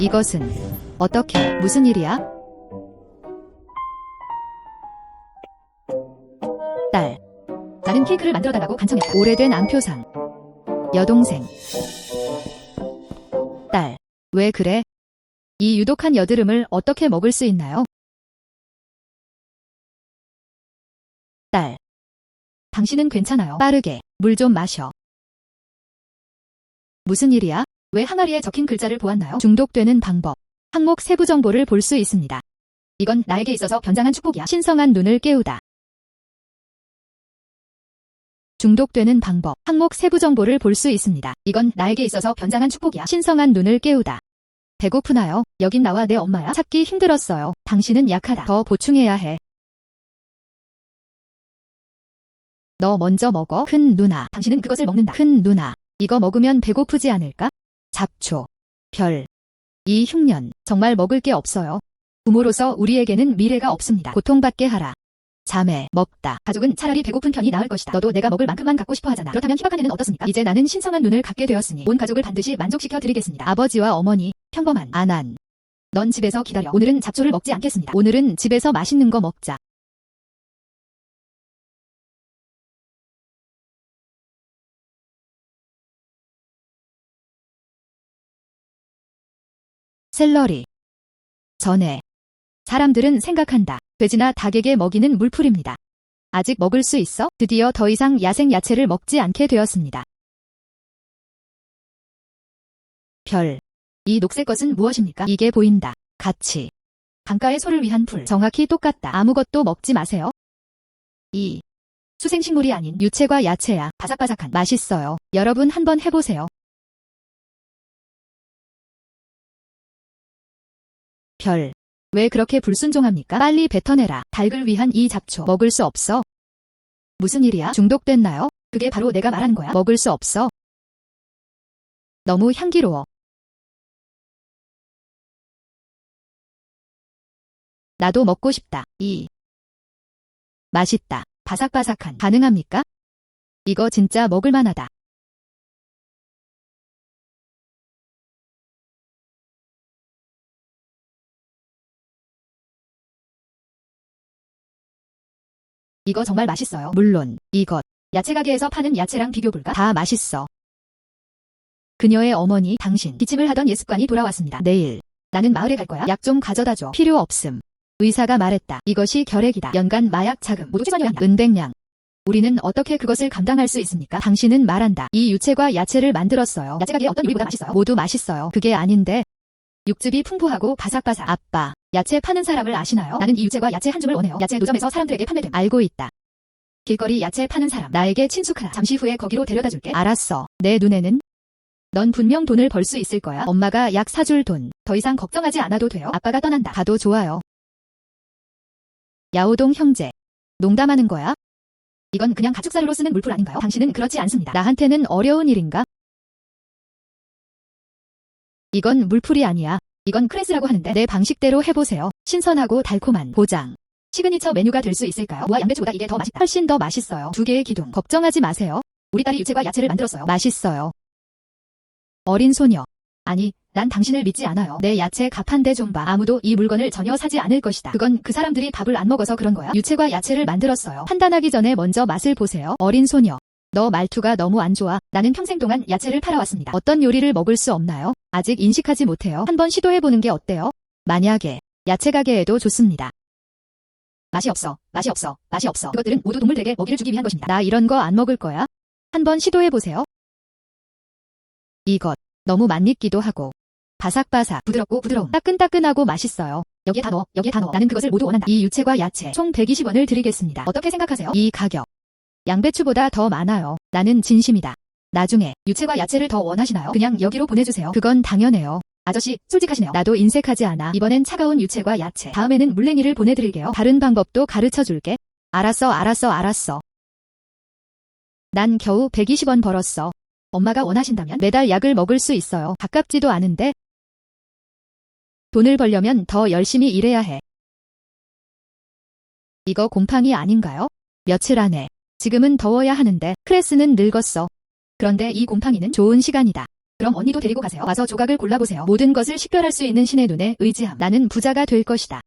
이것은 어떻게 무슨 일이야? 딸. 나는 케이크를 만들어달라고 간청했다. 오래된 안표상. 여동생. 딸. 왜 그래? 이 유독한 여드름을 어떻게 먹을 수 있나요? 딸. 당신은 괜찮아요. 빠르게 물 좀 마셔. 무슨 일이야? 왜 항아리에 적힌 글자를 보았나요? 중독되는 방법. 항목 세부 정보를 볼 수 있습니다. 이건 나에게 있어서 변장한 축복이야. 신성한 눈을 깨우다. 중독되는 방법. 항목 세부 정보를 볼 수 있습니다. 이건 나에게 있어서 변장한 축복이야. 신성한 눈을 깨우다. 배고프나요? 여긴 나와 내 엄마야. 찾기 힘들었어요. 당신은 약하다. 더 보충해야 해. 너 먼저 먹어. 큰 누나. 당신은 그것을 먹는다. 큰 누나. 이거 먹으면 배고프지 않을까? 잡초. 별. 이 흉년. 정말 먹을 게 없어요. 부모로서 우리에게는 미래가 없습니다. 고통받게 하라. 자매. 먹다. 가족은 차라리 배고픈 편이 나을 것이다. 너도 내가 먹을 만큼만 갖고 싶어 하잖아. 그렇다면 희박한 애는 어떻습니까? 이제 나는 신성한 눈을 갖게 되었으니 온 가족을 반드시 만족시켜 드리겠습니다. 아버지와 어머니. 평범한. 안한. 넌 집에서 기다려. 오늘은 잡초를 먹지 않겠습니다. 오늘은 집에서 맛있는 거 먹자. 샐러리. 전에. 사람들은 생각한다. 돼지나 닭에게 먹이는 물풀입니다. 아직 먹을 수 있어? 드디어 더 이상 야생 야채를 먹지 않게 되었습니다. 별. 이 녹색 것은 무엇입니까? 이게 보인다. 가치. 강가의 소를 위한 풀. 정확히 똑같다. 아무것도 먹지 마세요. 이. 수생식물이 아닌 유채과 야채야. 바삭바삭한. 맛있어요. 여러분 한번 해보세요. 별. 왜 그렇게 불순종합니까? 빨리 뱉어내라. 닭을 위한 이 잡초. 먹을 수 없어. 무슨 일이야? 중독됐나요? 그게 바로 내가 말하는 거야. 먹을 수 없어. 너무 향기로워. 나도 먹고 싶다. 이. 맛있다. 바삭바삭한. 가능합니까? 이거 진짜 먹을만하다. 이거 정말 맛있어요. 물론 이것. 야채 가게에서 파는 야채랑 비교불가. 다 맛있어. 그녀의 어머니, 당신. 기침을 하던 옛 습관이 돌아왔습니다. 내일. 나는 마을에 갈 거야. 약 좀 가져다 줘. 필요 없음. 의사가 말했다. 이것이 결핵이다. 연간 마약 자금 모두 최저녀야 한다. 은백량. 우리는 어떻게 그것을 감당할 수 있습니까? 당신은 말한다. 이 유채과 야채를 만들었어요. 야채 가게의 어떤 요리보다 맛있어요. 모두 맛있어요. 그게 아닌데. 육즙이 풍부하고 바삭바삭. 아빠. 야채 파는 사람을 아시나요? 나는 이 유채과 야채 한 줌을 원해요. 야채 노점에서 사람들에게 판매됨. 알고 있다. 길거리 야채 파는 사람. 나에게 친숙하라. 잠시 후에 거기로 데려다 줄게. 알았어. 내 눈에는 넌 분명 돈을 벌 수 있을 거야. 엄마가 약 사줄 돈. 더 이상 걱정하지 않아도 돼요. 아빠가 떠난다. 가도 좋아요. 야오동 형제. 농담하는 거야? 이건 그냥 가축사료로 쓰는 물풀 아닌가요? 당신은 그렇지 않습니다. 나한테는 어려운 일인가? 이건 물풀이 아니야. 이건 크레스라고 하는데 내 방식대로 해보세요. 신선하고 달콤한 보장. 시그니처 메뉴가 될 수 있을까요? 무와 양배추보다 이게 더 맛있다. 훨씬 더 맛있어요. 2개의 기둥. 걱정하지 마세요. 우리 딸이 유채과 야채를 만들었어요. 맛있어요. 어린 소녀. 아니, 난 당신을 믿지 않아요. 내 야채 값 한 대 좀 봐. 아무도 이 물건을 전혀 사지 않을 것이다. 그건 그 사람들이 밥을 안 먹어서 그런 거야. 유채과 야채를 만들었어요. 판단하기 전에 먼저 맛을 보세요. 어린 소녀. 너 말투가 너무 안 좋아. 나는 평생 동안 야채를 팔아왔습니다. 어떤 요리를 먹을 수 없나요? 아직 인식하지 못해요. 한번 시도해보는 게 어때요? 만약에 야채 가게에도 좋습니다. 맛이 없어. 맛이 없어. 맛이 없어. 그것들은 모두 동물들에게 먹이를 주기 위한 것입니다. 나 이런 거 안 먹을 거야. 한번 시도해보세요. 이것 너무 맛있기도 하고 바삭바삭 부드럽고 부드러움 따끈따끈하고 맛있어요. 여기에 다 넣어. 여기에 다 넣어. 나는 그것을 모두 원한다. 이 유채과 야채 총 120원을 드리겠습니다. 어떻게 생각하세요? 이 가격. 양배추보다 더 많아요. 나는 진심이다. 나중에 유채과 야채를 더 원하시나요? 그냥 여기로 보내주세요. 그건 당연해요. 아저씨 솔직하시네요. 나도 인색하지 않아. 이번엔 차가운 유채과 야채. 다음에는 물냉이를 보내드릴게요. 다른 방법도 가르쳐줄게. 알았어 알았어 알았어. 난 겨우 120원 벌었어. 엄마가 원하신다면 매달 약을 먹을 수 있어요. 가깝지도 않은데. 돈을 벌려면 더 열심히 일해야 해. 이거 곰팡이 아닌가요? 며칠 안에. 지금은 더워야 하는데 크레스는 늙었어. 그런데 이 곰팡이는 좋은 시간이다. 그럼 언니도 데리고 가세요. 와서 조각을 골라보세요. 모든 것을 식별할 수 있는 신의 눈에 의지함. 나는 부자가 될 것이다.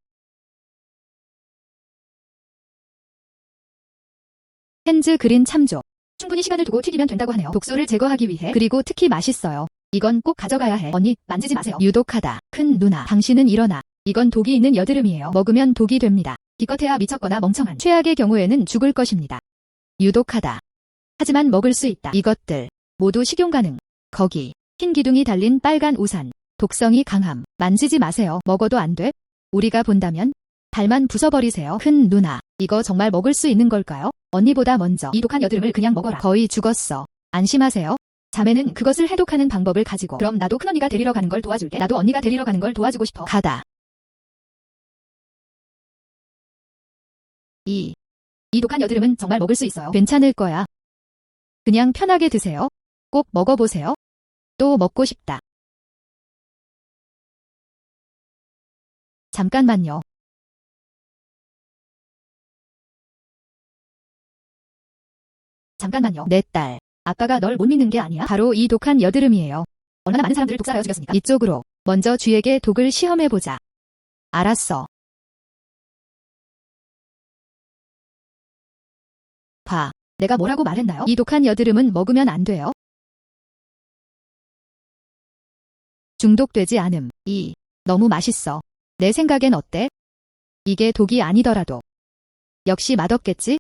핸즈 그린 참조. 충분히 시간을 두고 튀기면 된다고 하네요. 독소를 제거하기 위해. 그리고 특히 맛있어요. 이건 꼭 가져가야 해. 언니, 만지지 마세요. 유독하다. 큰 누나, 당신은 일어나. 이건 독이 있는 여드름이에요. 먹으면 독이 됩니다. 기껏해야 미쳤거나 멍청한. 최악의 경우에는 죽을 것입니다. 유독하다. 하지만 먹을 수 있다. 이것들 모두 식용 가능. 거기 흰 기둥이 달린 빨간 우산. 독성이 강함. 만지지 마세요. 먹어도 안 돼? 우리가 본다면? 발만 부숴버리세요. 큰 누나, 이거 정말 먹을 수 있는 걸까요? 언니보다 먼저 이 독한 여드름을 그냥 먹어라. 거의 죽었어. 안심하세요. 자매는 그것을 해독하는 방법을 가지고. 그럼 나도 큰언니가 데리러 가는 걸 도와줄게. 나도 언니가 데리러 가는 걸 도와주고 싶어. 가다. 이 독한 여드름은 정말 먹을 수 있어요. 괜찮을 거야. 그냥 편하게 드세요. 꼭 먹어보세요. 또 먹고 싶다. 잠깐만요. 잠깐만요. 내 딸. 아빠가 널 못 믿는 게 아니야? 바로 이 독한 여드름이에요. 얼마나 많은 사람들을 독살하여 죽였습니까? 이쪽으로. 먼저 쥐에게 독을 시험해보자. 알았어. 봐. 내가 뭐라고 말했나요? 이 독한 여드름은 먹으면 안 돼요. 중독되지 않음. 너무 맛있어. 내 생각엔 어때? 이게 독이 아니더라도. 역시 맛없겠지?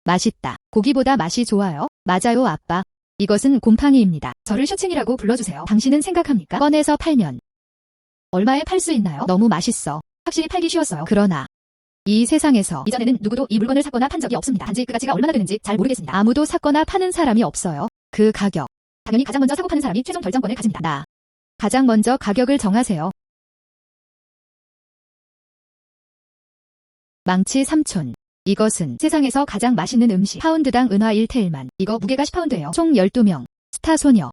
맛있다. 고기보다 맛이 좋아요? 맞아요, 아빠. 이것은 곰팡이입니다. 저를 셔칭이라고 불러주세요. 당신은 생각합니까? 꺼내서 팔면 얼마에 팔 수 있나요? 너무 맛있어. 확실히 팔기 쉬웠어요. 그러나 이 세상에서 이전에는 누구도 이 물건을 샀거나 판 적이 없습니다. 단지 그 가치가 얼마나 되는지 잘 모르겠습니다. 아무도 샀거나 파는 사람이 없어요. 그 가격. 당연히 가장 먼저 사고 파는 사람이 최종 결정권을 가집니다. 나. 가장 먼저 가격을 정하세요. 망치 삼촌. 이것은 세상에서 가장 맛있는 음식. 파운드당 은화 1테일만. 이거 무게가 10파운드예요. 총 12명. 스타 소녀.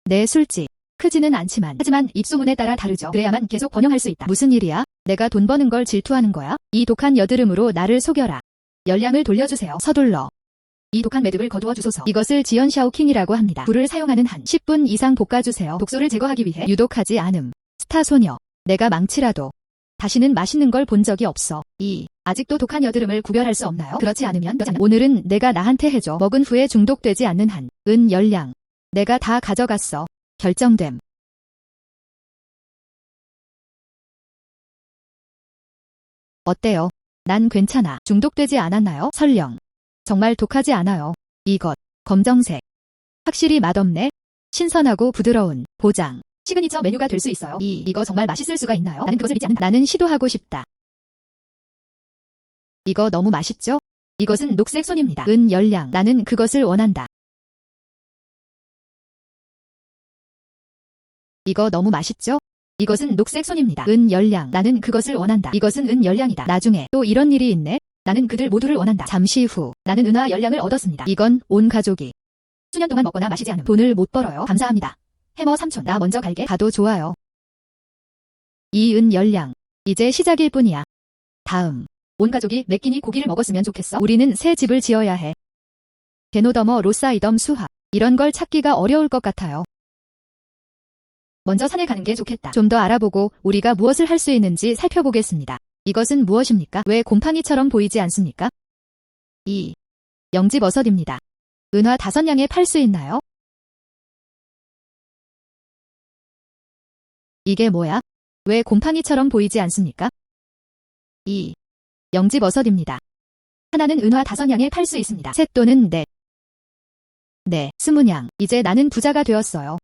내 술집. 크지는 않지만. 하지만 입소문에 따라 다르죠. 그래야만 계속 번영할 수 있다. 무슨 일이야? 내가 돈 버는 걸 질투하는 거야? 이 독한 여드름으로 나를 속여라. 열량을 돌려주세요. 서둘러. 이 독한 매듭을 거두어 주소서. 이것을 지연 샤오킹이라고 합니다. 불을 사용하는 한 10분 이상 볶아주세요. 독소를 제거하기 위해. 유독하지 않음. 스타 소녀. 내가 망치라도. 다시는 맛있는 걸 본 적이 없어. 아직도 독한 여드름을 구별할 수 없나요? 그렇지 않으면 오늘은 내가 나한테 해줘. 먹은 후에 중독되지 않는 한. 열량. 내가 다 가져갔어. 결정됨. 어때요? 난 괜찮아. 중독되지 않았나요? 설령. 정말 독하지 않아요. 이것. 검정색. 확실히 맛없네. 신선하고 부드러운. 보장. 시그니처 메뉴가 될 수 있어요. 이거 정말 맛있을 수가 있나요? 나는 그것을 믿지 않는다. 나는 시도하고 싶다. 이거 너무 맛있죠? 이것은 녹색 손입니다. 열량. 나는 그것을 원한다. 이거 너무 맛있죠? 이것은 녹색 손입니다. 열량. 나는 그것을 원한다. 이것은 열량이다. 나중에 또 이런 일이 있네. 나는 그들 모두를 원한다. 잠시 후. 나는 은화 열량을 얻었습니다. 이건 온 가족이 수년 동안 먹거나 마시지 않음. 돈을 못 벌어요. 감사합니다. 해머 삼촌. 나 먼저 갈게. 가도 좋아요. 열량. 이제 시작일 뿐이야. 다음. 온 가족이 몇 끼니 고기를 먹었으면 좋겠어. 우리는 새 집을 지어야 해. 게노더머 로사이덤 수학. 이런 걸 찾기가 어려울 것 같아요. 먼저 산에 가는 게 좋겠다. 좀 더 알아보고 우리가 무엇을 할 수 있는지 살펴보겠습니다. 이것은 무엇입니까? 왜 곰팡이처럼 보이지 않습니까? 영지버섯입니다. 은화 5냥에 팔 수 있나요? 이게 뭐야? 왜 곰팡이처럼 보이지 않습니까? 영지버섯입니다. 하나는 은화 5냥에 팔 수 있습니다. 셋 또는 넷. 20냥. 이제 나는 부자가 되었어요.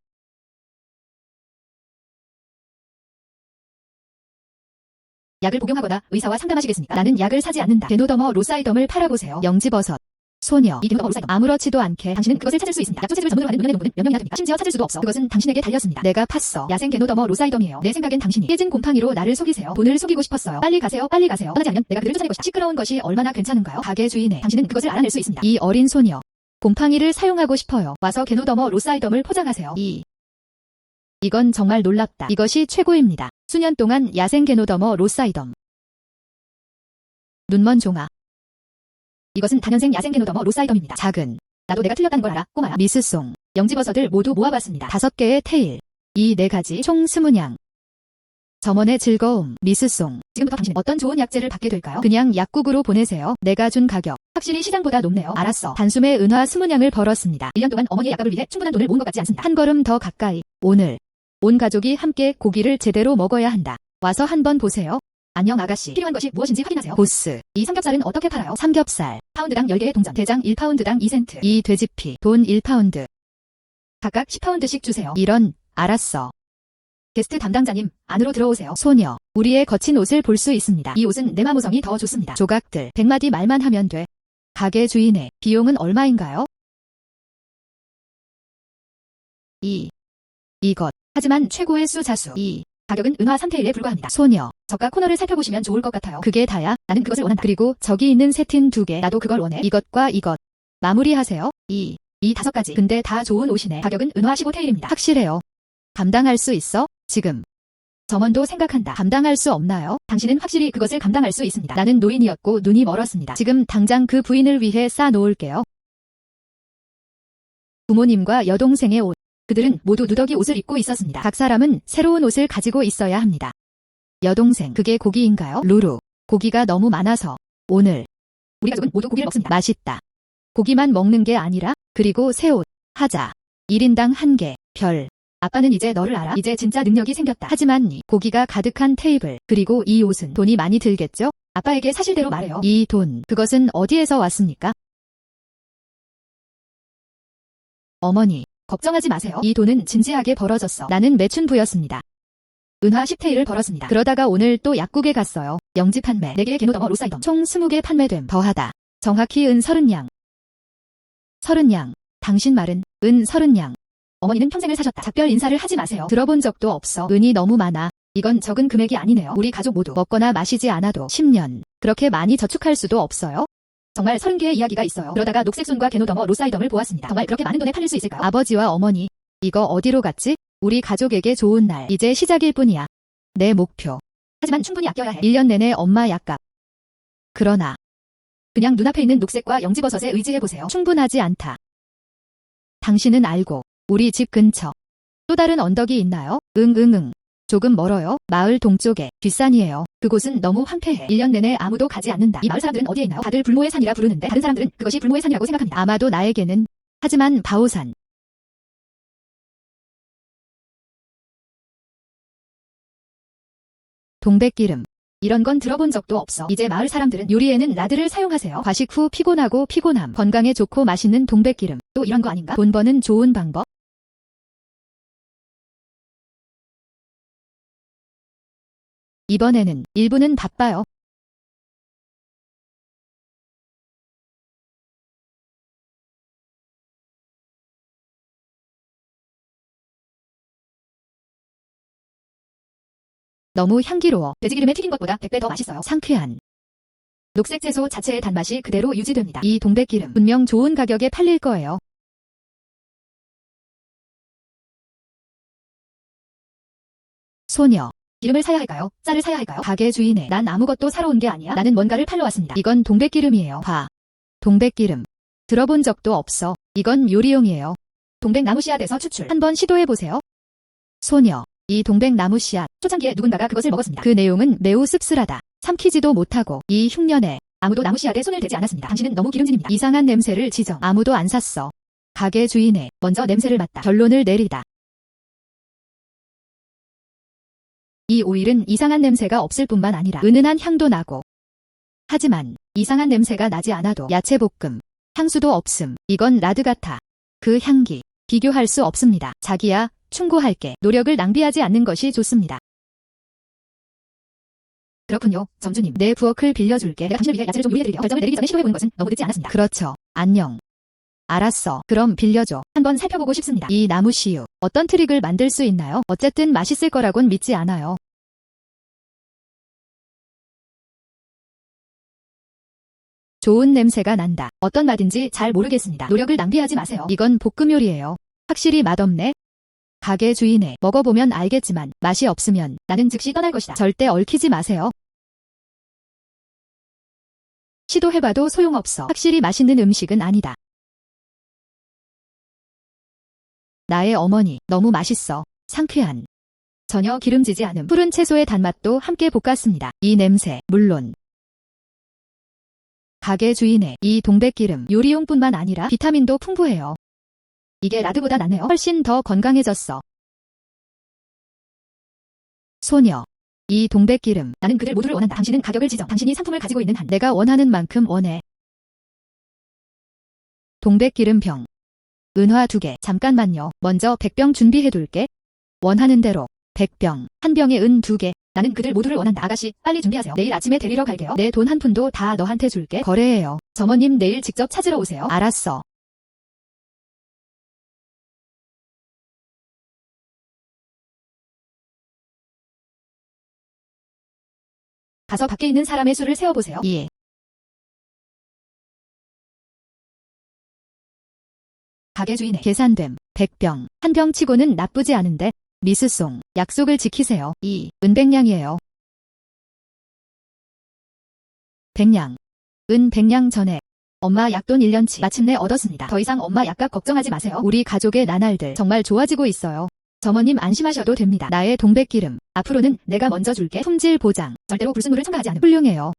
약을 복용하거나 의사와 상담하시겠습니까? 나는 약을 사지 않는다. 게노더머 로사이덤을 팔아보세요. 영지버섯. 소녀. 이 게노더머 로사이덤. 아무렇지도 않게 당신은 그것을 찾을 수 있습니다. 약초세집을 전문으로 하는 눈에 농부는 몇 명이나 됩니까? 심지어 찾을 수도 없어. 그것은 당신에게 달렸습니다. 내가 팠어. 야생 게노더머 로사이덤이에요. 내 생각엔 당신이 깨진 곰팡이로 나를 속이세요. 돈을 속이고 싶었어요. 빨리 가세요. 빨리 가세요. 떠나지 않으면 내가 그들을 쫓아낼 것이다. 시끄러운 것이 얼마나 괜찮은가요? 가게 주인네. 당신은 그것을 알아낼 수 있습니다. 이 어린 소녀. 곰팡이를 사용하고 싶어요. 와서 게노더머 로사이덤을 포장하세요. 이건 정말 놀랍다. 이것이 최고입니다. 수년 동안 야생 게노더머 로사이덤. 눈먼 종아. 이것은 단연생 야생 게노더머 로사이덤입니다. 작은 나도 내가 틀렸다는 걸 알아, 꼬마야. 미스송. 영지버섯을 모두 모아봤습니다. 5개의 테일. 이 4가지 총 20냥. 점원의 즐거움. 미스송. 지금부터 당신은 어떤 좋은 약재를 받게 될까요? 그냥 약국으로 보내세요. 내가 준 가격. 확실히 시장보다 높네요. 알았어. 단숨에 은화 20냥을 벌었습니다. 1년 동안 어머니의 약값을 위해 충분한 돈을 모은 것 같지 않습니다. 한 걸음 더 가까이. 오늘. 온 가족이 함께 고기를 제대로 먹어야 한다. 와서 한번 보세요. 안녕 아가씨. 필요한 것이 무엇인지 확인하세요. 보스. 이 삼겹살은 어떻게 팔아요? 삼겹살. 파운드당 10개의 동전. 대장 1파운드당 2센트. 이 돼지피. 돈 1파운드. 각각 10파운드씩 주세요. 이런. 알았어. 게스트 담당자님, 안으로 들어오세요. 소녀. 우리의 거친 옷을 볼 수 있습니다. 이 옷은 내 마모성이 더 좋습니다. 조각들. 100마디 말만 하면 돼. 가게 주인의 비용은 얼마인가요? 이것. 하지만 최고의 수자수. 가격은 은화 3테일에 불과합니다. 소녀. 저가 코너를 살펴보시면 좋을 것 같아요. 그게 다야? 나는 그것을 원한다. 그리고 저기 있는 세틴 2개. 나도 그걸 원해. 이것과 이것. 마무리하세요. 이 5가지. 근데 다 좋은 옷이네. 가격은 은화 15테일입니다. 확실해요. 감당할 수 있어? 지금. 점원도 생각한다. 감당할 수 없나요? 당신은 확실히 그것을 감당할 수 있습니다. 나는 노인이었고 눈이 멀었습니다. 지금 당장 그 부인을 위해 싸놓을게요. 부모님과 여동생의 옷. 그들은 모두 누더기 옷을 입고 있었습니다. 각 사람은 새로운 옷을 가지고 있어야 합니다. 여동생, 그게 고기인가요? 루루, 고기가 너무 많아서. 오늘 우리 가족은 모두 고기를 먹습니다. 맛있다. 고기만 먹는 게 아니라, 그리고 새 옷, 하자. 1인당 1개, 별. 아빠는 이제 너를 알아. 이제 진짜 능력이 생겼다. 하지만 고기가 가득한 테이블, 그리고 이 옷은 돈이 많이 들겠죠? 아빠에게 사실대로 말해요. 이 돈, 그것은 어디에서 왔습니까? 어머니. 걱정하지 마세요. 이 돈은 진지하게 벌어졌어. 나는 매춘부였습니다. 은화 10테일을 벌었습니다. 그러다가 오늘 또 약국에 갔어요. 영지 판매. 4개의 게노더머 로사이덤. 총 20개 판매됨. 더하다. 정확히 은 30냥. 30냥. 당신 말은 은 30냥. 어머니는 평생을 사셨다. 작별 인사를 하지 마세요. 들어본 적도 없어. 은이 너무 많아. 이건 적은 금액이 아니네요. 우리 가족 모두 먹거나 마시지 않아도 10년. 그렇게 많이 저축할 수도 없어요. 정말 30개의 이야기가 있어요. 그러다가 녹색손과 게노더머 로사이덤을 보았습니다. 정말 그렇게 많은 돈에 팔릴 수 있을까요? 아버지와 어머니. 이거 어디로 갔지? 우리 가족에게 좋은 날. 이제 시작일 뿐이야. 내 목표. 하지만 충분히 아껴야 해. 1년 내내 엄마 약값. 그러나 그냥 눈앞에 있는 녹색과 영지버섯에 의지해보세요. 충분하지 않다. 당신은 알고 우리 집 근처 또 다른 언덕이 있나요? 응. 조금 멀어요. 마을 동쪽에 뒷산이에요. 그곳은 너무 황폐해. 1년 내내 아무도 가지 않는다. 이 마을 사람들은 어디에 있나요? 다들 불모의 산이라 부르는데 다른 사람들은 그것이 불모의 산이라고 생각합니다. 아마도 나에게는. 하지만 바오산. 동백기름. 이런 건 들어본 적도 없어. 이제 마을 사람들은 요리에는 라드를 사용하세요. 과식 후 피곤하고 피곤함. 건강에 좋고 맛있는 동백기름. 또 이런 거 아닌가? 돈 버는 좋은 방법. 이번에는 일부는 바빠요. 너무 향기로워. 돼지기름에 튀긴 것보다 100배 더 맛있어요. 상쾌한. 녹색 채소 자체의 단맛이 그대로 유지됩니다. 이 동백기름 분명 좋은 가격에 팔릴 거예요. 소녀. 기름을 사야 할까요? 쌀을 사야 할까요? 가게 주인에 난 아무것도 사러 온 게 아니야. 나는 뭔가를 팔러 왔습니다. 이건 동백기름이에요. 동백기름. 들어본 적도 없어. 이건 요리용이에요. 동백나무 씨앗에서 추출. 한번 시도해보세요. 소녀. 이 동백나무 씨앗. 초창기에 누군가가 그것을 먹었습니다. 그 내용은 매우 씁쓸하다. 삼키지도 못하고 이 흉년에 아무도 나무 씨앗에 손을 대지 않았습니다. 당신은 너무 기름진입니다. 이상한 냄새를 지정. 아무도 안 샀어. 가게 주인에 먼저 냄새를 맡다. 결론을 내리다. 이 오일은 이상한 냄새가 없을 뿐만 아니라 은은한 향도 나고. 하지만 이상한 냄새가 나지 않아도 야채볶음, 향수도 없음. 이건 라드 같아. 그 향기 비교할 수 없습니다. 자기야, 충고할게. 노력을 낭비하지 않는 것이 좋습니다. 그렇군요. 점주님. 내 부엌을 빌려줄게. 내가 당신을 위해 야채를 좀 요리해드리려. 결정을 내리기 전에 시도해보는 것은 너무 늦지 않았습니다. 그렇죠. 안녕. 알았어. 그럼 빌려줘. 한번 살펴보고 싶습니다. 이 나무 씨유. 어떤 트릭을 만들 수 있나요? 어쨌든 맛있을 거라곤 믿지 않아요. 좋은 냄새가 난다. 어떤 맛인지 잘 모르겠습니다. 노력을 낭비하지 마세요. 이건 볶음 요리예요. 확실히 맛없네. 가게 주인에 먹어보면 알겠지만 맛이 없으면 나는 즉시 떠날 것이다. 절대 얽히지 마세요. 시도해봐도 소용없어. 확실히 맛있는 음식은 아니다. 나의 어머니, 너무 맛있어. 상쾌한. 전혀 기름지지 않음. 푸른 채소의 단맛도 함께 볶았습니다. 이 냄새, 물론 가게 주인의 이 동백기름, 요리용뿐만 아니라 비타민도 풍부해요. 이게 라드보다 낫네요. 훨씬 더 건강해졌어. 소녀. 이 동백기름, 나는 그들 모두를 원한다. 당신은 가격을 지정. 당신이 상품을 가지고 있는 한 내가 원하는 만큼 원해. 동백기름병. 은화 2개. 잠깐만요. 먼저 100병 준비해둘게. 원하는 대로 100병. 한 병에 은 2개. 나는 그들 모두를 원한다. 아가씨, 빨리 준비하세요. 내일 아침에 데리러 갈게요. 내 돈 한 푼도 다 너한테 줄게. 거래해요. 점원님 내일 직접 찾으러 오세요. 알았어. 가서 밖에 있는 사람의 수를 세어보세요. 예. 가게 주인의 계산됨. 100병. 한 병 치고는 나쁘지 않은데. 미스송. 약속을 지키세요. 이 은백냥이에요. 100냥. 은 100냥 전에. 엄마 약돈 1년치 마침내 얻었습니다. 더 이상 엄마 약값 걱정하지 마세요. 우리 가족의 나날들 정말 좋아지고 있어요. 점원님 안심하셔도 됩니다. 나의 동백기름. 앞으로는 내가 먼저 줄게. 품질 보장. 절대로 불순물을 첨가하지 않음. 훌륭해요.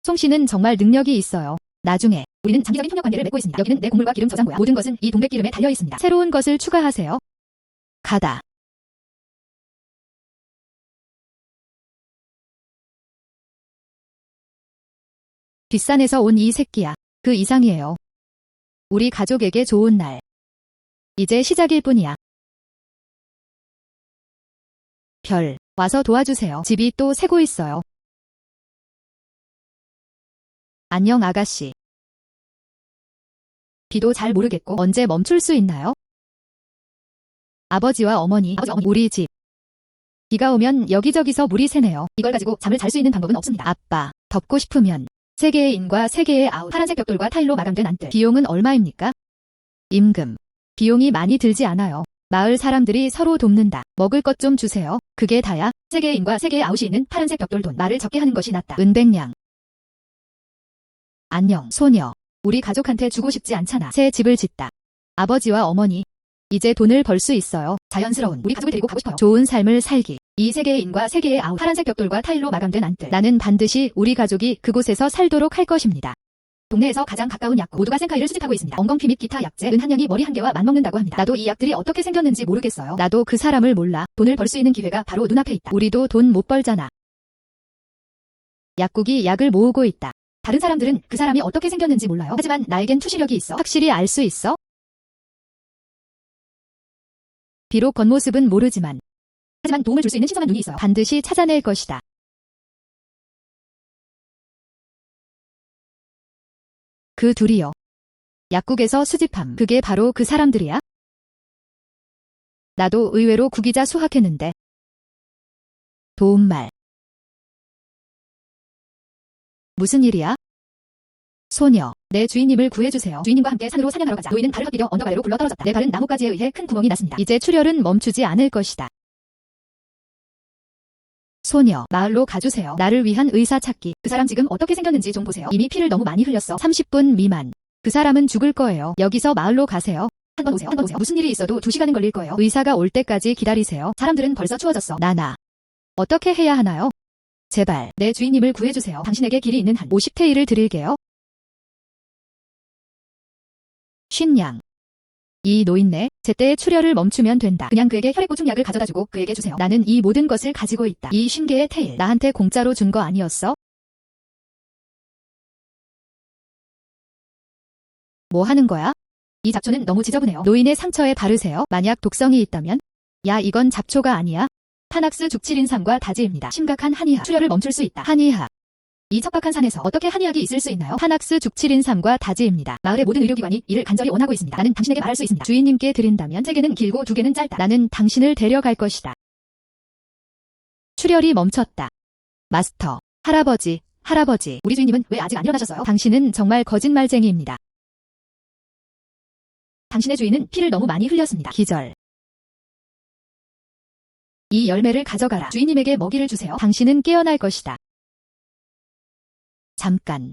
송씨는 정말 능력이 있어요. 나중에 우리는 장기적인 협력관계를 맺고 있습니다. 여기는 내 곡물과 기름 저장고야. 모든 것은 이 동백기름에 달려 있습니다. 새로운 것을 추가하세요. 가다. 뒷산에서 온 이 새끼야. 그 이상이에요. 우리 가족에게 좋은 날. 이제 시작일 뿐이야. 별, 와서 도와주세요. 집이 또 새고 있어요. 안녕 아가씨. 비도 잘 모르겠고 언제 멈출 수 있나요? 아버지와 어머니, 우리 집. 비가 오면 여기저기서 물이 새네요. 이걸 가지고 잠을 잘 수 있는 방법은 없습니다. 아빠, 덮고 싶으면 3개의 인과 3개의 아웃, 파란색 벽돌과 타일로 마감된 안뜰. 비용은 얼마입니까? 임금. 비용이 많이 들지 않아요. 마을 사람들이 서로 돕는다. 먹을 것 좀 주세요. 그게 다야. 3개의 인과 3개의 아웃이 있는 파란색 벽돌 돈. 말을 적게 하는 것이 낫다. 은백냥. 안녕, 소녀. 우리 가족한테 주고 싶지 않잖아. 새 집을 짓다. 아버지와 어머니. 이제 돈을 벌 수 있어요. 자연스러운 우리 가족을 데리고 가고 싶어요. 좋은 삶을 살기. 이 3개의 인과 3개의 아웃, 파란색 벽돌과 타일로 마감된 안뜰. 나는 반드시 우리 가족이 그곳에서 살도록 할 것입니다. 동네에서 가장 가까운 약국. 모두가 생카이를 수집하고 있습니다. 엉겅피 및 기타 약재, 은 한 양이 머리 한 개와 맞먹는다고 합니다. 나도 이 약들이 어떻게 생겼는지 모르겠어요. 나도 그 사람을 몰라. 돈을 벌 수 있는 기회가 바로 눈앞에 있다. 우리도 돈 못 벌잖아. 약국이 약을 모으고 있다. 다른 사람들은 그 사람이 어떻게 생겼는지 몰라요. 하지만 나에겐 투시력이 있어. 확실히 알 수 있어? 비록 겉모습은 모르지만 하지만 도움을 줄 수 있는 신선한 눈이 있어요. 반드시 찾아낼 것이다. 그 둘이요. 약국에서 수집함. 그게 바로 그 사람들이야? 나도 의외로 구기자 수학했는데. 도움말. 무슨 일이야? 소녀, 내 주인님을 구해주세요. 주인님과 함께 산으로 사냥하러 가자. 노인은 발을 헛디뎌 언덕 아래로 굴러떨어졌다. 내 발은 나뭇가지에 의해 큰 구멍이 났습니다. 이제 출혈은 멈추지 않을 것이다. 소녀, 마을로 가주세요. 나를 위한 의사 찾기. 그 사람 지금 어떻게 생겼는지 좀 보세요. 이미 피를 너무 많이 흘렸어. 30분 미만. 그 사람은 죽을 거예요. 여기서 마을로 가세요. 한 번 오세요. 한 번 오세요. 무슨 일이 있어도 2시간은 걸릴 거예요. 의사가 올 때까지 기다리세요. 사람들은 벌써 추워졌어. 나나. 어떻게 해야 하나요? 제발, 내 주인님을 구해주세요. 당신에게 길이 있는 한 50테이를 드릴게요. 쉰양. 이 노인네, 제때의 출혈을 멈추면 된다. 그냥 그에게 혈액보충약을 가져다주고 그에게 주세요. 나는 이 모든 것을 가지고 있다. 이 50개의 테일, 나한테 공짜로 준 거 아니었어? 뭐 하는 거야? 이 잡초는 너무 지저분해요. 노인의 상처에 바르세요. 만약 독성이 있다면? 야, 이건 잡초가 아니야. 파낙스 죽칠인삼과 다지입니다. 심각한 한의학. 출혈을 멈출 수 있다. 한의학. 이 척박한 산에서 어떻게 한의학이 있을 수 있나요? 파낙스 죽칠인삼과 다지입니다. 마을의 모든 의료기관이 이를 간절히 원하고 있습니다. 나는 당신에게 말할 수 있습니다. 주인님께 드린다면 3개는 길고 2개는 짧다. 나는 당신을 데려갈 것이다. 출혈이 멈췄다. 마스터, 할아버지, 우리 주인님은 왜 아직 안 일어나셨어요? 당신은 정말 거짓말쟁이입니다. 당신의 주인은 피를 너무 많이 흘렸습니다. 기절. 이 열매를 가져가라. 주인님에게 먹이를 주세요. 당신은 깨어날 것이다. 잠깐.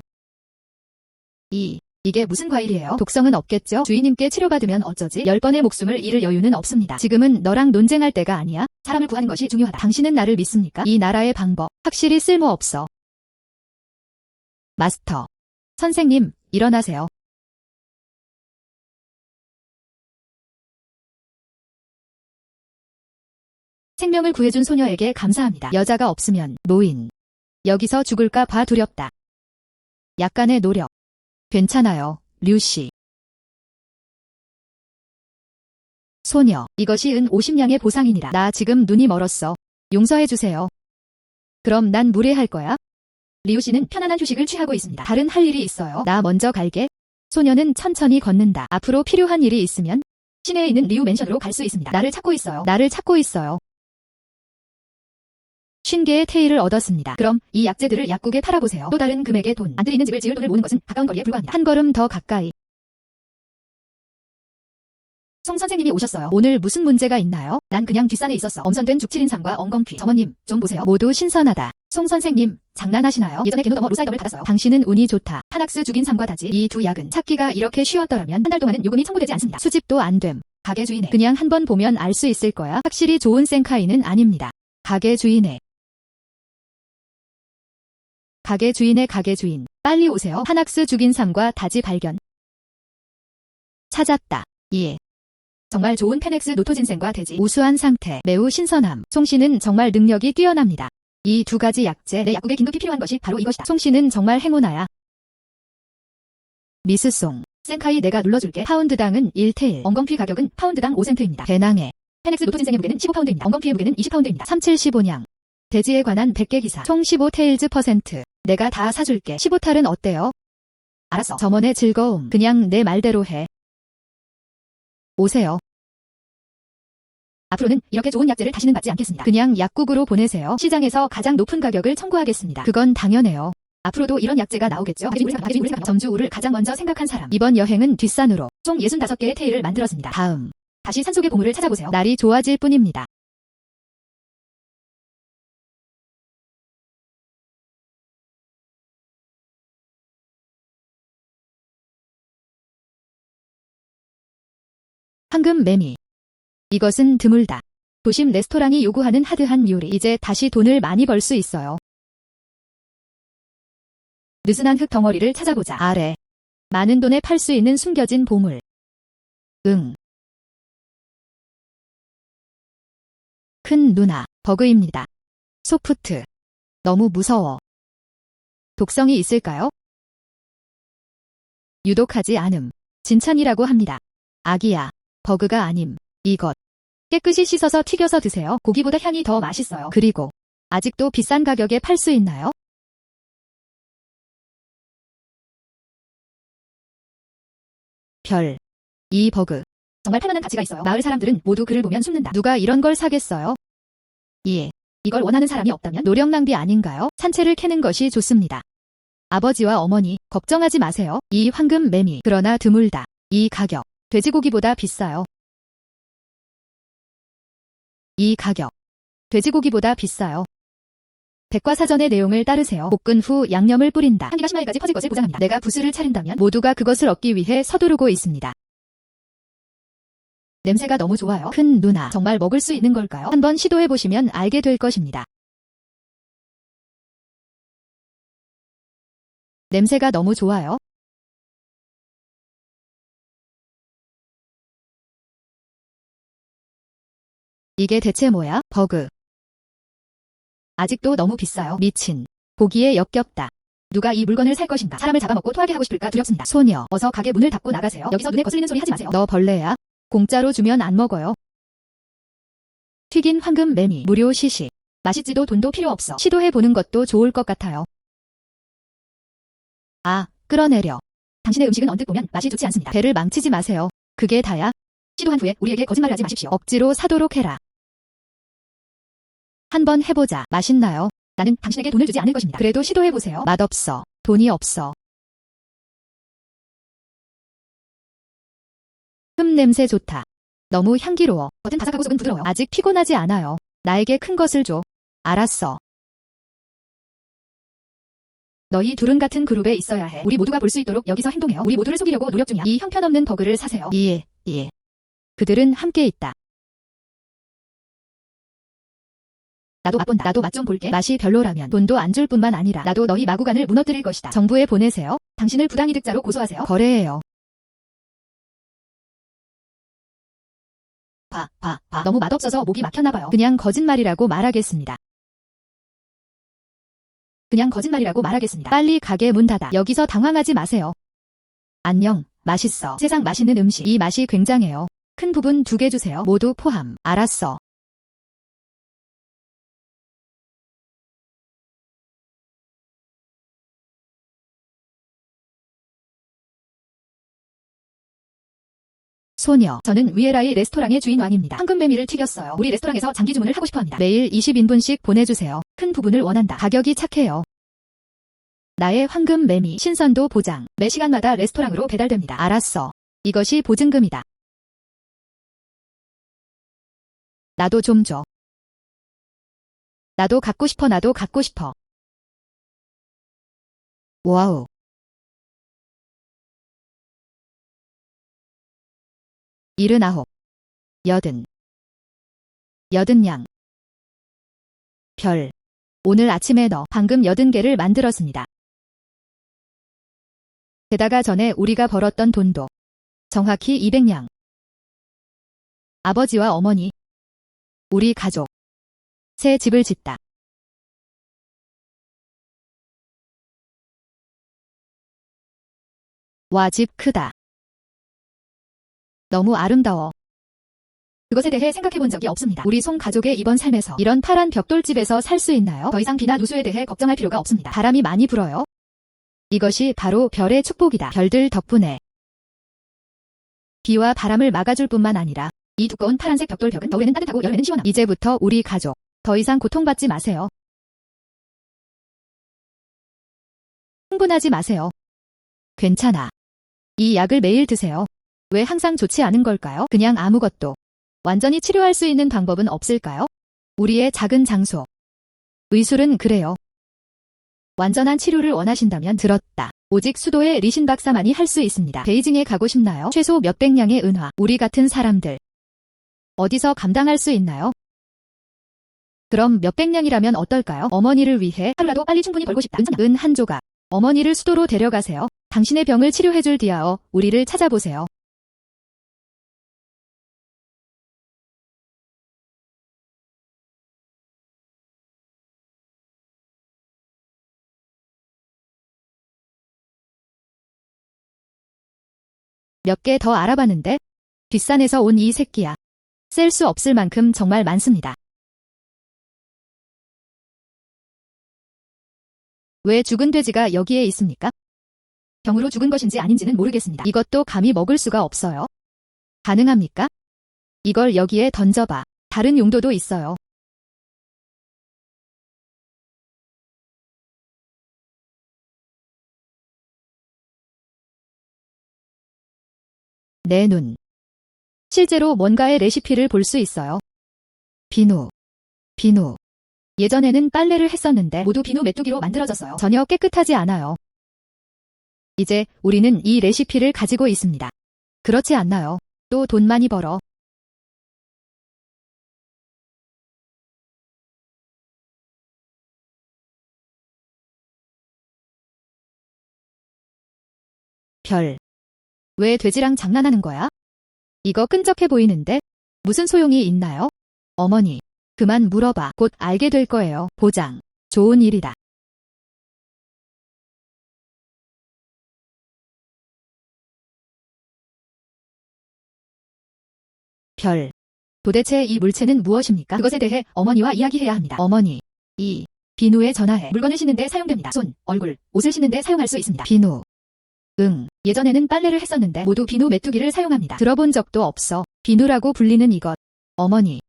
이 이게 무슨 과일이에요? 독성은 없겠죠? 주인님께 치료받으면 어쩌지? 10번의 목숨을 잃을 여유는 없습니다. 지금은 너랑 논쟁할 때가 아니야. 사람을 구하는 것이 중요하다. 당신은 나를 믿습니까? 이 나라의 방법, 확실히 쓸모없어. 마스터. 선생님, 일어나세요. 생명을 구해준 소녀에게 감사합니다. 여자가 없으면 노인. 여기서 죽을까 봐 두렵다. 약간의 노력. 괜찮아요, 류씨. 소녀, 이것이 은 50냥의 보상이니라. 나 지금 눈이 멀었어. 용서해주세요. 그럼 난 무례할 거야? 리우씨는 편안한 휴식을 취하고 있습니다. 다른 할 일이 있어요. 나 먼저 갈게. 소녀는 천천히 걷는다. 앞으로 필요한 일이 있으면 시내에 있는 리우 맨션으로 갈 수 있습니다. 나를 찾고 있어요. 나를 찾고 있어요. 50개의 테일을 얻었습니다. 그럼 이 약재들을 약국에 팔아보세요. 또 다른 금액의 돈. 안 들이는 집을 지을 돈을 모으는 것은 가까운 거리에 불과합니다. 한 걸음 더 가까이. 송 선생님이 오셨어요. 오늘 무슨 문제가 있나요? 난 그냥 뒷산에 있었어. 엄선된 죽칠인삼과 엉겅퀴. 점원님, 좀 보세요. 모두 신선하다. 송 선생님, 장난하시나요? 예전에 게노더머 루사이덤을 받았어요. 당신은 운이 좋다. 파낙스 죽인삼과 다지. 이 두 약은 찾기가 이렇게 쉬웠더라면 한 달 동안은 요금이 청구되지 않습니다. 수집도 안 됨. 가게 주인네. 그냥 한번 보면 알 수 있을 거야. 확실히 좋은 생카이는 아닙니다. 가게 주인네. 가게 주인의 가게 주인. 빨리 오세요. 파낙스 죽인삼과 다지 발견. 찾았다. 예. 정말 좋은 페넥스 노토진생과 돼지. 우수한 상태. 매우 신선함. 송씨는 정말 능력이 뛰어납니다. 이 두 가지 약재. 내 약국에 긴급히 필요한 것이 바로 이것이다. 송씨는 정말 행운아야. 미스송. 생카이 내가 눌러줄게. 파운드당은 1테일. 엉겅퀴 가격은 파운드당 5센트입니다. 배낭에. 페넥스 노토진생의 무게는 15파운드입니다. 엉겅퀴의 무게는 20파운드입니다. 3715냥. 돼지에 관한 100개 기사. 총 15테일즈 %. 내가 다 사줄게. 15탈은 어때요? 알았어. 점원의 즐거움. 그냥 내 말대로 해. 오세요. 앞으로는 이렇게 좋은 약재를 다시는 받지 않겠습니다. 그냥 약국으로 보내세요. 시장에서 가장 높은 가격을 청구하겠습니다. 그건 당연해요. 앞으로도 이런 약재가 나오겠죠. 점주우를 가장 먼저 생각한 사람. 이번 여행은 뒷산으로 총 65개의 테일을 만들었습니다. 다음. 다시 산속의 보물을 찾아보세요. 날이 좋아질 뿐입니다. 황금 매미. 이것은 드물다. 도심 레스토랑이 요구하는 하드한 요리. 이제 다시 돈을 많이 벌 수 있어요. 느슨한 흙 덩어리를 찾아보자. 아래. 많은 돈에 팔 수 있는 숨겨진 보물. 응. 큰 누나. 버그입니다. 소프트. 너무 무서워. 독성이 있을까요? 유독하지 않음. 진천이라고 합니다. 아기야. 버그가 아님. 이것. 깨끗이 씻어서 튀겨서 드세요. 고기보다 향이 더 맛있어요. 그리고 아직도 비싼 가격에 팔 수 있나요? 별. 이 버그. 정말 팔만한 가치가 있어요. 마을 사람들은 모두 그를 보면 숨는다. 누가 이런 걸 사겠어요? 예. 이걸 원하는 사람이 없다면 노력 낭비 아닌가요? 산채를 캐는 것이 좋습니다. 아버지와 어머니, 걱정하지 마세요. 이 황금 매미. 그러나 드물다. 이 가격. 돼지고기보다 비싸요. 이 가격. 돼지고기보다 비싸요. 백과사전의 내용을 따르세요. 볶은 후 양념을 뿌린다. 향기가 심하게까지 퍼질 것을 보장합니다. 내가 부스를 차린다면 모두가 그것을 얻기 위해 서두르고 있습니다. 냄새가 너무 좋아요. 큰 누나. 정말 먹을 수 있는 걸까요? 한번 시도해보시면 알게 될 것입니다. 냄새가 너무 좋아요. 이게 대체 뭐야? 버그. 아직도 너무 비싸요. 미친. 보기에 역겹다. 누가 이 물건을 살 것인가? 사람을 잡아먹고 토하게 하고 싶을까 두렵습니다. 소녀. 어서 가게 문을 닫고 나가세요. 여기서 눈에 거슬리는 소리 하지 마세요. 너 벌레야? 공짜로 주면 안 먹어요. 튀긴 황금 매미. 무료 시식. 맛있지도 돈도 필요 없어. 시도해보는 것도 좋을 것 같아요. 아, 끌어내려. 당신의 음식은 언뜻 보면 맛이 좋지 않습니다. 배를 망치지 마세요. 그게 다야? 시도한 후에 우리에게 거짓말을 하지 마십시오. 억지로 사도록 해라. 한번 해보자. 맛있나요? 나는 당신에게 돈을 주지 않을 것입니다. 그래도 시도해보세요. 맛없어. 돈이 없어. 흠 냄새 좋다. 너무 향기로워. 겉은 바삭하고 속은 부드러워요. 아직 피곤하지 않아요. 나에게 큰 것을 줘. 알았어. 너희 둘은 같은 그룹에 있어야 해. 우리 모두가 볼 수 있도록 여기서 행동해요. 우리 모두를 속이려고 노력 중이야. 이 형편없는 버그를 사세요. 예. 그들은 함께 있다. 나도 맛본다. 나도 맛 좀 볼게. 맛이 별로라면 돈도 안 줄 뿐만 아니라 나도 너희 마구간을 무너뜨릴 것이다. 정부에 보내세요. 당신을 부당이득자로 고소하세요. 거래해요. 너무 맛없어서 목이 막혔나봐요. 그냥 거짓말이라고 말하겠습니다. 빨리 가게 문 닫아. 여기서 당황하지 마세요. 안녕. 맛있어. 세상 맛있는 음식. 이 맛이 굉장해요. 큰 부분 2개 주세요. 모두 포함. 알았어. 소녀. 저는 위에라이 레스토랑의 주인 왕입니다. 황금매미를 튀겼어요. 우리 레스토랑에서 장기 주문을 하고 싶어합니다. 매일 20인분씩 보내주세요. 큰 부분을 원한다. 가격이 착해요. 나의 황금매미. 신선도 보장. 매 시간마다 레스토랑으로 배달됩니다. 알았어. 이것이 보증금이다. 나도 좀 줘. 나도 갖고 싶어. 와우. 79. 80양. 별. 오늘 아침에 방금 80개를 만들었습니다. 게다가 전에 우리가 벌었던 돈도 정확히 200냥. 아버지와 어머니. 우리 가족. 새 집을 짓다. 와, 집 크다. 너무 아름다워. 그것에 대해 생각해본 적이 없습니다. 우리 송 가족의 이번 삶에서 이런 파란 벽돌집에서 살 수 있나요? 더 이상 비나 누수에 대해 걱정할 필요가 없습니다. 바람이 많이 불어요. 이것이 바로 별의 축복이다. 별들 덕분에 비와 바람을 막아줄 뿐만 아니라 이 두꺼운 파란색 벽돌벽은 겨울에는 따뜻하고 여름에는 시원함. 이제부터 우리 가족 더 이상 고통받지 마세요. 흥분하지 마세요. 괜찮아. 이 약을 매일 드세요. 왜 항상 좋지 않은 걸까요? 그냥 아무것도. 완전히 치료할 수 있는 방법은 없을까요? 우리의 작은 장소. 의술은 그래요. 완전한 치료를 원하신다면 들었다. 오직 수도의 리신 박사만이 할 수 있습니다. 베이징에 가고 싶나요? 최소 몇백 냥의 은화. 우리 같은 사람들. 어디서 감당할 수 있나요? 그럼 몇백 냥이라면 어떨까요? 어머니를 위해 하루라도 빨리 충분히 벌고 싶다. 은 한 조각. 어머니를 수도로 데려가세요. 당신의 병을 치료해줄 디아어. 우리를 찾아보세요. 몇 개 더 알아봤는데 뒷산에서 온 이 새끼야. 셀 수 없을 만큼 정말 많습니다. 왜 죽은 돼지가 여기에 있습니까? 병으로 죽은 것인지 아닌지는 모르겠습니다. 이것도 감히 먹을 수가 없어요. 가능합니까? 이걸 여기에 던져봐. 다른 용도도 있어요. 내 눈. 실제로 뭔가의 레시피를 볼 수 있어요. 비누. 예전에는 빨래를 했었는데 모두 비누 메뚜기로 만들어졌어요. 전혀 깨끗하지 않아요. 이제 우리는 이 레시피를 가지고 있습니다. 그렇지 않나요? 또 돈 많이 벌어. 별. 왜 돼지랑 장난하는 거야? 이거 끈적해 보이는데? 무슨 소용이 있나요? 어머니. 그만 물어봐. 곧 알게 될 거예요. 보장. 좋은 일이다. 별. 도대체 이 물체는 무엇입니까? 그것에 대해 어머니와 이야기해야 합니다. 어머니. 이 비누에 전화해. 물건을 씻는데 사용됩니다. 손, 얼굴, 옷을 씻는데 사용할 수 있습니다. 비누. 응. 예전에는 빨래를 했었는데 모두 비누 메뚜기를 사용합니다. 들어본 적도 없어. 비누라고 불리는 이것. 어머니.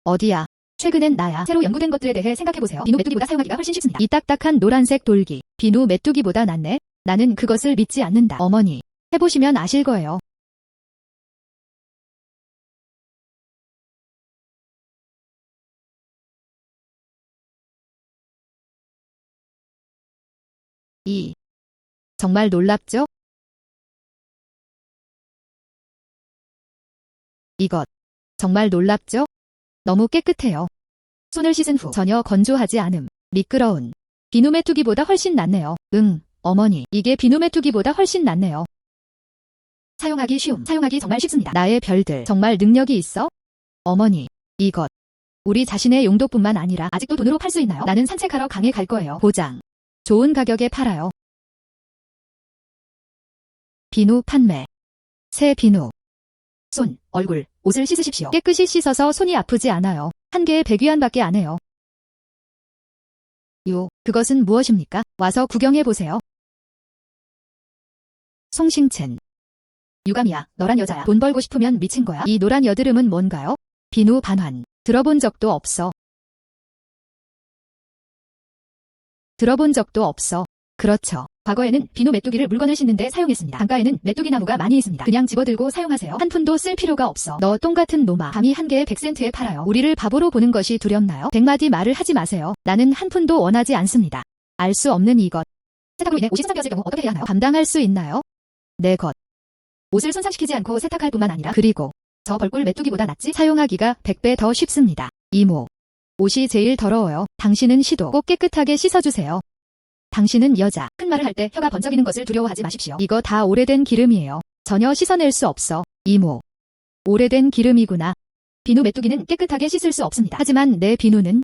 어디야? 최근엔 나야. 새로 연구된 것들에 대해 생각해보세요. 비누 메뚜기보다 사용하기가 훨씬 쉽습니다. 이 딱딱한 노란색 돌기. 비누 메뚜기보다 낫네? 나는 그것을 믿지 않는다. 어머니. 해보시면 아실 거예요. 2. 정말 놀랍죠? 이것. 정말 놀랍죠? 너무 깨끗해요. 손을 씻은 후 전혀 건조하지 않음. 미끄러운. 비누 메뚜기보다 훨씬 낫네요. 어머니. 이게 비누 메뚜기보다 훨씬 낫네요. 사용하기 쉬움. 사용하기 정말 쉽습니다. 나의 별들. 정말 능력이 있어? 어머니. 이것. 우리 자신의 용도뿐만 아니라 아직도 돈으로 팔 수 있나요? 나는 산책하러 강에 갈 거예요. 보장. 좋은 가격에 팔아요. 비누 판매. 새 비누. 손, 얼굴, 옷을 씻으십시오. 깨끗이 씻어서 손이 아프지 않아요. 한 개에 100위안밖에 안 해요. 그것은 무엇입니까? 와서 구경해보세요. 송싱첸. 유감이야. 너란 여자야. 돈 벌고 싶으면 미친 거야. 이 노란 여드름은 뭔가요? 비누 반환. 들어본 적도 없어. 들어본 적도 없어. 그렇죠. 과거에는 비누 메뚜기를 물건을 씻는데 사용했습니다. 강가에는 메뚜기 나무가 많이 있습니다. 그냥 집어들고 사용하세요. 한 푼도 쓸 필요가 없어. 너 똥같은 놈아. 감히 한 개에 100센트에 팔아요. 우리를 바보로 보는 것이 두렵나요? 100마디 말을 하지 마세요. 나는 한 푼도 원하지 않습니다. 알 수 없는 이것. 세탁으로 인해 옷이 손상되었을 경우 어떻게 해야 하나요? 감당할 수 있나요? 내 것. 옷을 손상시키지 않고 세탁할 뿐만 아니라 그리고 저 벌꿀 메뚜기보다 낫지? 사용하기가 100배 더 쉽습니다. 이모. 옷이 제일 더러워요. 당신은 시도 꼭 깨끗하게 씻어주세요. 당신은 여자. 큰 말을 할 때 혀가 번쩍이는 것을 두려워하지 마십시오. 이거 다 오래된 기름이에요. 전혀 씻어낼 수 없어. 이모. 오래된 기름이구나. 비누 메뚜기는 깨끗하게 씻을 수 없습니다. 하지만 내 비누는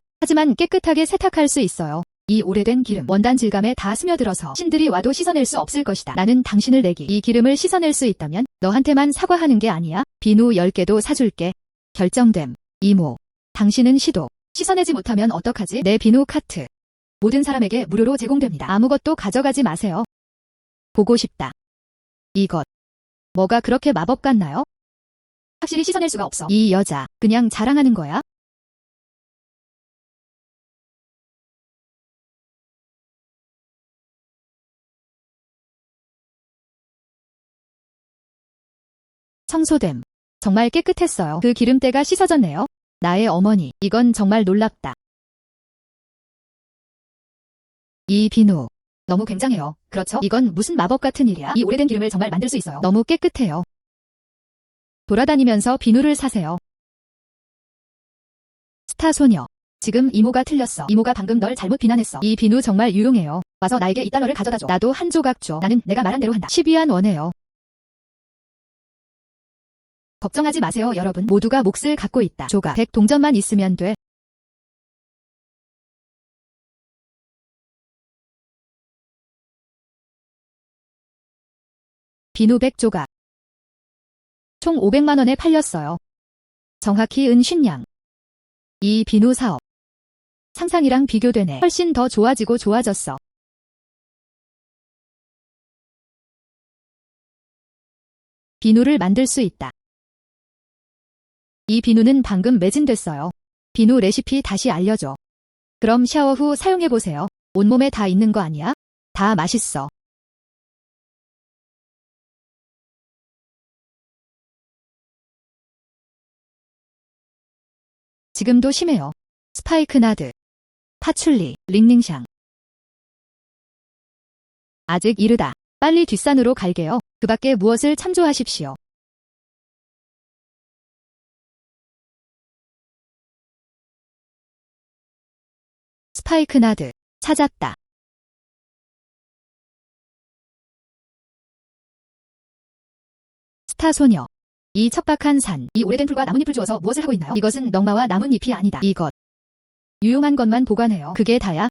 깨끗하게 세탁할 수 있어요. 이 오래된 기름 원단 질감에 다 스며들어서 신들이 와도 씻어낼 수 없을 것이다. 나는 당신을 내기. 이 기름을 씻어낼 수 있다면 너한테만 사과하는 게 아니야. 비누 10개도 사줄게. 결정됨. 이모. 당신은 시도. 씻어내지 못하면 어떡하지? 내 비누 카트. 모든 사람에게 무료로 제공됩니다. 아무것도 가져가지 마세요. 보고 싶다. 이것. 뭐가 그렇게 마법 같나요? 확실히 씻어낼 수가 없어. 이 여자. 그냥 자랑하는 거야? 청소됨. 정말 깨끗했어요. 그 기름때가 씻어졌네요. 나의 어머니. 이건 정말 놀랍다. 이 비누. 너무 굉장해요. 그렇죠? 이건 무슨 마법 같은 일이야? 이 오래된 기름을 정말 만들 수 있어요. 너무 깨끗해요. 돌아다니면서 비누를 사세요. 스타 소녀. 지금 이모가 틀렸어. 이모가 방금 널 잘못 비난했어. 이 비누 정말 유용해요. 와서 나에게 $2를 가져다 줘. 나도 한 조각 줘. 나는 내가 말한 대로 한다. 12안 원해요. 걱정하지 마세요, 여러분. 모두가 몫을 갖고 있다. 조각 100 동전만 있으면 돼. 비누 100조각. 총 500만 원에 팔렸어요. 정확히 은 50냥. 이 비누 사업. 상상이랑 비교되네. 훨씬 더 좋아지고 좋아졌어. 비누를 만들 수 있다. 이 비누는 방금 매진됐어요. 비누 레시피 다시 알려줘. 그럼 샤워 후 사용해보세요. 온몸에 다 있는 거 아니야? 다 맛있어. 지금도 심해요. 스파이크나드. 파출리. 링닝샹. 아직 이르다. 빨리 뒷산으로 갈게요. 그 밖에 무엇을 참조하십시오. 스파이크나드. 찾았다. 스타소녀. 이 척박한 산. 이 오래된 풀과 나뭇잎을 주어서 무엇을 하고 있나요? 이것은 넝마와 나뭇잎이 아니다. 이것. 유용한 것만 보관해요. 그게 다야?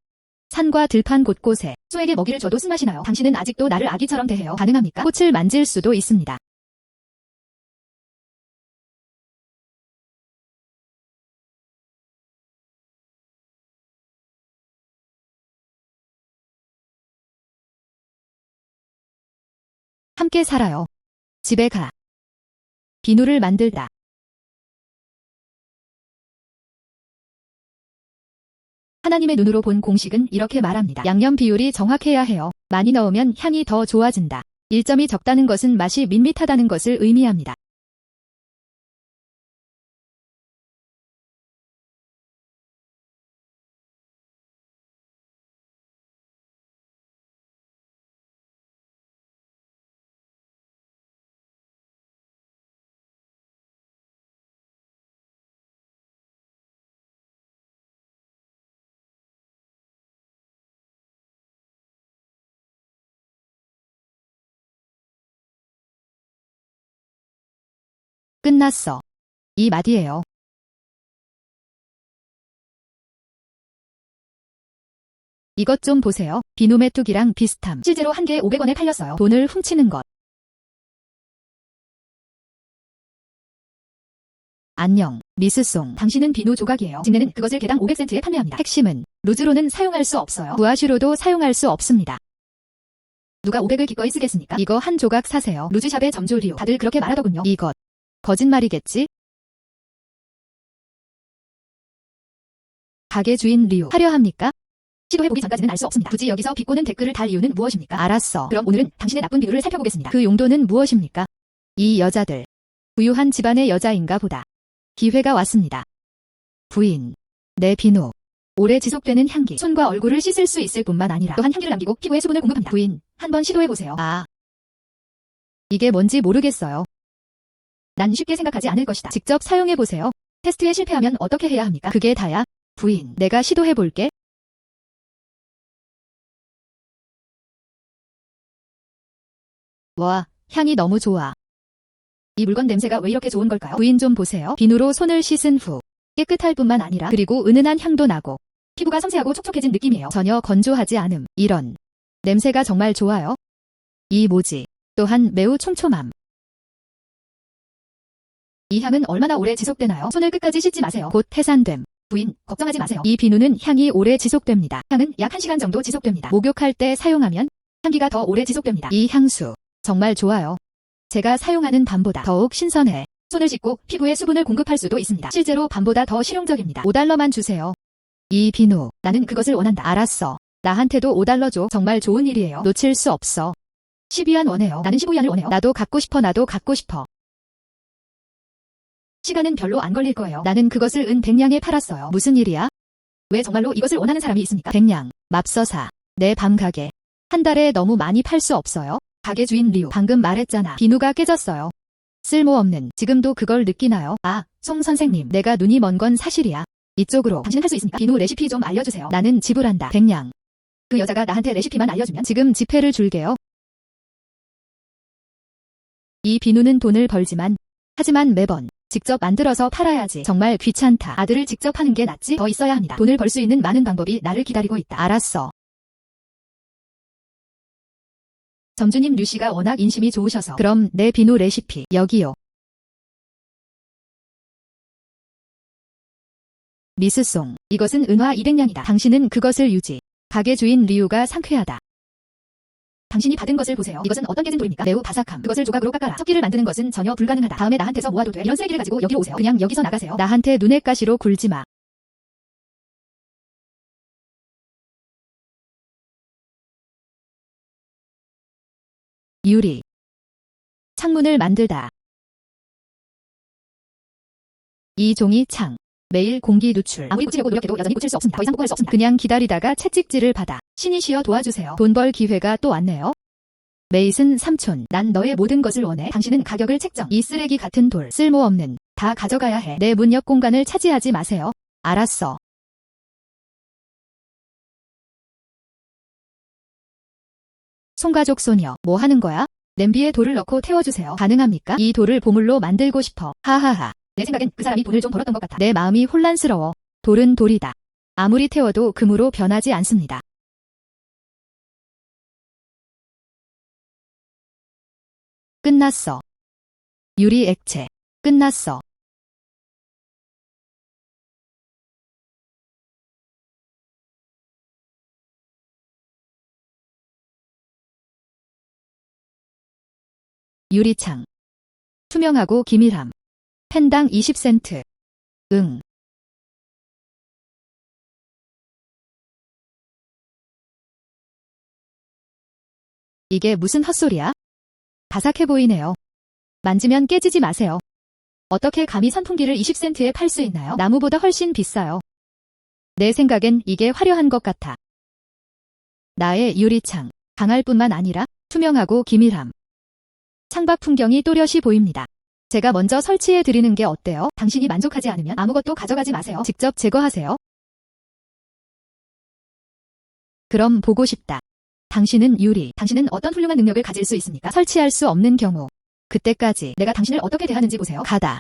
산과 들판 곳곳에 소에게 먹이를 줘도 쓴맛이 나요. 당신은 아직도 나를 아기처럼 대해요. 가능합니까? 꽃을 만질 수도 있습니다. 함께 살아요. 집에 가. 비누를 만들다. 하나님의 눈으로 본 공식은 이렇게 말합니다. 양념 비율이 정확해야 해요. 많이 넣으면 향이 더 좋아진다. 1점이 적다는 것은 맛이 밋밋하다는 것을 의미합니다. 끝났어. 이 맛이에요. 이것 좀 보세요. 비누 메뚜기랑 비슷함. 실제로 한 개에 500원에 팔렸어요. 돈을 훔치는 것. 안녕, 미스송. 당신은 비누 조각이에요. 직내는 그것을 개당 500센트에 판매합니다. 핵심은 루즈로는 사용할 수 없어요. 부아슈로도 사용할 수 없습니다. 누가 500을 기꺼이 쓰겠습니까? 이거 한 조각 사세요. 루즈샵의 점주 리오. 다들 그렇게 말하더군요. 이것. 거짓말이겠지? 가게 주인 리오. 하려 합니까? 시도해보기 전까지는 알 수 없습니다. 굳이 여기서 비꼬는 댓글을 달 이유는 무엇입니까? 알았어. 그럼 오늘은 당신의 나쁜 비누를 살펴보겠습니다. 그 용도는 무엇입니까? 이 여자들. 부유한 집안의 여자인가 보다. 기회가 왔습니다. 부인. 내 비누. 오래 지속되는 향기. 손과 얼굴을 씻을 수 있을 뿐만 아니라 또한 향기를 남기고 피부에 수분을 공급합니다. 부인, 한번 시도해보세요. 이게 뭔지 모르겠어요. 난 쉽게 생각하지 않을 것이다. 직접 사용해보세요. 테스트에 실패하면 어떻게 해야 합니까? 그게 다야? 부인, 내가 시도해볼게. 와, 향이 너무 좋아. 이 물건 냄새가 왜 이렇게 좋은 걸까요? 부인 좀 보세요. 비누로 손을 씻은 후 깨끗할 뿐만 아니라 그리고 은은한 향도 나고 피부가 섬세하고 촉촉해진 느낌이에요. 전혀 건조하지 않음. 이런 냄새가 정말 좋아요. 이 모지 또한 매우 촘촘함. 이 향은 얼마나 오래 지속되나요? 손을 끝까지 씻지 마세요. 곧 해산됨. 부인, 걱정하지 마세요. 이 비누는 향이 오래 지속됩니다. 향은 약 1시간 정도 지속됩니다. 목욕할 때 사용하면 향기가 더 오래 지속됩니다. 이 향수 정말 좋아요. 제가 사용하는 밤보다 더욱 신선해. 손을 씻고 피부에 수분을 공급할 수도 있습니다. 실제로 밤보다 더 실용적입니다. 5달러만 주세요. 이 비누, 나는 그것을 원한다. 알았어. 나한테도 5달러 줘. 정말 좋은 일이에요. 놓칠 수 없어. 12안 원해요. 나는 15위안을 원해요. 나도 갖고 싶어. 나도 갖고 싶어. 시간은 별로 안 걸릴 거예요. 나는 그것을 은 100냥에 팔았어요. 무슨 일이야? 왜 정말로 이것을 원하는 사람이 있습니까? 100냥. 맙서사. 내 밤 가게. 한 달에 너무 많이 팔 수 없어요? 가게 주인 리우. 방금 말했잖아. 비누가 깨졌어요. 쓸모없는. 지금도 그걸 느끼나요? 송 선생님. 내가 눈이 먼 건 사실이야. 이쪽으로. 당신은 할 수 있습니까? 비누 레시피 좀 알려주세요. 나는 지불한다. 100냥. 그 여자가 나한테 레시피만 알려주면 지금 지폐를 줄게요. 이 비누는 돈을 벌지만 하지만 매번 직접 만들어서 팔아야지. 정말 귀찮다. 아들을 직접 하는 게 낫지. 더 있어야 합니다. 돈을 벌 수 있는 많은 방법이 나를 기다리고 있다. 알았어. 점주님 류씨가 워낙 인심이 좋으셔서. 그럼 내 비누 레시피 여기요. 미스송. 이것은 은화 200냥이다. 당신은 그것을 유지. 가게 주인 리우가 상쾌하다. 당신이 받은 것을 보세요. 이것은 어떤 깨진 돌입니까? 매우 바삭함. 그것을 조각으로 깎아라. 석기를 만드는 것은 전혀 불가능하다. 다음에 나한테서 모아도 돼. 이런 쓰레기를 가지고 여기로 오세요. 그냥 여기서 나가세요. 나한테 눈엣 가시로 굴지 마. 유리. 창문을 만들다. 이 종이 창. 매일 공기 누출. 아무리 고치려고 노력해도 여전히 고칠 수 없습니다. 더 이상 복구할 수 없습니다. 그냥 기다리다가 채찍질을 받아. 신이 쉬어 도와주세요. 돈 벌 기회가 또 왔네요. 메이슨 삼촌. 난 너의 모든 것을 원해. 당신은 가격을 책정. 이 쓰레기 같은 돌. 쓸모없는. 다 가져가야 해. 내 문 옆 공간을 차지하지 마세요. 알았어. 송가족 소녀. 뭐 하는 거야? 냄비에 돌을 넣고 태워주세요. 가능합니까? 이 돌을 보물로 만들고 싶어. 하하하. 내 생각엔 그 사람이 돈을 좀 벌었던 것 같아. 내 마음이 혼란스러워. 돌은 돌이다. 아무리 태워도 금으로 변하지 않습니다. 끝났어. 유리 액체. 끝났어. 유리창. 투명하고 기밀함. 펜당 20센트. 응. 이게 무슨 헛소리야? 바삭해 보이네요. 만지면 깨지지 마세요. 어떻게 감히 선풍기를 20센트에 팔 수 있나요? 나무보다 훨씬 비싸요. 내 생각엔 이게 화려한 것 같아. 나의 유리창. 강할 뿐만 아니라 투명하고 기밀함. 창밖 풍경이 또렷이 보입니다. 제가 먼저 설치해 드리는 게 어때요? 당신이 만족하지 않으면 아무것도 가져가지 마세요. 직접 제거하세요. 그럼 보고 싶다. 당신은 유리. 당신은 어떤 훌륭한 능력을 가질 수 있습니까? 설치할 수 없는 경우. 그때까지 내가 당신을 어떻게 대하는지 보세요. 가다.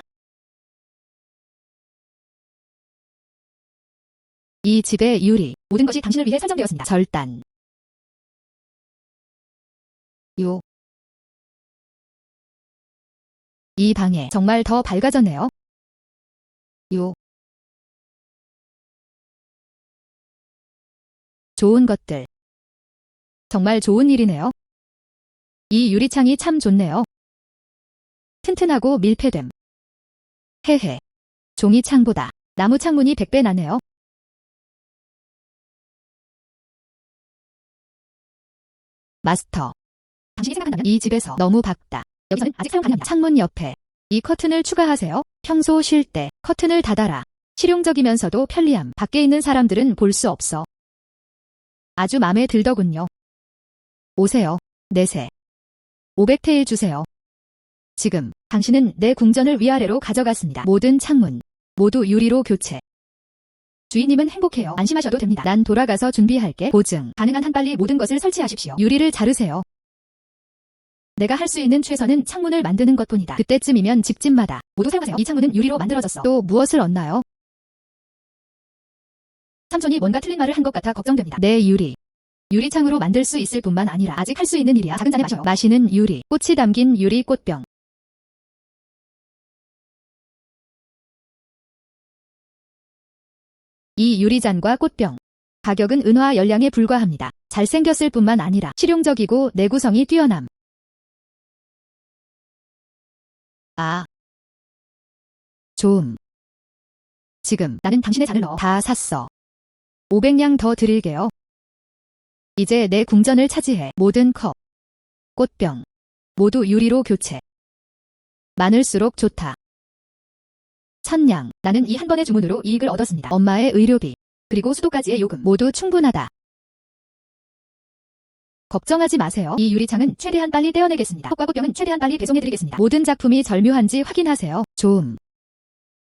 이 집의 유리, 모든 것이 당신을 위해 설정되었습니다. 절단. 요. 이 방에 정말 더 밝아졌네요. 요. 좋은 것들. 정말 좋은 일이네요. 이 유리창이 참 좋네요. 튼튼하고 밀폐됨. 헤헤. 종이 창보다 나무 창문이 100배 나네요. 마스터. 당신이 생각한다면 이 집에서 너무 밝다. 여기서는 아직 사용 가능합니다. 창문 옆에 이 커튼을 추가하세요. 평소 쉴 때 커튼을 닫아라. 실용적이면서도 편리함. 밖에 있는 사람들은 볼 수 없어. 아주 마음에 들더군요. 오세요. 내세. 500테일 주세요. 지금 당신은 내 궁전을 위아래로 가져갔습니다. 모든 창문 모두 유리로 교체. 주인님은 행복해요. 안심하셔도 됩니다. 난 돌아가서 준비할게. 보증. 가능한 한 빨리 모든 것을 설치하십시오. 유리를 자르세요. 내가 할 수 있는 최선은 창문을 만드는 것뿐이다. 그때쯤이면 집집마다 모두 사용하세요. 이 창문은 유리로 만들어졌어. 또 무엇을 얻나요? 삼촌이 뭔가 틀린 말을 한 것 같아 걱정됩니다. 내 유리. 유리창으로 만들 수 있을 뿐만 아니라 아직 할 수 있는 일이야. 작은 잔에 마셔요. 마시는 유리. 꽃이 담긴 유리 꽃병. 이 유리잔과 꽃병. 가격은 은화 열량에 불과합니다. 잘생겼을 뿐만 아니라 실용적이고 내구성이 뛰어남. 아. 좋음. 지금 나는 당신의 잔을 넣어 다 샀어. 500냥 더 드릴게요. 이제 내 궁전을 차지해. 모든 컵, 꽃병 모두 유리로 교체. 많을수록 좋다. 1000냥. 나는 이 한 번의 주문으로 이익을 얻었습니다. 엄마의 의료비 그리고 수도까지의 요금 모두 충분하다. 걱정하지 마세요. 이 유리창은 최대한 빨리 떼어내겠습니다. 컵과 꽃병은 최대한 빨리 배송해드리겠습니다. 모든 작품이 절묘한지 확인하세요. 좋음.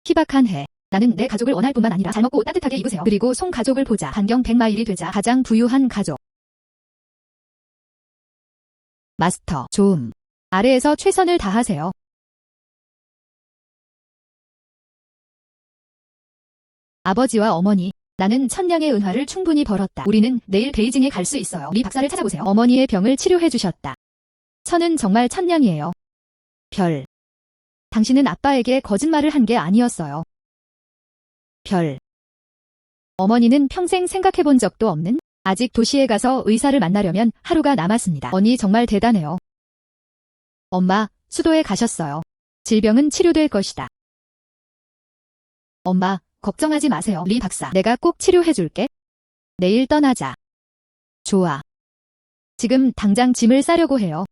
희박한 해. 나는 내 가족을 원할 뿐만 아니라 잘 먹고 따뜻하게 입으세요. 그리고 송 가족을 보자. 반경 100마일이 되자 가장 부유한 가족. 마스터. 좋음. 아래에서 최선을 다하세요. 아버지와 어머니. 나는 1000냥의 은화를 충분히 벌었다. 우리는 내일 베이징에 갈 수 있어요. 리 박사를 찾아보세요. 어머니의 병을 치료해 주셨다. 1000은 정말 1000냥이에요. 별. 당신은 아빠에게 거짓말을 한 게 아니었어요. 별. 어머니는 평생 생각해 본 적도 없는 아직 도시에 가서 의사를 만나려면 하루가 남았습니다. 언니 정말 대단해요. 엄마, 수도에 가셨어요. 질병은 치료될 것이다. 엄마, 걱정하지 마세요. 리 박사, 내가 꼭 치료해 줄게. 내일 떠나자. 좋아. 지금 당장 짐을 싸려고 해요.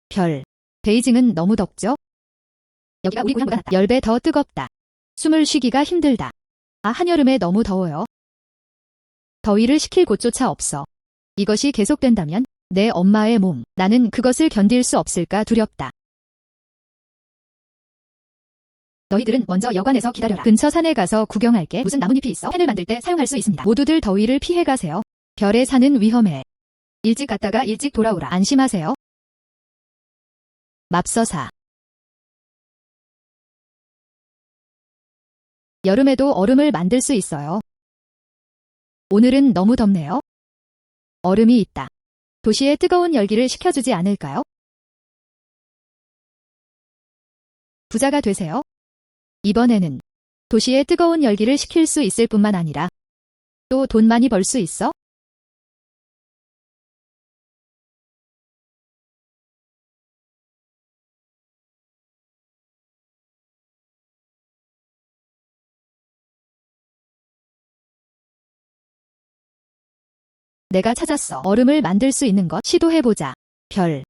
별. 베이징은 너무 덥죠? 여기가 우리 고향보다 낫다. 10배 더 뜨겁다. 숨을 쉬기가 힘들다. 아, 한여름에 너무 더워요. 더위를 식힐 곳조차 없어. 이것이 계속된다면 내 엄마의 몸, 나는 그것을 견딜 수 없을까 두렵다. 너희들은 먼저 여관에서 기다려라. 근처 산에 가서 구경할게. 무슨 나뭇잎이 있어? 펜을 만들 때 사용할 수 있습니다. 모두들 더위를 피해 가세요. 별의 산은 위험해. 일찍 갔다가 일찍 돌아오라. 안심하세요. 맙서사. 여름에도 얼음을 만들 수 있어요. 오늘은 너무 덥네요. 얼음이 있다. 도시의 뜨거운 열기를 식혀주지 않을까요? 부자가 되세요. 이번에는 도시의 뜨거운 열기를 식힐 수 있을 뿐만 아니라 또 돈 많이 벌 수 있어? 내가 찾았어. 얼음을 만들 수 있는 것 시도해보자. 별.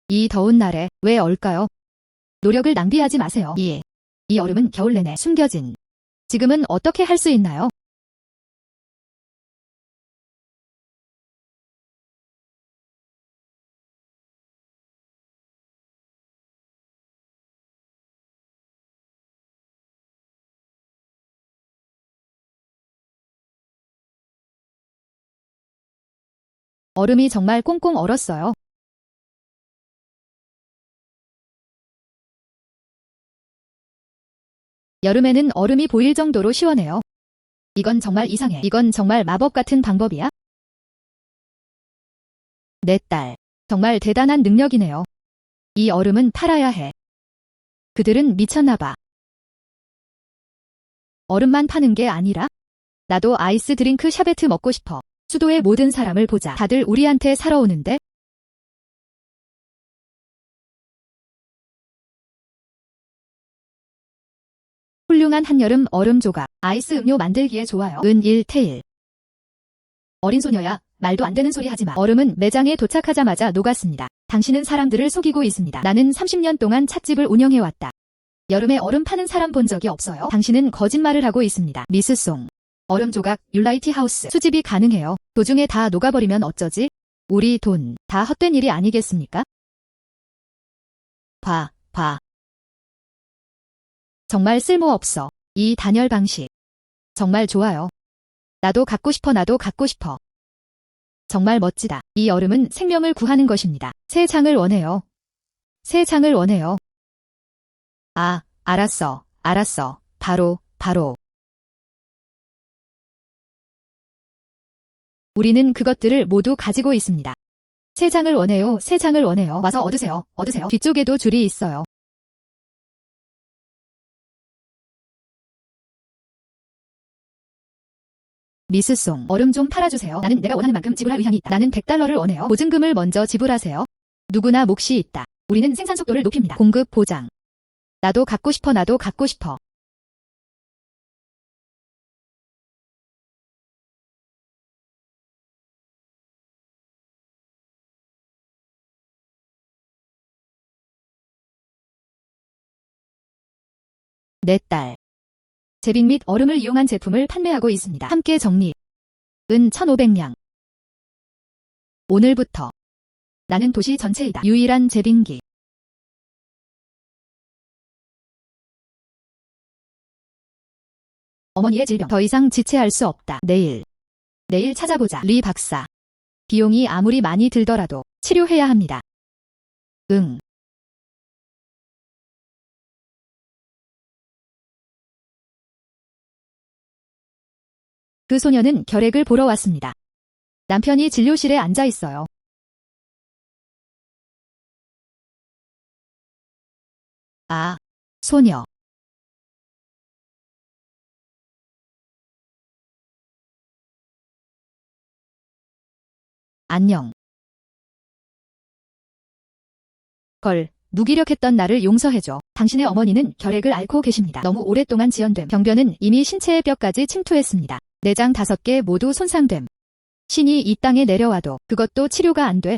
이 더운 날에 왜 얼까요? 노력을 낭비하지 마세요. 이 얼음은 겨울 내내 숨겨진. 지금은 어떻게 할 수 있나요? 얼음이 정말 꽁꽁 얼었어요. 여름에는 얼음이 보일 정도로 시원해요. 이건 정말 이상해. 이건 정말 마법 같은 방법이야? 내 딸. 정말 대단한 능력이네요. 이 얼음은 팔아야 해. 그들은 미쳤나봐. 얼음만 파는 게 아니라 나도 아이스 드링크 샤베트 먹고 싶어. 수도의 모든 사람을 보자. 다들 우리한테 사러 오는데? 훌륭한 한여름 얼음 조각. 아이스 음료 만들기에 좋아요. 은일태일. 어린 소녀야, 말도 안 되는 소리 하지 마. 얼음은 매장에 도착하자마자 녹았습니다. 당신은 사람들을 속이고 있습니다. 나는 30년 동안 찻집을 운영해왔다. 여름에 얼음 파는 사람 본 적이 없어요. 당신은 거짓말을 하고 있습니다. 미스송. 얼음 조각, 율라이티 하우스. 수집이 가능해요. 도중에 다 녹아버리면 어쩌지? 우리 돈, 다 헛된 일이 아니겠습니까? 봐. 정말 쓸모없어. 이 단열 방식. 정말 좋아요. 나도 갖고 싶어. 정말 멋지다. 이 얼음은 생명을 구하는 것입니다. 새 장을 원해요. 아, 알았어. 바로. 우리는 그것들을 모두 가지고 있습니다. 새 장을 원해요. 와서 얻으세요. 뒤쪽에도 줄이 있어요. 미스송, 얼음 좀 팔아주세요. 나는 내가 원하는 만큼 지불할 의향이 있다. 나는 $100를 원해요. 보증금을 먼저 지불하세요. 누구나 몫이 있다. 우리는 생산 속도를 높입니다. 공급 보장. 나도 갖고 싶어. 내 딸. 제빙 및 얼음을 이용한 제품을 판매하고 있습니다. 함께 정리. 은 1,500량. 오늘부터 나는 도시 전체이다. 유일한 제빙기. 어머니의 질병. 더 이상 지체할 수 없다. 내일 찾아보자. 리 박사. 비용이 아무리 많이 들더라도 치료해야 합니다. 응. 그 소녀는 결핵을 보러 왔습니다. 남편이 진료실에 앉아 있어요. 아, 소녀. 안녕. 무기력했던 나를 용서해줘. 당신의 어머니는 결핵을 앓고 계십니다. 너무 오랫동안 지연됨. 병변은 이미 신체의 뼈까지 침투했습니다. 내장 5개 모두 손상됨. 신이 이 땅에 내려와도 그것도 치료가 안 돼.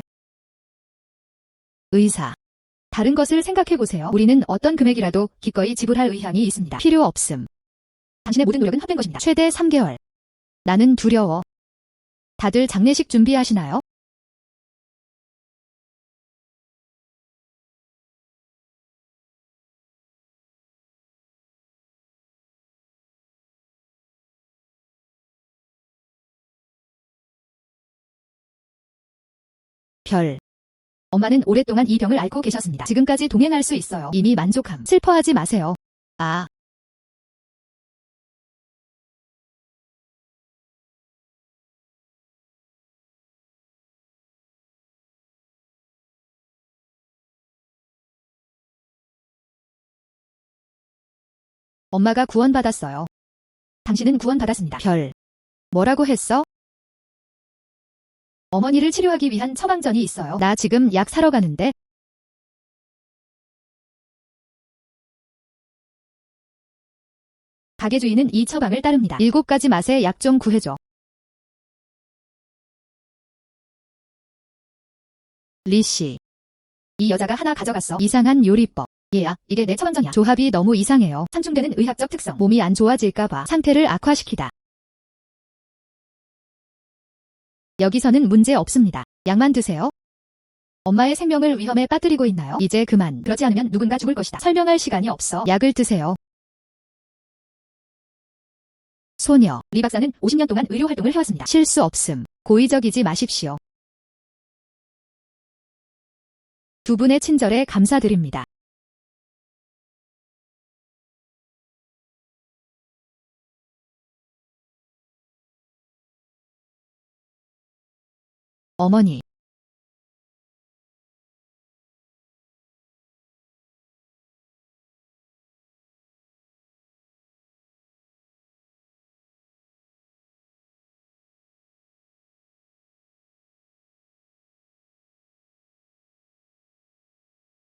의사. 다른 것을 생각해보세요. 우리는 어떤 금액이라도 기꺼이 지불할 의향이 있습니다. 필요 없음. 당신의 모든 노력은 헛된 것입니다. 최대 3개월. 나는 두려워. 다들 장례식 준비하시나요? 엄마는 오랫동안 이 병을 앓고 계셨습니다. 지금까지 동행할 수 있어요. 이미 만족함. 슬퍼하지 마세요. 아. 엄마가 구원받았어요. 당신은 구원받았습니다. 뭐라고 했어? 어머니를 치료하기 위한 처방전이 있어요. 나 지금 약 사러 가는데. 가게 주인은 이 처방을 따릅니다. 7가지 맛의 약 좀 구해줘. 리씨. 이 여자가 하나 가져갔어. 이상한 요리법. 얘야, 이게 내 처방전이야. 조합이 너무 이상해요. 상충되는 의학적 특성. 몸이 안 좋아질까봐 상태를 악화시키다. 여기서는 문제 없습니다. 약만 드세요. 엄마의 생명을 위험에 빠뜨리고 있나요? 이제 그만. 그러지 않으면 누군가 죽을 것이다. 설명할 시간이 없어. 약을 드세요. 소녀. 리 박사는 50년 동안 의료 활동을 해왔습니다. 실수 없음. 고의적이지 마십시오. 두 분의 친절에 감사드립니다. 어머니.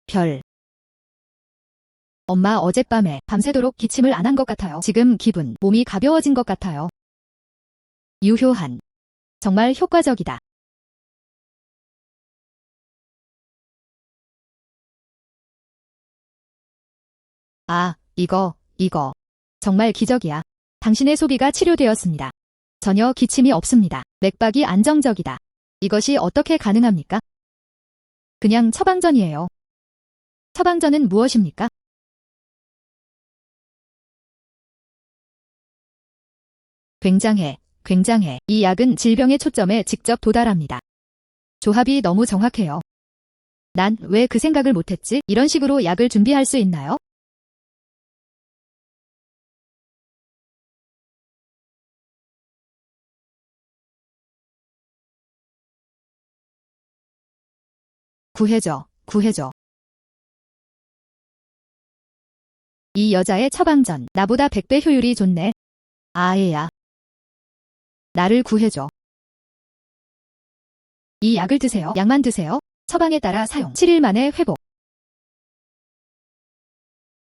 별. 엄마 어젯밤에 밤새도록 기침을 안 한 것 같아요. 지금 몸이 가벼워진 것 같아요. 유효한. 정말 효과적이다. 아, 이거. 정말 기적이야. 당신의 소비가 치료되었습니다. 전혀 기침이 없습니다. 맥박이 안정적이다. 이것이 어떻게 가능합니까? 그냥 처방전이에요. 처방전은 무엇입니까? 굉장해. 이 약은 질병의 초점에 직접 도달합니다. 조합이 너무 정확해요. 난 왜 그 생각을 못했지? 이런 식으로 약을 준비할 수 있나요? 구해줘. 이 여자의 처방전, 나보다 100배 효율이 좋네. 아예야. 나를 구해줘. 이 약을 드세요. 약만 드세요. 처방에 따라 사용. 7일 만에 회복.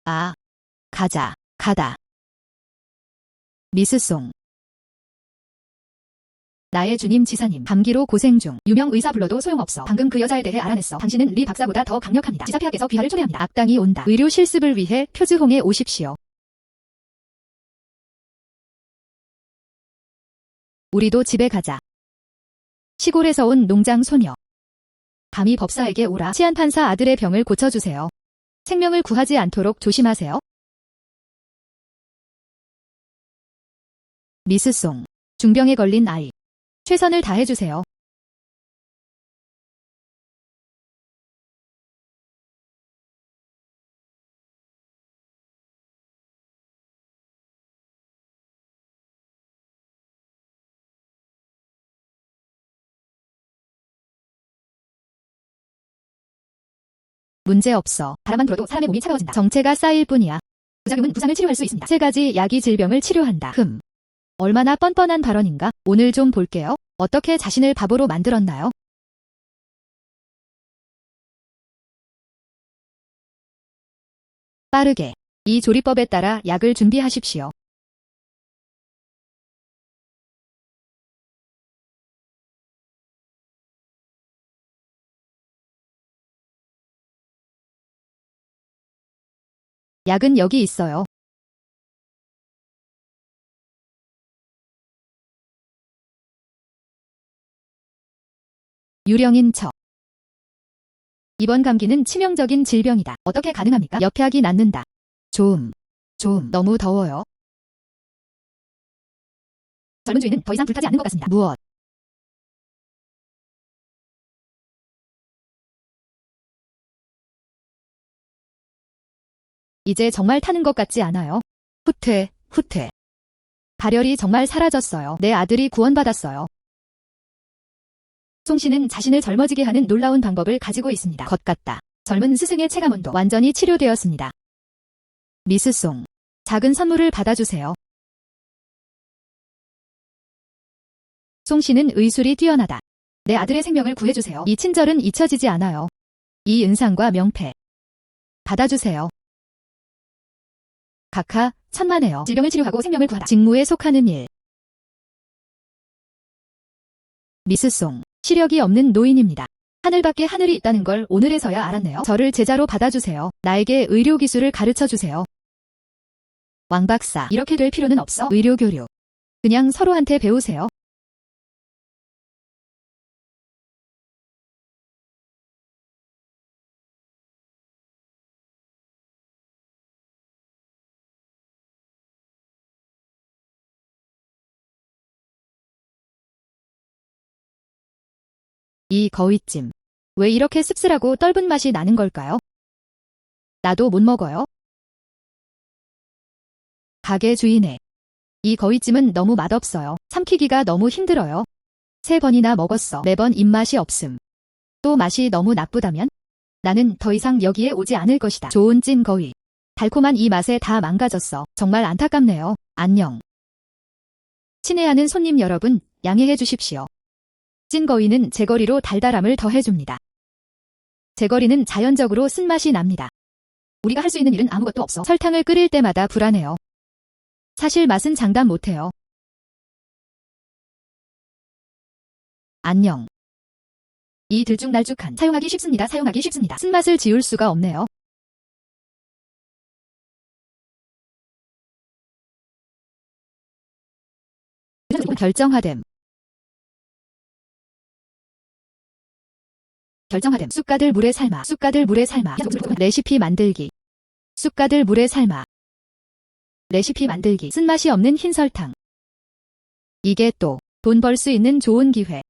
아, 가다. 미스송. 나의 주님 지사님, 감기로 고생 중. 유명 의사 불러도 소용없어. 방금 그 여자에 대해 알아냈어. 당신은 리 박사보다 더 강력합니다. 지사폐하께서 귀하를 초대합니다. 악당이 온다. 의료 실습을 위해 표즈홍에 오십시오. 우리도 집에 가자. 시골에서 온 농장 소녀. 감히 법사에게 오라. 치안판사 아들의 병을 고쳐주세요. 생명을 구하지 않도록 조심하세요. 미스송. 중병에 걸린 아이. 최선을 다해주세요. 문제없어. 바람만 불어도 사람의 몸이 차가워진다. 정체가 쌓일 뿐이야. 부작용은 부상을 치료할 수 있습니다. 3가지 약이 질병을 치료한다. 얼마나 뻔뻔한 발언인가? 오늘 좀 볼게요. 어떻게 자신을 바보로 만들었나요? 빠르게. 이 조리법에 따라 약을 준비하십시오. 약은 여기 있어요. 유령인 척. 이번 감기는 치명적인 질병이다. 어떻게 가능합니까? 옆약이 낫는다. 좀 너무 더워요. 젊은 주인은 더 이상 불타지 않는 것 같습니다. 무엇? 이제 정말 타는 것 같지 않아요? 후퇴. 발열이 정말 사라졌어요. 내 아들이 구원받았어요. 송 씨는 자신을 젊어지게 하는 놀라운 방법을 가지고 있습니다. 것 같다. 젊은 스승의 체감온도 완전히 치료되었습니다. 미스 송. 작은 선물을 받아주세요. 송 씨는 의술이 뛰어나다. 내 아들의 생명을 구해주세요. 이 친절은 잊혀지지 않아요. 이 은상과 명패. 받아주세요. 각하, 천만에요. 질병을 치료하고 생명을 구하다. 직무에 속하는 일. 미스 송. 시력이 없는 노인입니다. 하늘밖에 하늘이 있다는 걸 오늘에서야 알았네요. 저를 제자로 받아주세요. 나에게 의료 기술을 가르쳐주세요. 왕 박사, 이렇게 될 필요는 없어. 의료 교류. 그냥 서로한테 배우세요. 이 거위찜. 왜 이렇게 씁쓸하고 떫은 맛이 나는 걸까요? 나도 못 먹어요. 가게 주인의 이 거위찜은 너무 맛없어요. 삼키기가 너무 힘들어요. 3번이나 먹었어. 매번 입맛이 없음. 또 맛이 너무 나쁘다면? 나는 더 이상 여기에 오지 않을 것이다. 좋은 찐 거위. 달콤한 이 맛에 다 망가졌어. 정말 안타깝네요. 안녕. 친애하는 손님 여러분, 양해해 주십시오. 찐 거위는 제거리로 달달함을 더해줍니다. 제거리는 자연적으로 쓴맛이 납니다. 우리가 할 수 있는 일은 아무것도 없어. 설탕을 끓일 때마다 불안해요. 사실 맛은 장담 못해요. 안녕. 이 들쭉날쭉한 사용하기 쉽습니다. 사용하기 쉽습니다. 쓴맛을 지울 수가 없네요. 결정하됨. 결정하됨. 쑥가들 물에 삶아. 쑥가들 물에 삶아. 레시피 만들기. 쑥가들 물에 삶아. 레시피 만들기. 쓴맛이 없는 흰 설탕. 이게 또 돈 벌 수 있는 좋은 기회.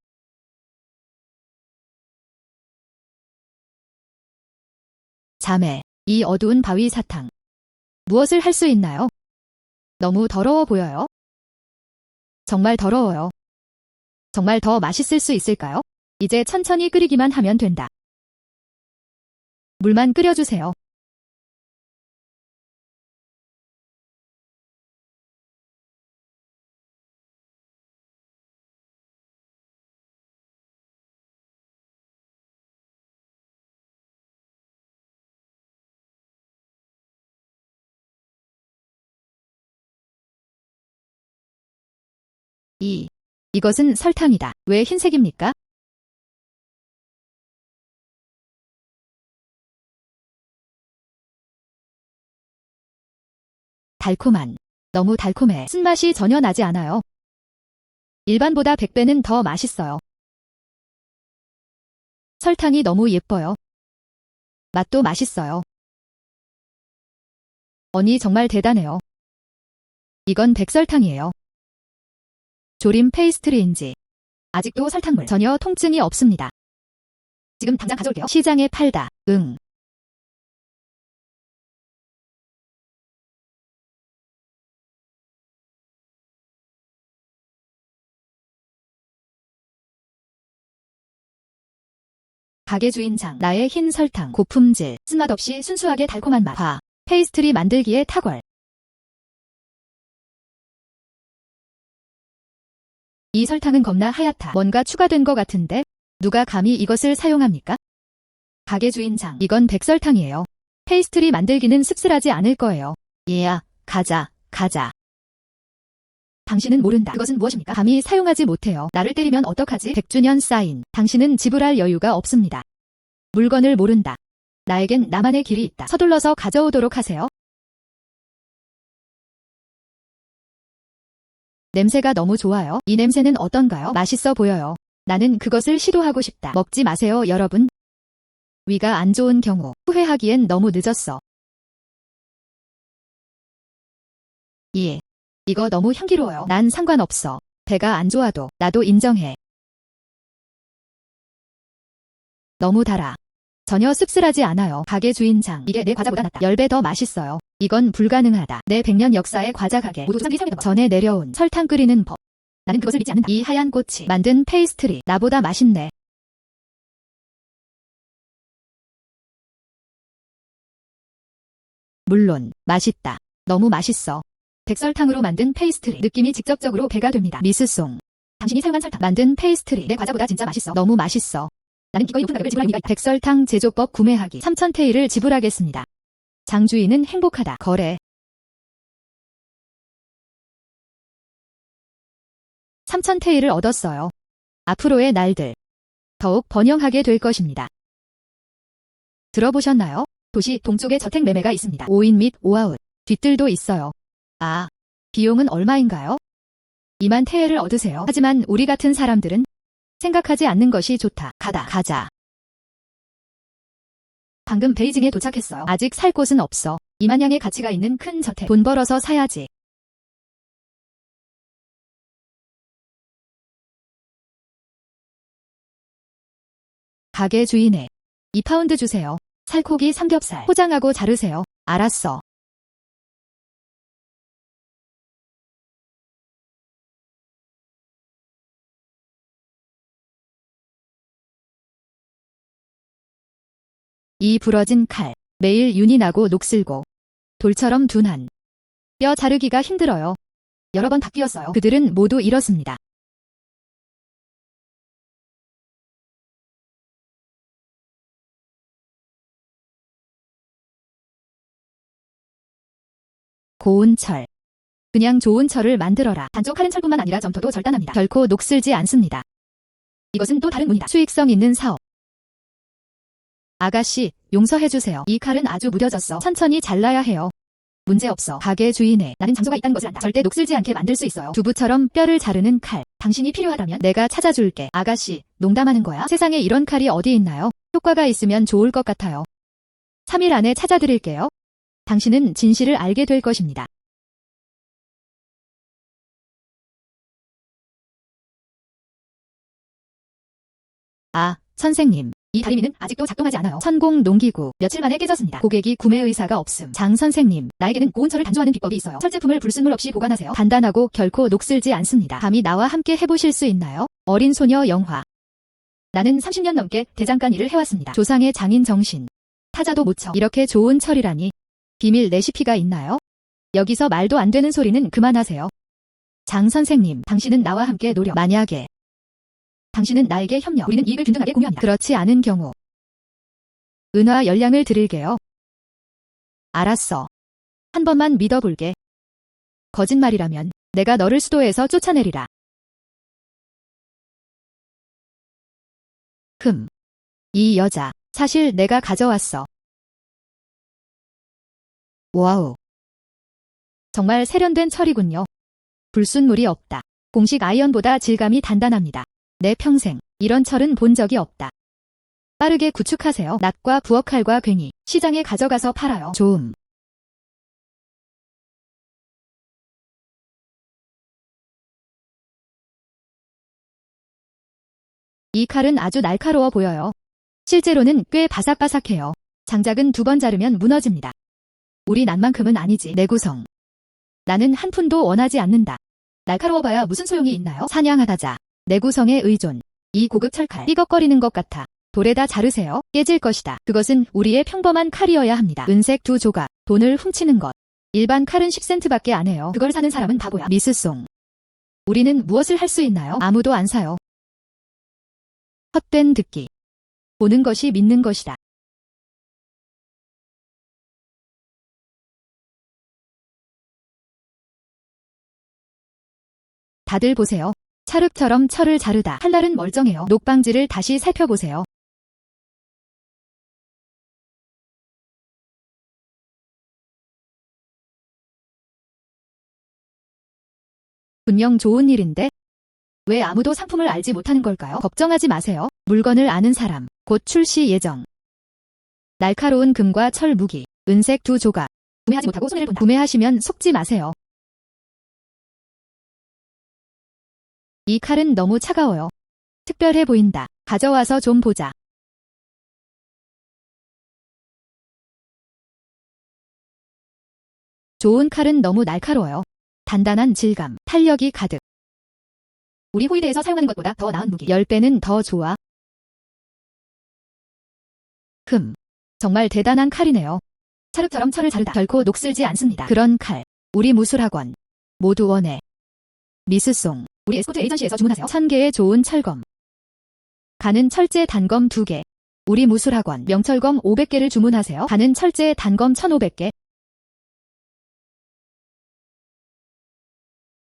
자매. 이 어두운 바위 사탕. 무엇을 할 수 있나요? 너무 더러워 보여요. 정말 더러워요. 정말 더 맛있을 수 있을까요? 이제 천천히 끓이기만 하면 된다. 물만 끓여주세요. 이것은 설탕이다. 왜 흰색입니까? 달콤한. 너무 달콤해. 쓴맛이 전혀 나지 않아요. 일반보다 100배는 더 맛있어요. 설탕이 너무 예뻐요. 맛도 맛있어요. 언니 정말 대단해요. 이건 백설탕이에요. 조림 페이스트리인지. 아직도 설탕물 전혀 통증이 없습니다. 지금 당장 가져올게요. 시장에 팔다. 응. 가게 주인장. 나의 흰 설탕. 고품질. 쓴맛 없이 순수하게 달콤한 맛. 봐. 페이스트리 만들기에 탁월. 이 설탕은 겁나 하얗다. 뭔가 추가된 것 같은데? 누가 감히 이것을 사용합니까? 가게 주인장. 이건 백설탕이에요. 페이스트리 만들기는 씁쓸하지 않을 거예요. 얘야, 가자, 가자. 당신은 모른다. 그것은 무엇입니까? 감히 사용하지 못해요. 나를 때리면 어떡하지? 100주년 사인. 당신은 지불할 여유가 없습니다. 물건을 모른다. 나에겐 나만의 길이 있다. 서둘러서 가져오도록 하세요. 냄새가 너무 좋아요. 이 냄새는 어떤가요? 맛있어 보여요. 나는 그것을 시도하고 싶다. 먹지 마세요, 여러분. 위가 안 좋은 경우 후회하기엔 너무 늦었어. 이거 너무 향기로워요. 난 상관없어. 배가 안 좋아도 나도 인정해. 너무 달아. 전혀 씁쓸하지 않아요. 가게 주인장. 이게 내 과자보다 낫다. 10배 더 맛있어요. 이건 불가능하다. 내 100년 역사의 과자 가게. 모두 조상들이 사용했던 법. 전에 내려온 설탕 끓이는 법. 나는 그것을 믿지 않는다. 이 하얀 꽃이 만든 페이스트리. 나보다 맛있네. 물론 맛있다. 너무 맛있어. 백설탕으로 만든 페이스트리. 느낌이 직접적으로 배가 됩니다. 미스송. 당신이 사용한 설탕 만든 페이스트리. 내 과자보다 진짜 맛있어. 너무 맛있어. 나는 기꺼이 높은 가격을 지불할 의미가 있다. 백설탕 제조법 구매하기. 3,000테일을 지불하겠습니다. 장주인은 행복하다. 거래. 3,000테일을 얻었어요. 앞으로의 날들. 더욱 번영하게 될 것입니다. 들어보셨나요? 도시 동쪽에 저택 매매가 있습니다. 5인 및 5아웃. 뒷뜰도 있어요. 아, 비용은 얼마인가요? 2만 테일을 얻으세요. 하지만 우리 같은 사람들은 생각하지 않는 것이 좋다. 가자. 방금 베이징에 도착했어요. 아직 살 곳은 없어. 2만 양의 가치가 있는 큰 저택. 돈 벌어서 사야지. 가게 주인에 2파운드 주세요. 살코기 삼겹살 포장하고 자르세요. 알았어. 이 부러진 칼. 매일 윤이 나고 녹슬고 돌처럼 둔한 뼈 자르기가 힘들어요. 여러 번 바뀌었어요. 그들은 모두 이렇습니다. 고운 철. 그냥 좋은 철을 만들어라. 단조 칼은 철뿐만 아니라 점토도 절단합니다. 결코 녹슬지 않습니다. 이것은 또 다른 문이다. 수익성 있는 사업. 아가씨, 용서해주세요. 이 칼은 아주 무뎌졌어. 천천히 잘라야 해요. 문제없어. 가게 주인에 나는 장소가 있다는 것을 안다. 절대 녹슬지 않게 만들 수 있어요. 두부처럼 뼈를 자르는 칼. 당신이 필요하다면 내가 찾아줄게. 아가씨, 농담하는 거야? 세상에 이런 칼이 어디 있나요? 효과가 있으면 좋을 것 같아요. 3일 안에 찾아드릴게요. 당신은 진실을 알게 될 것입니다. 아, 선생님. 이 다리미는 아직도 작동하지 않아요. 천공 농기구. 며칠 만에 깨졌습니다. 고객이 구매 의사가 없음. 장 선생님. 나에게는 고운 철을 단조하는 비법이 있어요. 철제품을 불순물 없이 보관하세요. 단단하고 결코 녹슬지 않습니다. 감히 나와 함께 해보실 수 있나요? 어린 소녀 영화. 나는 30년 넘게 대장간 일을 해왔습니다. 조상의 장인 정신. 타자도 못 쳐. 이렇게 좋은 철이라니. 비밀 레시피가 있나요? 여기서 말도 안 되는 소리는 그만하세요. 장 선생님. 당신은 나와 함께 노력. 만약에 당신은 나에게 협력, 우리는 이익을 균등하게 공유합니다. 그렇지 않은 경우 은화 열량을 드릴게요. 알았어. 한 번만 믿어볼게. 거짓말이라면 내가 너를 수도에서 쫓아내리라. 이 여자, 사실 내가 가져왔어. 와우. 정말 세련된 철이군요. 불순물이 없다. 공식 아이언보다 질감이 단단합니다. 내 평생 이런 철은 본 적이 없다. 빠르게 구축하세요. 낫과 부엌칼과 괭이 시장에 가져가서 팔아요. 좋음. 이 칼은 아주 날카로워 보여요. 실제로는 꽤 바삭바삭해요. 장작은 2번 자르면 무너집니다. 우리 난만큼은 아니지. 내 구성. 나는 한 푼도 원하지 않는다. 날카로워봐야 무슨 소용이 있나요? 사냥하다자. 내 구성에 의존. 이 고급 철칼 삐걱거리는 것 같아. 돌에다 자르세요. 깨질 것이다. 그것은 우리의 평범한 칼이어야 합니다. 은색 2조각. 돈을 훔치는 것. 일반 칼은 10센트밖에 안 해요. 그걸 사는 사람은 바보야. 미스송. 우리는 무엇을 할 수 있나요? 아무도 안 사요. 헛된 듣기. 보는 것이 믿는 것이다. 다들 보세요. 찰흙처럼 철을 자르다. 칼날은 멀쩡해요. 녹방지를 다시 살펴보세요. 분명 좋은 일인데 왜 아무도 상품을 알지 못하는 걸까요? 걱정하지 마세요. 물건을 아는 사람 곧 출시 예정. 날카로운 금과 철 무기. 은색 2조각. 구매하지 못하고 손해를 본다. 구매하시면 속지 마세요. 이 칼은 너무 차가워요. 특별해 보인다. 가져와서 좀 보자. 좋은 칼은 너무 날카로워요. 단단한 질감, 탄력이 가득. 우리 호위대에서 사용하는 것보다 더 나은 무기. 10배는 더 좋아. 정말 대단한 칼이네요. 찰흙처럼 철을 자르다. 결코 녹슬지 않습니다. 그런 칼. 우리 무술학원. 모두 원해. 미스송. 우리 에스코트 에이전시에서 주문하세요. 1000개의 좋은 철검. 가는 철제 단검 2개. 우리 무술학원. 명철검 500개를 주문하세요. 가는 철제 단검 1500개.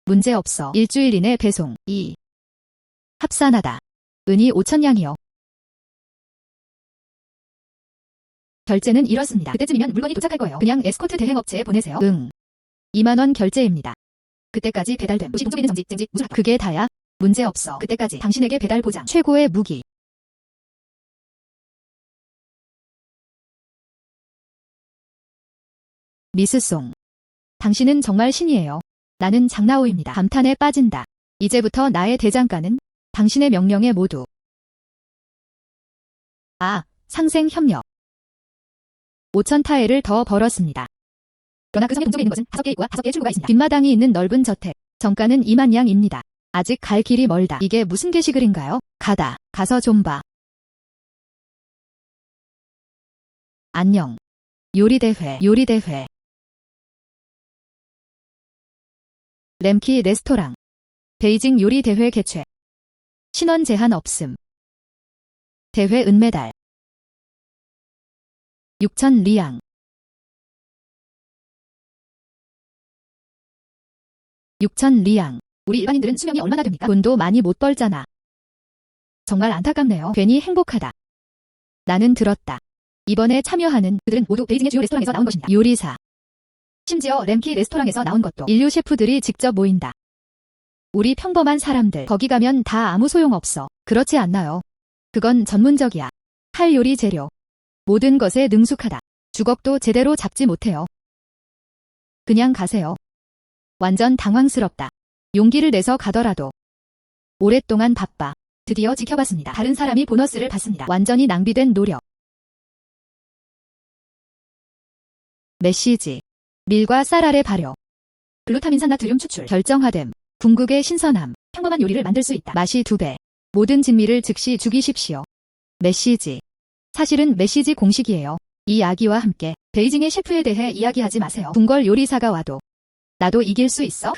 문제없어. 일주일 이내 배송. 2. 합산하다. 은이 5000냥이요. 결제는 이렇습니다. 그때쯤이면 물건이 도착할 거예요. 그냥 에스코트 대행업체에 보내세요. 2만원 결제입니다. 그때까지 배달됨. 무시 동쪽 있는 정직, 무술. 그게 다야? 문제없어. 그때까지 당신에게 배달 보장. 최고의 무기. 미스송. 당신은 정말 신이에요. 나는 장나오입니다. 감탄에 빠진다. 이제부터 나의 대장간은 당신의 명령에 모두 아, 상생 협력. 5천 타엘을 더 벌었습니다. 그러나 그 섬의 동쪽에 있는 것은 5개의 입구와 5개의 출구가 있습니다. 뒷마당이 있는 넓은 저택. 정가는 2만 양입니다. 아직 갈 길이 멀다. 이게 무슨 게시글인가요? 가서 좀 봐. 안녕. 요리대회. 램키 레스토랑. 베이징 요리대회 개최. 신원 제한 없음. 대회 은메달. 6천 리앙. 6천 리앙. 우리 일반인들은 수명이 얼마나 됩니까? 돈도 많이 못 벌잖아. 정말 안타깝네요. 괜히 행복하다. 나는 들었다. 이번에 참여하는 그들은 모두 베이징의 주요 레스토랑에서 나온 것입니다. 요리사. 심지어 램키 레스토랑에서 나온 것도 인류 셰프들이 직접 모인다. 우리 평범한 사람들 거기 가면 다 아무 소용없어. 그렇지 않나요? 그건 전문적이야. 할 요리 재료. 모든 것에 능숙하다. 주걱도 제대로 잡지 못해요. 그냥 가세요. 완전 당황스럽다. 용기를 내서 가더라도. 오랫동안 바빠. 드디어 지켜봤습니다. 다른 사람이 보너스를 받습니다. 완전히 낭비된 노력. 메시지. 밀과 쌀알의 발효. 글루타민산 나트륨 추출. 결정화됨. 궁극의 신선함. 평범한 요리를 만들 수 있다. 맛이 2배. 모든 진미를 즉시 죽이십시오. 메시지. 사실은 메시지 공식이에요. 이 아기와 함께 베이징의 셰프에 대해 이야기하지 마세요. 궁궐 요리사가 와도 나도 이길 수 있어?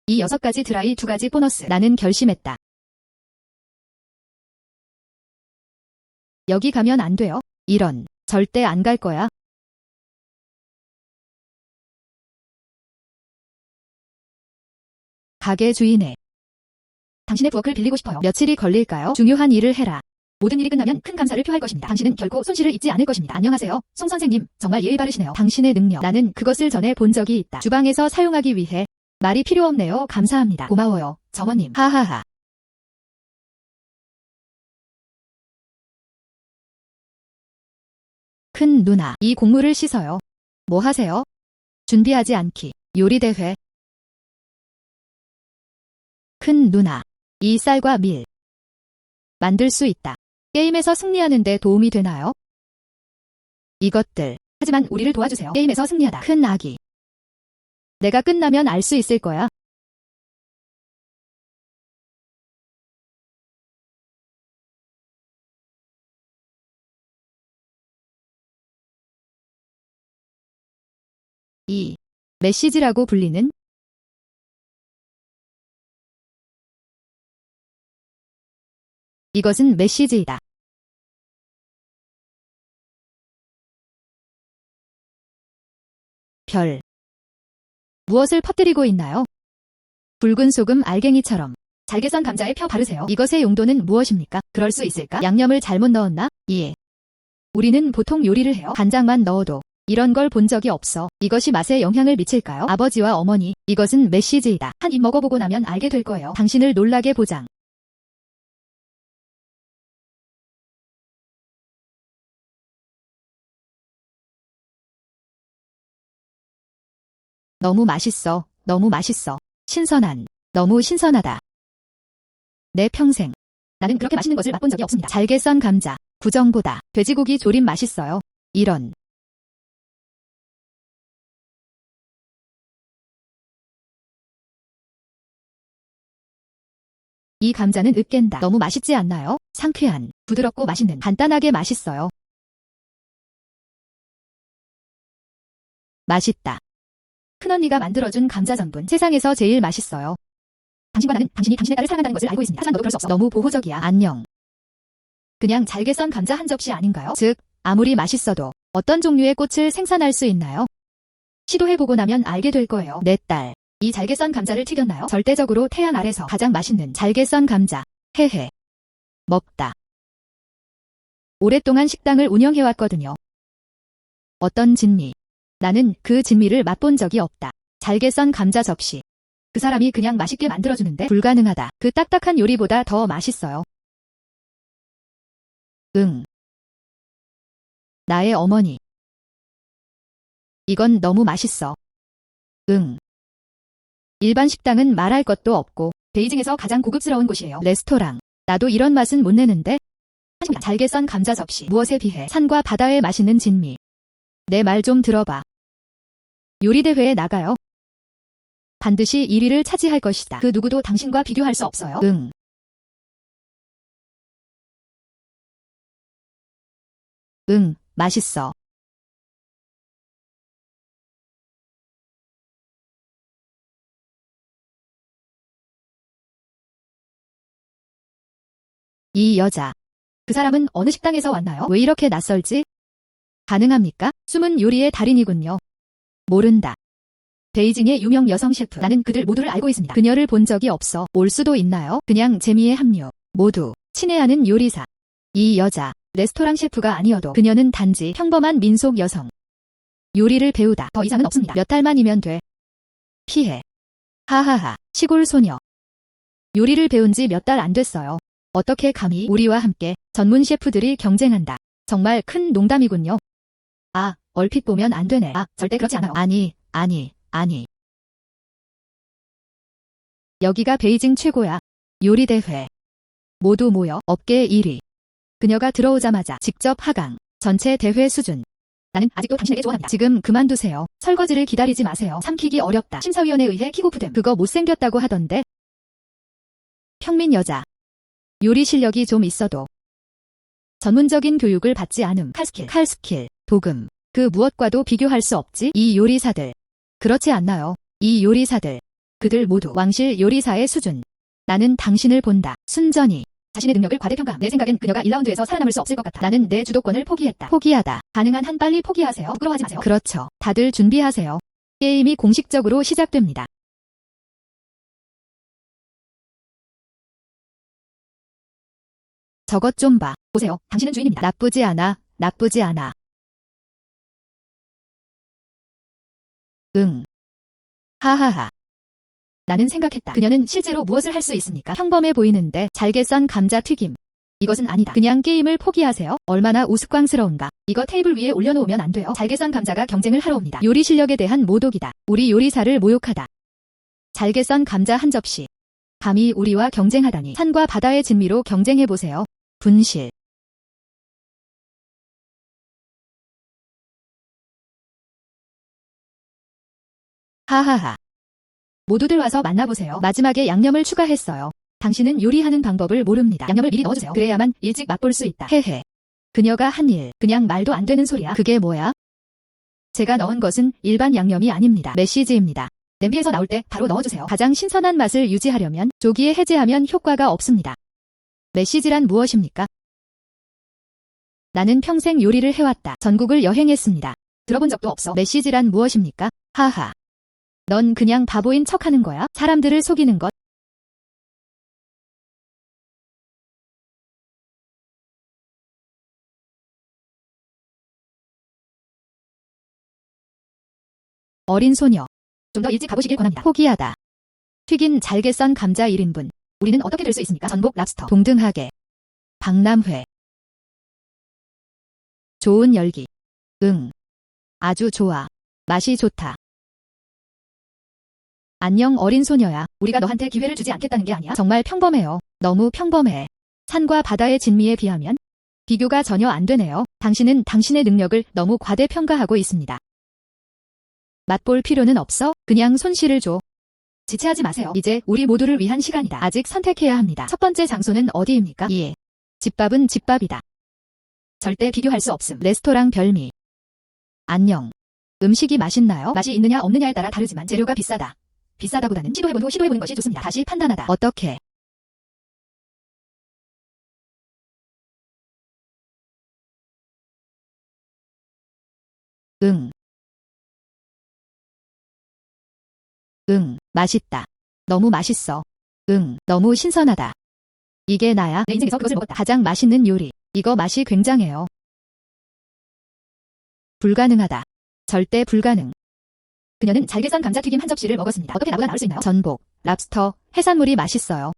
이 6가지 드라이 2가지 보너스. 나는 결심했다. 여기 가면 안 돼요? 이런. 절대 안 갈 거야. 가게 주인에. 당신의 부엌을 빌리고 싶어요. 며칠이 걸릴까요? 중요한 일을 해라. 모든 일이 끝나면 큰 감사를 표할 것입니다. 당신은 결코 손실을 입지 않을 것입니다. 안녕하세요. 송 선생님, 정말 예의 바르시네요. 당신의 능력. 나는 그것을 전에 본 적이 있다. 주방에서 사용하기 위해. 말이 필요 없네요. 감사합니다. 고마워요. 점원님. 하하하. 큰 누나. 이 곡물을 씻어요. 뭐 하세요? 준비하지 않기. 요리대회. 큰 누나. 이 쌀과 밀. 만들 수 있다. 게임에서 승리하는 데 도움이 되나요? 이것들. 하지만 우리를 도와주세요. 게임에서 승리하다. 큰 아기. 내가 끝나면 알 수 있을 거야. 이 메시지라고 불리는 이것은 메시지이다. 별. 무엇을 퍼뜨리고 있나요? 붉은 소금 알갱이처럼. 잘게 썬 감자에 펴 바르세요. 이것의 용도는 무엇입니까? 그럴 수 있을까? 양념을 잘못 넣었나? 예. 우리는 보통 요리를 해요. 간장만 넣어도. 이런 걸 본 적이 없어. 이것이 맛에 영향을 미칠까요? 아버지와 어머니. 이것은 메시지이다. 한 입 먹어보고 나면 알게 될 거예요. 당신을 놀라게 보장. 너무 맛있어. 너무 맛있어. 신선한. 너무 신선하다. 내 평생. 나는 그렇게 맛있는 것을 맛본 적이 없습니다. 잘게 썬 감자. 구정보다 돼지고기 조림 맛있어요. 이런. 이 감자는 으깬다. 너무 맛있지 않나요? 상쾌한, 부드럽고 맛있는, 간단하게 맛있어요. 맛있다. 큰언니가 만들어준 감자 전분. 세상에서 제일 맛있어요. 당신과 나는 당신이 당신의 딸을 사랑한다는 것을 알고 있습니다. 하지만 너도 그럴 수 없어. 너무 보호적이야. 안녕. 그냥 잘게 썬 감자 한 접시 아닌가요? 즉, 아무리 맛있어도 어떤 종류의 꽃을 생산할 수 있나요? 시도해보고 나면 알게 될 거예요. 내 딸. 이 잘게 썬 감자를 튀겼나요? 절대적으로 태양 아래서 가장 맛있는 잘게 썬 감자. 헤헤. 먹다. 오랫동안 식당을 운영해왔거든요. 어떤 진미. 나는 그 진미를 맛본 적이 없다. 잘게 썬 감자 접시. 그 사람이 그냥 맛있게 만들어주는데 불가능하다. 그 딱딱한 요리보다 더 맛있어요. 응. 나의 어머니. 이건 너무 맛있어. 응. 일반 식당은 말할 것도 없고 베이징에서 가장 고급스러운 곳이에요. 레스토랑. 나도 이런 맛은 못 내는데. 잘게 썬 감자 접시. 무엇에 비해? 산과 바다의 맛있는 진미. 내 말 좀 들어봐. 요리대회에 나가요. 반드시 1위를 차지할 것이다. 그 누구도 당신과 비교할 수 없어요. 응. 응, 맛있어. 이 여자. 그 사람은 어느 식당에서 왔나요? 왜 이렇게 낯설지? 가능합니까? 숨은 요리의 달인이군요. 모른다. 베이징의 유명 여성 셰프. 나는 그들 모두를 알고 있습니다. 그녀를 본 적이 없어. 올 수도 있나요? 그냥 재미에 합류. 모두 친애하는 요리사. 이 여자. 레스토랑 셰프가 아니어도 그녀는 단지 평범한 민속 여성. 요리를 배우다. 더 이상은 없습니다. 몇 달만이면 돼. 피해. 하하하. 시골 소녀. 요리를 배운 지 몇 달 안 됐어요. 어떻게 감히 우리와 함께 전문 셰프들이 경쟁한다. 정말 큰 농담이군요. 아, 얼핏 보면 안 되네. 아, 절대 그렇지 않아요. 아니. 여기가 베이징 최고야. 요리대회. 모두 모여 업계 1위. 그녀가 들어오자마자 직접 하강. 전체 대회 수준. 나는 아직도 당신에게 좋아합니다. 지금 그만두세요. 설거지를 기다리지 마세요. 삼키기 어렵다. 심사위원에 의해 킥오프됨. 그거 못생겼다고 하던데. 평민 여자. 요리 실력이 좀 있어도 전문적인 교육을 받지 않음. 칼스킬, 도금. 그 무엇과도 비교할 수 없지. 이 요리사들. 그렇지 않나요? 이 요리사들. 그들 모두 왕실 요리사의 수준. 나는 당신을 본다. 순전히. 자신의 능력을 과대평가함. 내 생각엔 그녀가 1라운드에서 살아남을 수 없을 것 같아. 나는 내 주도권을 포기했다. 포기하다. 가능한 한 빨리 포기하세요. 부끄러워하지 마세요. 그렇죠. 다들 준비하세요. 게임이 공식적으로 시작됩니다. 저것 좀 봐. 보세요. 당신은 주인입니다. 나쁘지 않아. 응. 하하하. 나는 생각했다. 그녀는 실제로 무엇을 할 수 있습니까? 평범해 보이는데 잘게 썬 감자튀김. 이것은 아니다. 그냥 게임을 포기하세요. 얼마나 우스꽝스러운가. 이거 테이블 위에 올려놓으면 안 돼요. 잘게 썬 감자가 경쟁을 하러 옵니다. 요리 실력에 대한 모독이다. 우리 요리사를 모욕하다. 잘게 썬 감자 한 접시. 감히 우리와 경쟁하다니. 산과 바다의 진미로 경쟁해보세요. 분실. 하하하. 모두들 와서 만나보세요. 마지막에 양념을 추가했어요. 당신은 요리하는 방법을 모릅니다. 양념을 미리 넣어주세요. 그래야만 일찍 맛볼 수 있다. 헤헤. 그녀가 한 일. 그냥 말도 안 되는 소리야. 그게 뭐야? 제가 넣은 것은 일반 양념이 아닙니다. 메시지입니다. 냄비에서 나올 때 바로 넣어주세요. 가장 신선한 맛을 유지하려면 조기에 해제하면 효과가 없습니다. 메시지란 무엇입니까? 나는 평생 요리를 해왔다. 전국을 여행했습니다. 들어본 적도 없어. 메시지란 무엇입니까? 하하. 넌 그냥 바보인 척하는 거야? 사람들을 속이는 것? 어린 소녀. 좀 더 일찍 가보시길 권합니다. 포기하다. 튀긴 잘게 썬 감자 1인분. 우리는 어떻게 될 수 있습니까? 전복, 랍스터. 동등하게. 박람회. 좋은 열기. 응. 아주 좋아. 맛이 좋다. 안녕 어린 소녀야. 우리가 너한테 기회를 주지 않겠다는 게 아니야. 정말 평범해요. 너무 평범해. 산과 바다의 진미에 비하면 비교가 전혀 안 되네요. 당신은 당신의 능력을 너무 과대평가하고 있습니다. 맛볼 필요는 없어? 그냥 손실을 줘. 지체하지 마세요. 이제 우리 모두를 위한 시간이다. 아직 선택해야 합니다. 첫 번째 장소는 어디입니까? 예. 집밥은 집밥이다. 절대 비교할 수 없음. 레스토랑 별미. 안녕. 음식이 맛있나요? 맛이 있느냐 없느냐에 따라 다르지만 재료가 비싸다. 비싸다보다는 시도해보는 것이 좋습니다. 다시 판단하다. 어떻게? 응. 응. 맛있다. 너무 맛있어. 응. 너무 신선하다. 이게 나야. 내 인생에서 그것을 먹었다. 가장 맛있는 요리. 이거 맛이 굉장해요. 불가능하다. 절대 불가능. 그녀는 잘게 썬 감자튀김 한 접시를 먹었습니다. 어떻게 나보다 나을 수 있나요? 전복, 랍스터, 해산물이 맛있어요.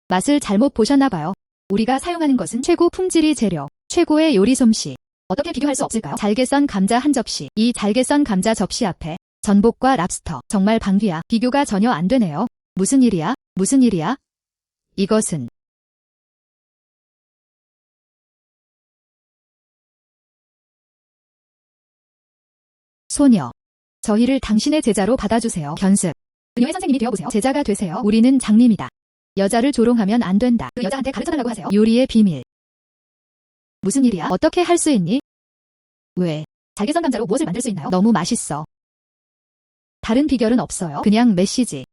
맛을 잘못 보셨나봐요. 우리가 사용하는 것은 최고 품질의 재료, 최고의 요리 솜씨. 어떻게 비교할 수 없을까요? 잘게 썬 감자 한 접시. 이 잘게 썬 감자 접시 앞에 전복과 랍스터. 정말 방귀야. 비교가 전혀 안 되네요. 무슨 일이야? 이것은 소녀. 저희를 당신의 제자로 받아주세요. 견습. 그녀의 선생님이 되어보세요. 제자가 되세요. 우리는 장님이다. 여자를 조롱하면 안 된다. 그 여자한테 가르쳐달라고 하세요. 요리의 비밀. 무슨 일이야? 어떻게 할 수 있니? 왜? 잘게선 감자로 무엇을 만들 수 있나요? 너무 맛있어. 다른 비결은 없어요. 그냥 메시지.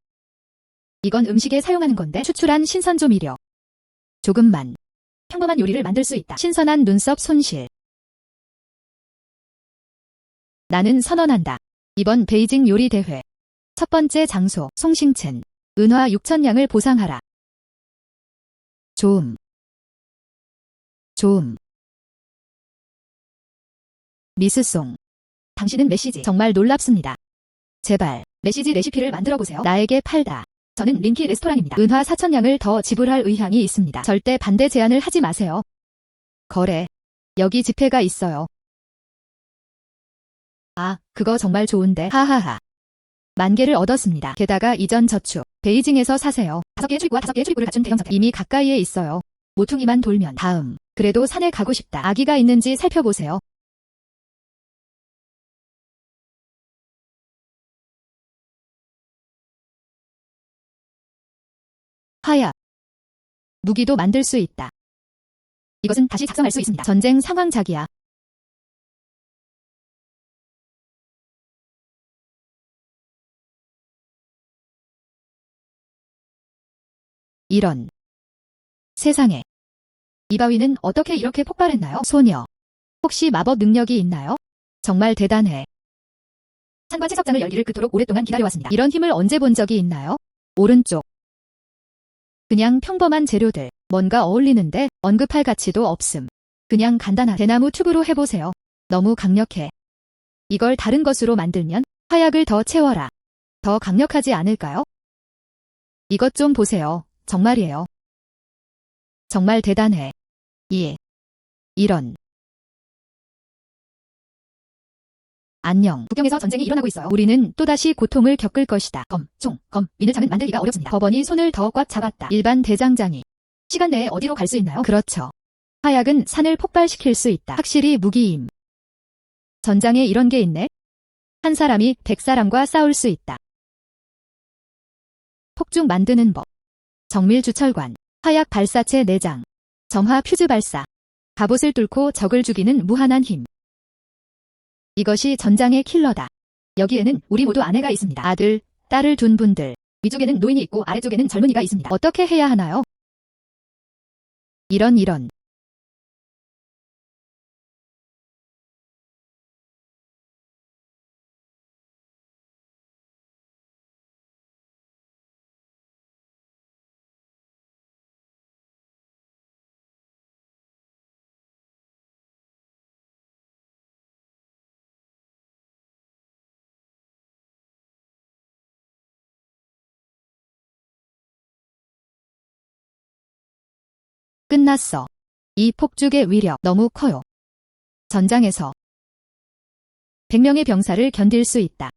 이건 음식에 사용하는 건데 추출한 신선조미료. 조금만. 평범한 요리를 만들 수 있다. 신선한 눈썹 손실. 나는 선언한다. 이번 베이징 요리 대회. 첫 번째 장소, 송싱첸. 은화 6,000냥을 보상하라. 좋음. 좋음. 미스송. 당신은 메시지. 정말 놀랍습니다. 제발, 메시지 레시피를 만들어보세요. 나에게 팔다. 저는 링키 레스토랑입니다. 은화 4,000냥을 더 지불할 의향이 있습니다. 절대 반대 제안을 하지 마세요. 거래. 여기 지폐가 있어요. 아, 그거 정말 좋은데. 하하하. 10,000개를 얻었습니다. 게다가 이전 저축. 베이징에서 사세요. 5개의 출입구와 5개의 출입구를 갖춘 대형저택. 이미 가까이에 있어요. 모퉁이만 돌면 다음. 그래도 산에 가고 싶다. 아기가 있는지 살펴보세요. 하야. 무기도 만들 수 있다. 이것은 다시 작성할 수 있습니다. 전쟁 상황 자기야. 이런. 세상에. 이 바위는 어떻게 이렇게 폭발했나요? 소녀. 혹시 마법 능력이 있나요? 정말 대단해. 산과 채석장을 열기를 그토록 오랫동안 기다려왔습니다. 이런 힘을 언제 본 적이 있나요? 오른쪽. 그냥 평범한 재료들. 뭔가 어울리는데 언급할 가치도 없음. 그냥 간단한 대나무 튜브로 해보세요. 너무 강력해. 이걸 다른 것으로 만들면 화약을 더 채워라. 더 강력하지 않을까요? 이것 좀 보세요. 정말이에요. 정말 대단해. 예. 이런. 안녕. 북경에서 전쟁이 일어나고 있어요. 우리는 또다시 고통을 겪을 것이다. 검, 총, 검, 민을 장은 만들기가 어렵습니다. 법원이 손을 더 꽉 잡았다. 일반 대장장이. 시간 내에 어디로 갈 수 있나요? 그렇죠. 화약은 산을 폭발시킬 수 있다. 확실히 무기임. 전장에 이런 게 있네. 한 사람이 100사람과 싸울 수 있다. 폭죽 만드는 법. 정밀 주철관. 화약 발사체 내장. 점화 퓨즈 발사. 갑옷을 뚫고 적을 죽이는 무한한 힘. 이것이 전장의 킬러다. 여기에는 우리 모두 아내가 있습니다. 아들, 딸을 둔 분들. 위쪽에는 노인이 있고 아래쪽에는 젊은이가 있습니다. 어떻게 해야 하나요? 이런. 끝났어. 이 폭죽의 위력 너무 커요. 전장에서 100명의 병사를 견딜 수 있다.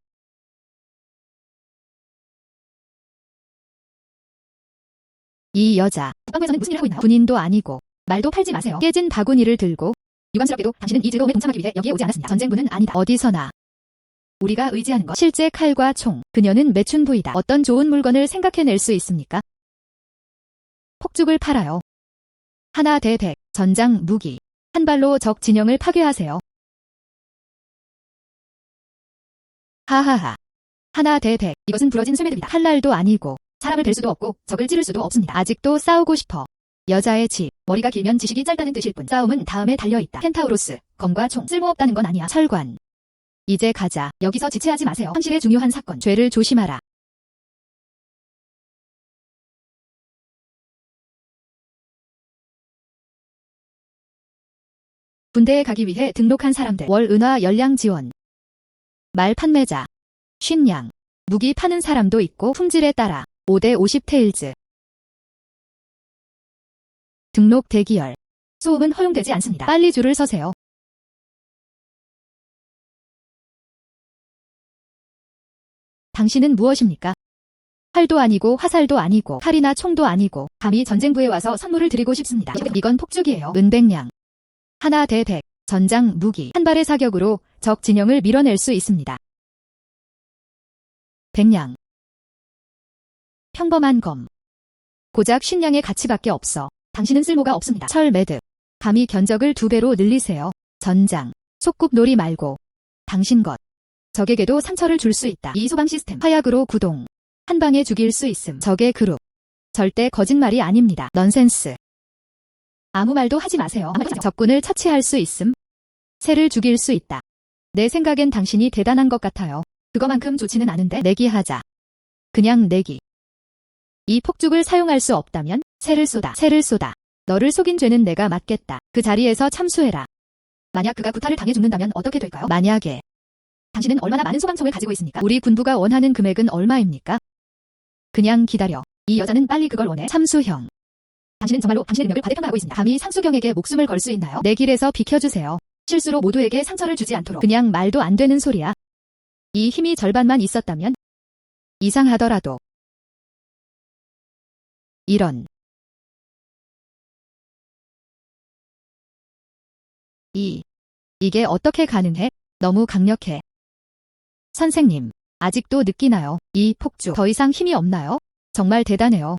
이 여자, 북방구에서는 무슨 일을 하고 있나요? 군인도 아니고 말도 팔지 마세요. 깨진 바구니를 들고. 유감스럽게도 당신은 이 즐거움에 동참하기 위해 여기에 오지 않았습니다. 전쟁부는 아니다. 어디서나. 우리가 의지하는 것. 실제 칼과 총. 그녀는 매춘 부이다. 어떤 좋은 물건을 생각해낼 수 있습니까? 폭죽을 팔아요. 하나 대 100. 전장 무기. 한 발로 적 진영을 파괴하세요. 하하하. 하나 대 100. 이것은 부러진 쇠매듭이다. 칼날도 아니고 사람을 뵐 수도 없고 적을 찌를 수도 없습니다. 아직도 싸우고 싶어. 여자의 집. 머리가 길면 지식이 짧다는 뜻일 뿐. 싸움은 다음에 달려있다. 켄타우로스. 검과 총. 쓸모없다는 건 아니야. 철관. 이제 가자. 여기서 지체하지 마세요. 현실의 중요한 사건. 죄를 조심하라. 군대에 가기 위해 등록한 사람들. 월 은화 열량 지원. 말 판매자. 50냥. 무기 파는 사람도 있고 품질에 따라 5대 50 테일즈. 등록 대기열. 소음은 허용되지 않습니다. 빨리 줄을 서세요. 당신은 무엇입니까? 활도 아니고 화살도 아니고 칼이나 총도 아니고 감히 전쟁부에 와서 선물을 드리고 싶습니다. 이건 폭죽이에요. 은백냥. 하나 대 100. 전장 무기. 한 발의 사격으로 적 진영을 밀어낼 수 있습니다. 백냥. 평범한 검. 고작 50냥의 가치밖에 없어. 당신은 쓸모가 없습니다. 철 매듭. 감히 견적을 2배로 늘리세요. 전장. 속꿉놀이 말고. 당신 것. 적에게도 상처를 줄 수 있다. 이 소방 시스템. 화약으로 구동. 한 방에 죽일 수 있음. 적의 그룹. 절대 거짓말이 아닙니다. 넌센스. 아무 말도 하지 마세요. 적군을 처치할 수 있음. 새를 죽일 수 있다. 내 생각엔 당신이 대단한 것 같아요. 그거만큼 좋지는 않은데. 내기하자. 그냥 내기. 이 폭죽을 사용할 수 없다면 새를 쏟아. 새를 쏟아. 너를 속인 죄는 내가 맡겠다. 그 자리에서 참수해라. 만약 그가 구타를 당해 죽는다면 어떻게 될까요? 만약에. 당신은 얼마나 많은 소방총을 가지고 있습니까? 우리 군부가 원하는 금액은 얼마입니까? 그냥 기다려. 이 여자는 빨리 그걸 원해. 참수형. 당신은 정말로 당신의 능력을 과대평가하고 있습니다. 감히 상수경에게 목숨을 걸 수 있나요? 내 길에서 비켜주세요. 실수로 모두에게 상처를 주지 않도록. 그냥 말도 안 되는 소리야. 이 힘이 절반만 있었다면 이상하더라도. 이런. 이게 어떻게 가능해? 너무 강력해. 선생님, 아직도 느끼나요? 이 폭죽 더 이상 힘이 없나요? 정말 대단해요.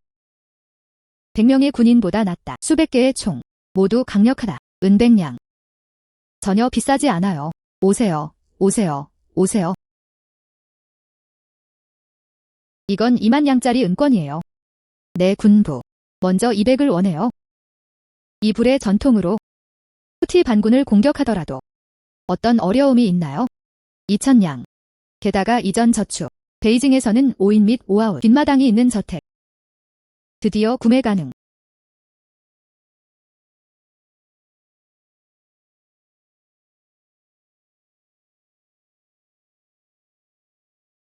100명의 군인보다 낫다. 수백 개의 총. 모두 강력하다. 은백냥. 전혀 비싸지 않아요. 오세요. 오세요. 오세요. 이건 20,000냥짜리 은권이에요. 내 군부. 먼저 200을 원해요. 이 불의 전통으로 후티 반군을 공격하더라도 어떤 어려움이 있나요? 2,000냥. 게다가 이전 저축. 베이징에서는 5인 및 5아웃 뒷마당이 있는 저택. 드디어 구매 가능.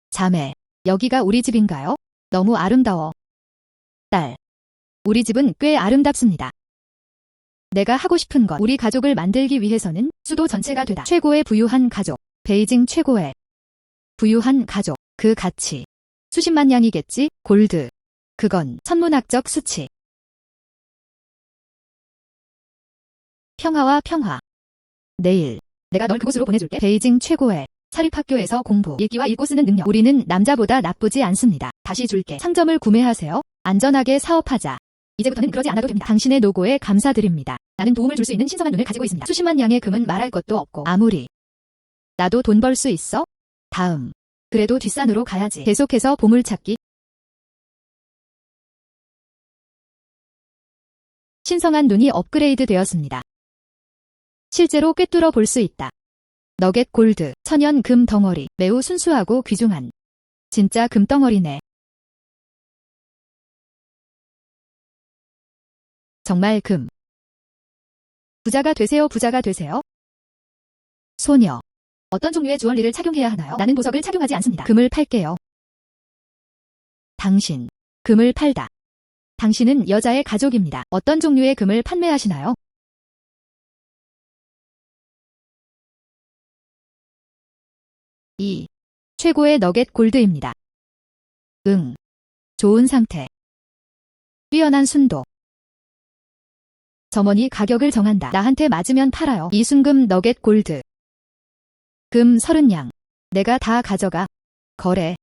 자매, 여기가 우리 집인가요? 너무 아름다워. 딸, 우리 집은 꽤 아름답습니다. 내가 하고 싶은 것, 우리 가족을 만들기 위해서는 수도 전체가 되다. 최고의 부유한 가족, 베이징 최고의 부유한 가족, 그 가치. 수십만 냥이겠지? 골드. 그건 천문학적 수치. 평화와 평화. 내일 내가 널 그곳으로 보내줄게. 베이징 최고의 사립학교에서 공부, 읽기와 읽고 쓰는 능력. 우리는 남자보다 나쁘지 않습니다. 다시 줄게. 상점을 구매하세요. 안전하게 사업하자. 이제부터는 그러지 않아도 됩니다. 당신의 노고에 감사드립니다. 나는 도움을 줄 수 있는 신성한 눈을 가지고 있습니다. 수십만 냥의 금은 말할 것도 없고. 아무리 나도 돈 벌 수 있어? 다음. 그래도 뒷산으로 가야지. 계속해서 보물찾기. 신성한 눈이 업그레이드 되었습니다. 실제로 꿰뚫어 볼 수 있다. 너겟 골드, 천연 금 덩어리. 매우 순수하고 귀중한 진짜 금 덩어리네. 정말 금. 부자가 되세요. 부자가 되세요. 소녀. 어떤 종류의 주얼리를 착용해야 하나요? 나는 보석을 착용하지 않습니다. 금을 팔게요. 당신. 금을 팔다. 당신은 여자의 가족입니다. 어떤 종류의 금을 판매하시나요? 최고의 너겟 골드입니다. 응. 좋은 상태. 뛰어난 순도. 점원이 가격을 정한다. 나한테 맞으면 팔아요. 이순금 너겟 골드. 금 30냥. 내가 다 가져가. 거래.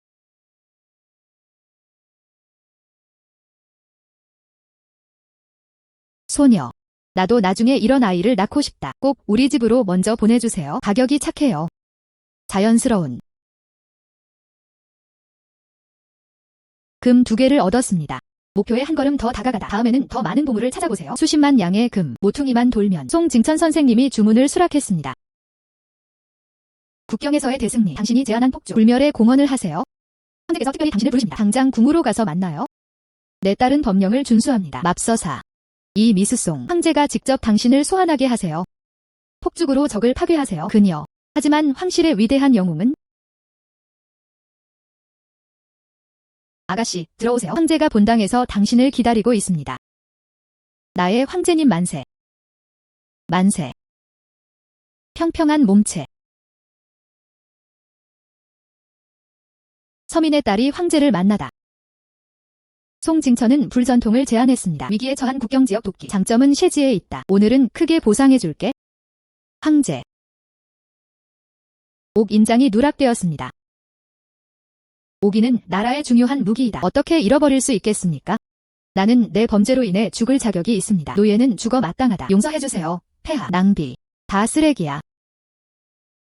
소녀. 나도 나중에 이런 아이를 낳고 싶다. 꼭 우리 집으로 먼저 보내주세요. 가격이 착해요. 자연스러운. 금 2개를 얻었습니다. 목표에 한 걸음 더 다가가다. 다음에는 더 많은 보물을 찾아보세요. 수십만 양의 금, 모퉁이만 돌면. 송징천 선생님이 주문을 수락했습니다. 국경에서의 대승리. 당신이 제안한 폭주. 불멸의 공헌을 하세요. 황제께서 특별히 당신을 부르십니다. 당장 궁으로 가서 만나요. 내 딸은 법령을 준수합니다. 맙서사. 이 미스송. 황제가 직접 당신을 소환하게 하세요. 폭죽으로 적을 파괴하세요. 그녀. 하지만 황실의 위대한 영웅은? 아가씨, 들어오세요. 황제가 본당에서 당신을 기다리고 있습니다. 나의 황제님 만세. 만세. 평평한 몸체. 서민의 딸이 황제를 만나다. 송징천은 불전통을 제안했습니다. 위기에 처한 국경지역 돕기. 장점은 셰지에 있다. 오늘은 크게 보상해줄게. 황제. 옥인장이 누락되었습니다. 옥인은 나라의 중요한 무기이다. 어떻게 잃어버릴 수 있겠습니까? 나는 내 범죄로 인해 죽을 자격이 있습니다. 노예는 죽어 마땅하다. 용서해주세요. 폐하, 낭비, 다 쓰레기야.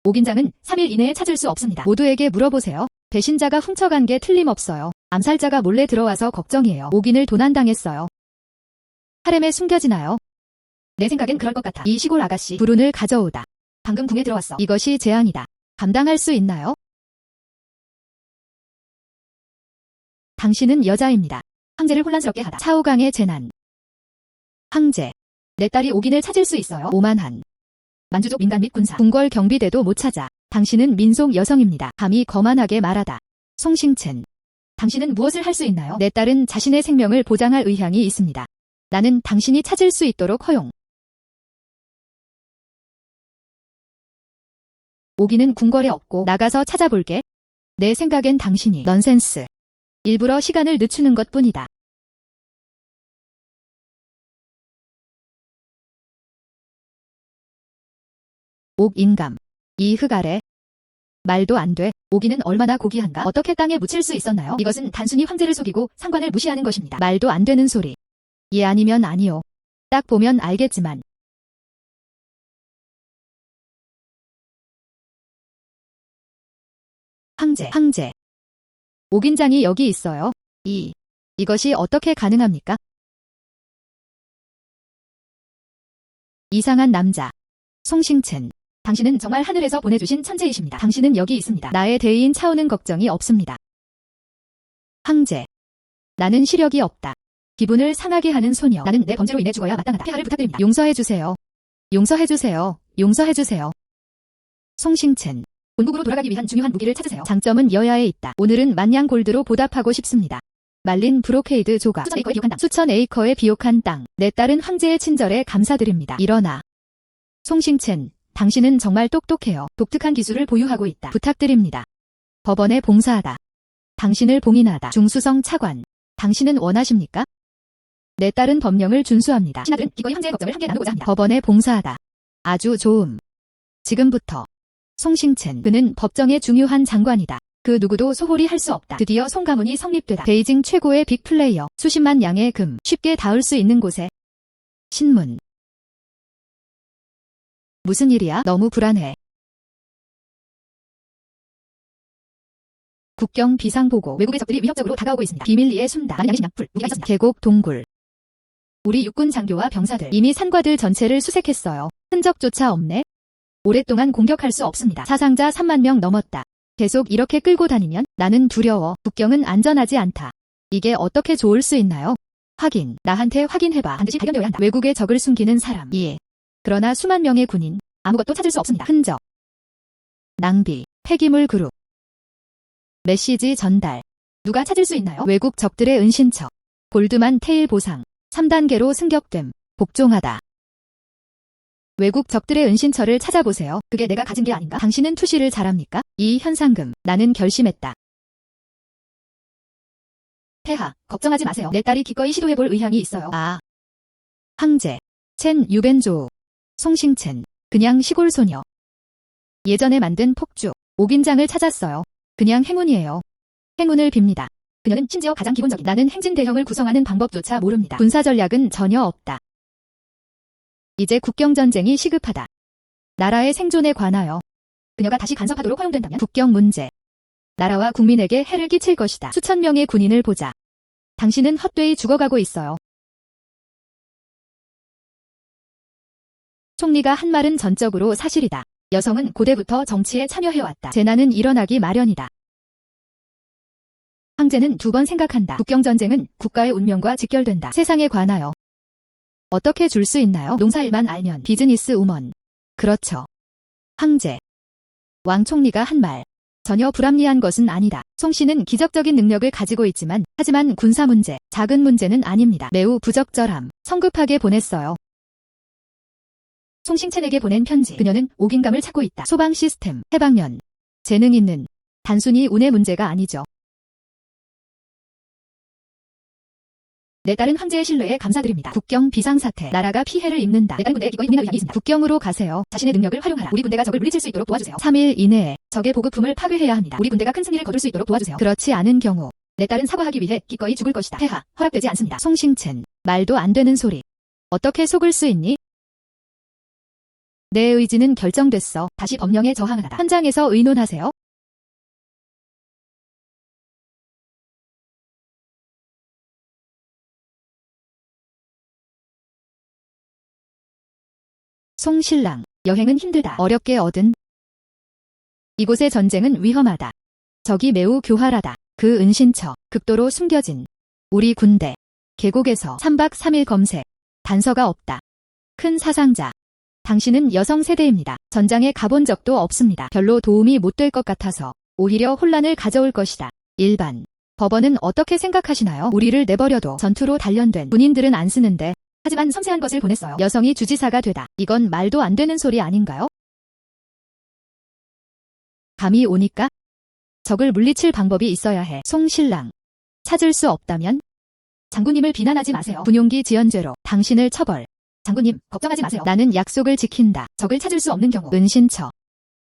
옥인장은 3일 이내에 찾을 수 없습니다. 모두에게 물어보세요. 배신자가 훔쳐간 게 틀림없어요. 암살자가 몰래 들어와서 걱정이에요. 옥인을 도난당했어요. 하렘에 숨겨지나요? 내 생각엔 그럴 것 같아. 이 시골 아가씨, 불운을 가져오다. 방금 궁에 들어왔어. 이것이 재앙이다. 감당할 수 있나요? 당신은 여자입니다. 황제를 혼란스럽게 하다. 차오강의 재난. 황제, 내 딸이 옥인을 찾을 수 있어요. 오만한. 만주족 민간 및 군사, 궁궐 경비대도 못 찾아. 당신은 민속 여성입니다. 감히 거만하게 말하다. 송싱첸, 당신은 무엇을 할 수 있나요? 내 딸은 자신의 생명을 보장할 의향이 있습니다. 나는 당신이 찾을 수 있도록 허용. 옥인은 궁궐에 없고 나가서 찾아볼게. 내 생각엔 당신이 넌센스. 일부러 시간을 늦추는 것뿐이다. 옥인감. 이 흙 아래. 말도 안 돼. 옥인은 얼마나 고귀한가? 어떻게 땅에 묻힐 수 있었나요? 이것은 단순히 황제를 속이고 상관을 무시하는 것입니다. 말도 안 되는 소리. 예 아니면 아니요. 딱 보면 알겠지만. 황제. 옥인장이 여기 있어요. 이것이 어떻게 가능합니까? 이상한 남자. 송싱첸. 당신은 정말 하늘에서 보내주신 천재이십니다. 당신은 여기 있습니다. 나의 대의인 차오는 걱정이 없습니다. 황제. 나는 시력이 없다. 기분을 상하게 하는 소녀. 나는 내 범죄로 인해 죽어야 마땅하다. 폐하를 부탁드립니다. 용서해주세요. 용서해주세요. 용서해주세요. 송싱첸. 본국으로 돌아가기 위한 중요한 무기를 찾으세요. 장점은 여야에 있다. 오늘은 만냥 골드로 보답하고 싶습니다. 말린 브로케이드 조각. 수천 에이커의 비옥한 땅. 내 딸은 황제의 친절에 감사드립니다. 일어나. 송싱첸. 당신은 정말 똑똑해요. 독특한 기술을 보유하고 있다. 부탁드립니다. 법원에 봉사하다. 당신을 봉인하다. 중수성 차관. 당신은 원하십니까? 내 딸은 법령을 준수합니다. 신하들은 기꺼이 황제의 걱정을 함께 나누고자 합니다. 법원에 봉사하다. 아주 좋음. 지금부터. 송싱첸. 그는 법정의 중요한 장관이다. 그 누구도 소홀히 할 수 없다. 드디어 송가문이 성립되다. 베이징 최고의 빅플레이어. 수십만 양의 금. 쉽게 닿을 수 있는 곳에. 신문. 무슨 일이야? 너무 불안해. 국경 비상 보고. 외국의 적들이 위협적으로 다가오고 있습니다. 비밀리에 숨다. 많은 양의 식량풀, 무기가 있었습니다. 계곡, 동굴. 우리 육군 장교와 병사들 이미 산과들 전체를 수색했어요. 흔적조차 없네. 오랫동안 공격할 수 없습니다. 사상자 3만 명 넘었다. 계속 이렇게 끌고 다니면 나는 두려워. 국경은 안전하지 않다. 이게 어떻게 좋을 수 있나요? 확인. 나한테 확인해봐. 반드시 발견되어야 한다. 외국의 적을 숨기는 사람. 예. 그러나 수만 명의 군인. 아무것도 찾을 수 없습니다. 흔적. 낭비. 폐기물 그룹. 메시지 전달. 누가 찾을 수 있나요? 외국 적들의 은신처. 골드만 테일 보상. 3단계로 승격됨. 복종하다. 외국 적들의 은신처를 찾아보세요. 그게 내가 가진 게 아닌가? 당신은 투시를 잘합니까? 이 현상금. 나는 결심했다. 폐하, 걱정하지 마세요. 내 딸이 기꺼이 시도해볼 의향이 있어요. 아. 황제. 첸 유벤조우. 송싱첸. 그냥 시골 소녀. 예전에 만든 폭주. 옥인장을 찾았어요. 그냥 행운이에요. 행운을 빕니다. 그녀는 심지어 가장 기본적인 나는 행진 대형을 구성하는 방법조차 모릅니다. 군사 전략은 전혀 없다. 이제 국경전쟁이 시급하다. 나라의 생존에 관하여. 그녀가 다시 간섭하도록 허용된다면 국경 문제. 나라와 국민에게 해를 끼칠 것이다. 수천 명의 군인을 보자. 당신은 헛되이 죽어가고 있어요. 총리가 한 말은 전적으로 사실이다. 여성은 고대부터 정치에 참여해왔다. 재난은 일어나기 마련이다. 황제는 2번 생각한다. 국경전쟁은 국가의 운명과 직결된다. 세상에 관하여. 어떻게 줄 수 있나요? 농사일만 알면 비즈니스 우먼. 그렇죠. 황제. 왕 총리가 한 말. 전혀 불합리한 것은 아니다. 송 씨는 기적적인 능력을 가지고 있지만 하지만 군사 문제, 작은 문제는 아닙니다. 매우 부적절함. 성급하게 보냈어요. 송싱첸에게 보낸 편지. 그녀는 옥인감을 찾고 있다. 소방 시스템, 해방연. 재능 있는. 단순히 운의 문제가 아니죠. 내 딸은 황제의 신뢰에 감사드립니다. 국경 비상사태. 나라가 피해를 입는다. 내 딸 군대에 기꺼이 동행할 의향이 있습니다. 국경으로 가세요. 자신의 능력을 활용하라. 우리 군대가 적을 물리칠 수 있도록 도와주세요. 3일 이내에 적의 보급품을 파괴해야 합니다. 우리 군대가 큰 승리를 거둘 수 있도록 도와주세요. 그렇지 않은 경우 내 딸은 사과하기 위해 기꺼이 죽을 것이다. 폐하. 허락되지 않습니다. 송싱첸. 말도 안 되는 소리. 어떻게 속을 수 있니? 내 의지는 결정됐어. 다시 법령에 저항하라. 현장에서 의논하세요. 송신랑. 여행은 힘들다. 어렵게 얻은. 이곳의 전쟁은 위험하다. 적이 매우 교활하다. 그 은신처. 극도로 숨겨진. 우리 군대. 계곡에서 3박 3일 검색. 단서가 없다. 큰 사상자. 당신은 여성 세대입니다. 전장에 가본 적도 없습니다. 별로 도움이 못 될 것 같아서 오히려 혼란을 가져올 것이다. 일반. 법원은 어떻게 생각하시나요? 우리를 내버려도 전투로 단련된 군인들은 안 쓰는데 하지만 섬세한 것을 보냈어요. 여성이 주지사가 되다. 이건 말도 안 되는 소리 아닌가요? 감이 오니까? 적을 물리칠 방법이 있어야 해. 송신랑. 찾을 수 없다면? 장군님을 비난하지 마세요. 군용기 지연죄로 당신을 처벌. 장군님, 걱정하지 마세요. 나는 약속을 지킨다. 적을 찾을 수 없는 경우 은신처.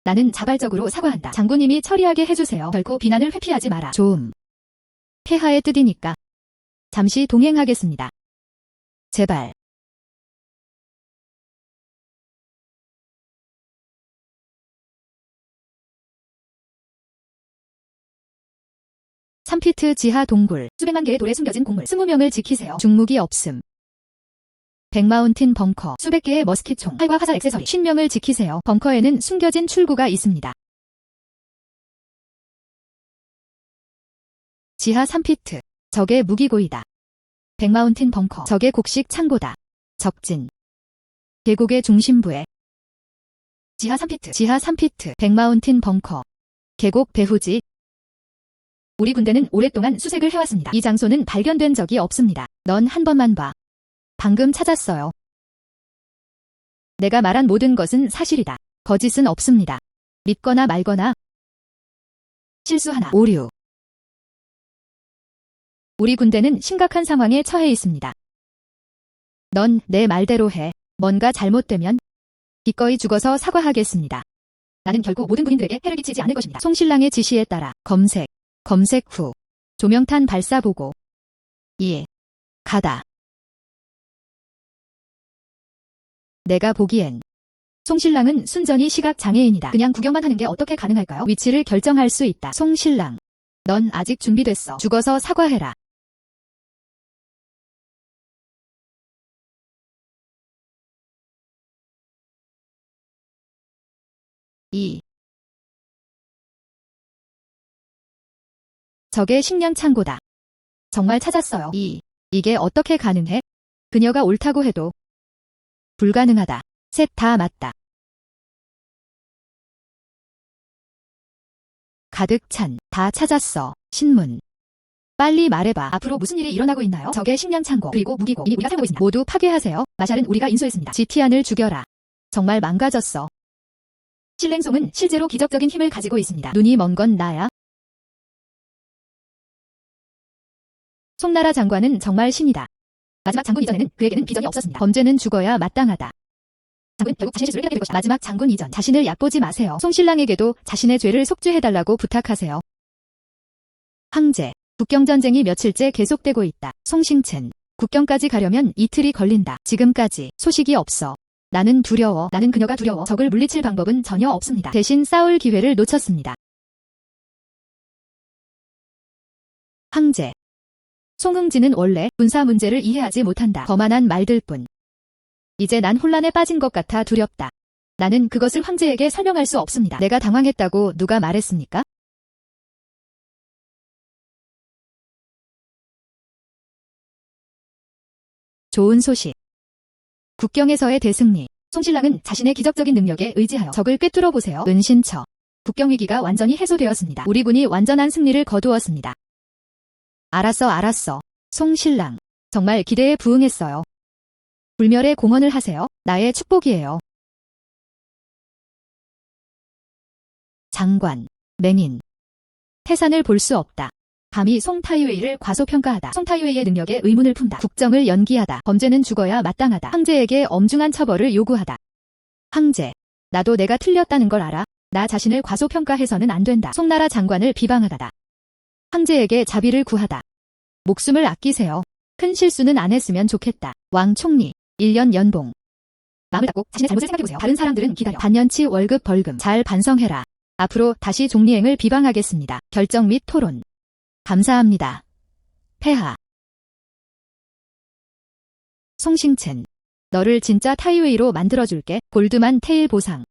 나는 자발적으로 사과한다. 장군님이 처리하게 해주세요. 결코 비난을 회피하지 마라. 좀. 폐하의 뜻이니까. 잠시 동행하겠습니다. 제발. (3피트) 지하 동굴. 수백만 개의 돌에 숨겨진 곡물. 20명을 지키세요. 중무기 없음. 100마운틴 벙커. 수백 개의 머스킷총. 활과 화살 액세서리. 50명을 지키세요. 벙커에는 숨겨진 출구가 있습니다. 지하 3피트. 적의 무기고이다. 100마운틴 벙커. 적의 곡식 창고다. 적진. 계곡의 중심부에. 지하 3피트. 지하 3피트. 100마운틴 벙커. 계곡 배후지. 우리 군대는 오랫동안 수색을 해왔습니다. 이 장소는 발견된 적이 없습니다. 넌 한 번만 봐. 방금 찾았어요. 내가 말한 모든 것은 사실이다. 거짓은 없습니다. 믿거나 말거나. 실수 하나. 오류. 우리 군대는 심각한 상황에 처해 있습니다. 넌 내 말대로 해. 뭔가 잘못되면 기꺼이 죽어서 사과하겠습니다. 나는 결국 모든 군인들에게 해를 끼치지 않을 것입니다. 송신랑의 지시에 따라 검색. 검색 후 조명탄 발사 보고. 예. 가다. 내가 보기엔 송신랑은 순전히 시각장애인이다. 그냥 구경만 하는 게 어떻게 가능할까요? 위치를 결정할 수 있다. 송신랑. 넌 아직 준비됐어. 죽어서 사과해라. 이. 적의 식량 창고다. 정말 찾았어요. 이게 어떻게 가능해? 그녀가 옳다고 해도 불가능하다. 셋 다 맞다. 가득 찬. 다 찾았어. 신문. 빨리 말해봐. 앞으로 무슨 일이 일어나고 있나요? 적의 식량 창고 그리고 무기고 이미 우리가 사용하고 있습니다. 모두 파괴하세요. 마샬은 우리가 인수했습니다. 지티안을 죽여라. 정말 망가졌어. 신랭송은 실제로 기적적인 힘을 가지고 있습니다. 눈이 먼 건 나야? 송나라 장관은 정말 신이다. 마지막 장군 이전에는 그에게는 비전이 없었습니다. 범죄는 죽어야 마땅하다. 장군 결국 자신의 실수를 깨닫게 될 것이다. 마지막 장군 이전. 자신을 얕보지 마세요. 송신랑에게도 자신의 죄를 속죄해달라고 부탁하세요. 황제. 국경전쟁이 며칠째 계속되고 있다. 송싱첸. 국경까지 가려면 이틀이 걸린다. 지금까지 소식이 없어. 나는 두려워. 나는 그녀가 두려워. 적을 물리칠 방법은 전혀 없습니다. 대신 싸울 기회를 놓쳤습니다. 황제. 송응진은 원래 군사 문제를 이해하지 못한다. 거만한 말들 뿐. 이제 난 혼란에 빠진 것 같아 두렵다. 나는 그것을 황제에게 설명할 수 없습니다. 내가 당황했다고 누가 말했습니까? 좋은 소식. 국경에서의 대승리. 송신랑은 자신의 기적적인 능력에 의지하여 적을 꿰뚫어 보세요. 은신처. 국경위기가 완전히 해소되었습니다. 우리 군이 완전한 승리를 거두었습니다. 알았어. 송신랑. 정말 기대에 부응했어요. 불멸의 공헌을 하세요. 나의 축복이에요. 장관. 맹인. 태산을 볼 수 없다. 감히 송타이웨이를 과소평가하다. 송타이웨이의 능력에 의문을 품다. 국정을 연기하다. 범죄는 죽어야 마땅하다. 황제에게 엄중한 처벌을 요구하다. 황제, 나도 내가 틀렸다는 걸 알아. 나 자신을 과소평가해서는 안 된다. 송나라 장관을 비방하다. 황제에게 자비를 구하다. 목숨을 아끼세요. 큰 실수는 안 했으면 좋겠다. 왕 총리, 1년 연봉. 마음을 닫고 자신의 잘못을 생각해보세요. 다른 사람들은 기다려. 반년치 월급 벌금. 잘 반성해라. 앞으로 다시 종리행을 비방하겠습니다. 결정 및 토론. 감사합니다. 폐하. 송싱첸. 너를 진짜 타이웨이로 만들어줄게. 골드만 테일 보상.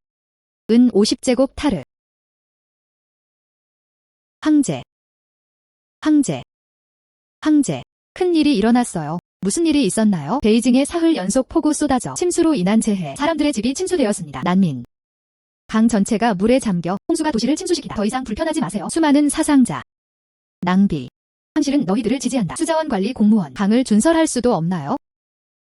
은 50제곱 타르. 황제. 황제. 황제. 큰 일이 일어났어요. 무슨 일이 있었나요? 베이징에 사흘 연속 폭우 쏟아져 침수로 인한 재해. 사람들의 집이 침수되었습니다. 난민. 강 전체가 물에 잠겨 홍수가 도시를 침수시키다. 더 이상 불편하지 마세요. 수많은 사상자. 낭비. 황실은 너희들을 지지한다. 수자원 관리 공무원. 강을 준설할 수도 없나요?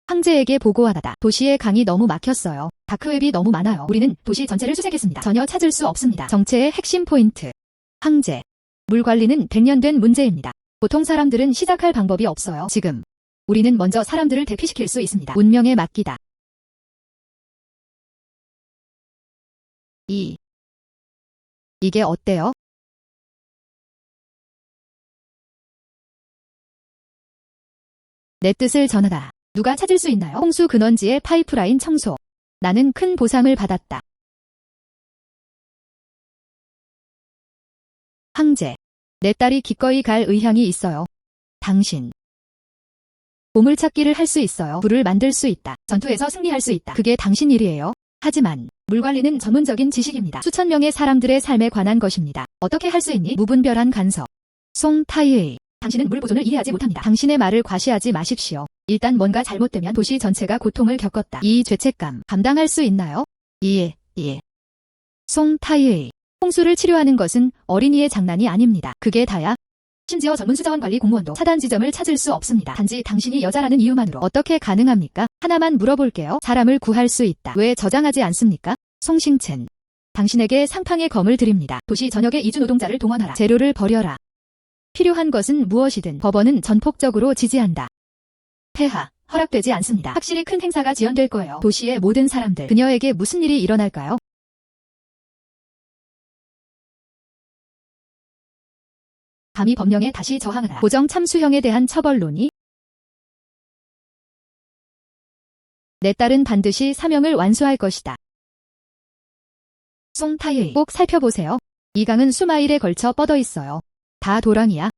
황제에게 보고하다. 도시의 강이 너무 막혔어요. 다크웹이 너무 많아요. 우리는 도시 전체를 수색했습니다. 전혀 찾을 수 없습니다. 정체의 핵심 포인트. 황제. 물 관리는 100년 된 문제입니다. 보통 사람들은 시작할 방법이 없어요. 지금. 우리는 먼저 사람들을 대피시킬 수 있습니다. 운명에 맡기다. 이게 어때요? 내 뜻을 전하다. 누가 찾을 수 있나요? 홍수 근원지의 파이프라인 청소. 나는 큰 보상을 받았다. 황제. 내 딸이 기꺼이 갈 의향이 있어요. 당신. 보물찾기를 할 수 있어요. 불을 만들 수 있다. 전투에서 승리할 수 있다. 그게 당신 일이에요. 하지만 물관리는 전문적인 지식입니다. 수천 명의 사람들의 삶에 관한 것입니다. 어떻게 할 수 있니? 무분별한 간섭. 송타이웨이. 당신은 물 보존을 이해하지 못합니다. 당신의 말을 과시하지 마십시오. 일단 뭔가 잘못되면 도시 전체가 고통을 겪었다. 이 죄책감 감당할 수 있나요? 예. 송타이웨이. 홍수를 치료하는 것은 어린이의 장난이 아닙니다. 그게 다야? 심지어 전문 수자원 관리 공무원도 차단 지점을 찾을 수 없습니다. 단지 당신이 여자라는 이유만으로 어떻게 가능합니까? 하나만 물어볼게요. 사람을 구할 수 있다. 왜 저장하지 않습니까? 송싱첸. 당신에게 상팡의 검을 드립니다. 도시 전역의 이주 노동자를 동원하라. 재료를 버려라. 필요한 것은 무엇이든 법원은 전폭적으로 지지한다. 폐하. 허락되지 않습니다. 확실히 큰 행사가 지연될 거예요. 도시의 모든 사람들. 그녀에게 무슨 일이 일어날까요? 감히 법령에 다시 저항하라. 고정 참수형에 대한 처벌론이? 내 딸은 반드시 사명을 완수할 것이다. 송타이웨이. 꼭 살펴보세요. 이 강은 수마일에 걸쳐 뻗어 있어요. 다 도랑이야.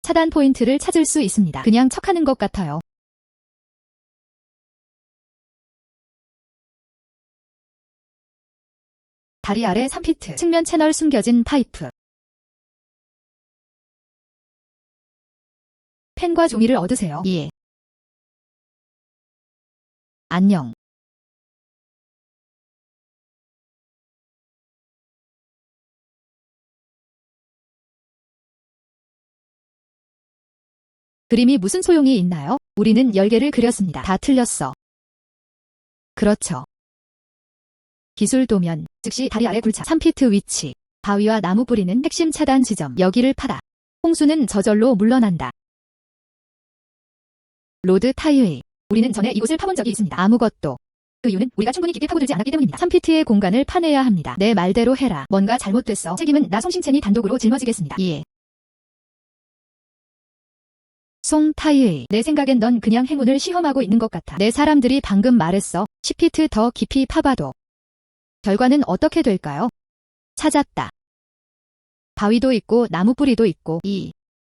차단 포인트를 찾을 수 있습니다. 그냥 척하는 것 같아요. 다리 아래 3피트. 측면 채널 숨겨진 파이프. 펜과 종이를 얻으세요. 예. 안녕. 그림이 무슨 소용이 있나요? 우리는 10개를 그렸습니다. 다 틀렸어. 그렇죠. 기술 도면, 즉시 다리 아래 굴착. 3피트 위치. 바위와 나무 뿌리는 핵심 차단 지점. 여기를 파다. 홍수는 저절로 물러난다. 로드 타이웨이. 우리는 전에 이곳을 파본 적이 있습니다. 아무것도. 그 이유는 우리가 충분히 깊게 파고들지 않았기 때문입니다. 3피트의 공간을 파내야 합니다. 내 말대로 해라. 뭔가 잘못됐어. 책임은 나 송싱첸이 단독으로 짊어지겠습니다. 예. 송타이웨이. 내 생각엔 넌 그냥 행운을 시험하고 있는 것 같아. 내 사람들이 방금 말했어. 10피트 더 깊이 파봐도. 결과는 어떻게 될까요? 찾았다. 바위도 있고 나무 뿌리도 있고.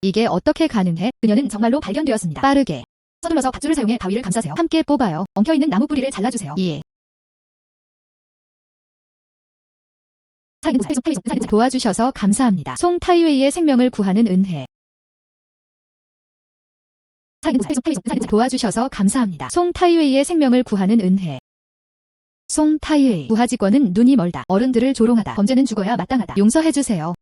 이게 어떻게 가능해? 그녀는 정말로 발견되었습니다. 빠르게. 서둘러서 밧줄을 사용해 바위를 감싸세요. 함께 뽑아요. 엉켜있는 나무 뿌리를 잘라주세요. 예. 도와주셔서 감사합니다. 송타이웨이의 생명을 구하는 은혜. 도와주셔서 감사합니다. 송타이웨이의 생명을 구하는 은혜. 송타이웨이. 부하직원은 눈이 멀다. 어른들을 조롱하다. 범죄는 죽어야 마땅하다. 용서해주세요.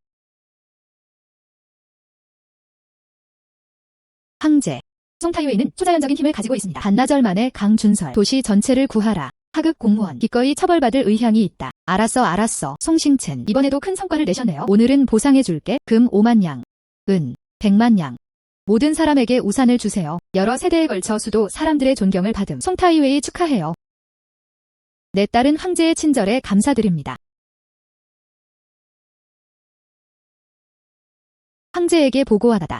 황제. 송타이웨이는 초자연적인 힘을 가지고 있습니다. 반나절 만에 강 준설. 도시 전체를 구하라. 하급 공무원. 기꺼이 처벌받을 의향이 있다. 알았어. 송싱첸. 이번에도 큰 성과를 내셨네요. 오늘은 보상해줄게. 금 5만 양. 은. 100만 양. 모든 사람에게 우산을 주세요. 여러 세대에 걸쳐 수도 사람들의 존경을 받음. 송타이웨이 축하해요. 내 딸은 황제의 친절에 감사드립니다. 황제에게 보고하다.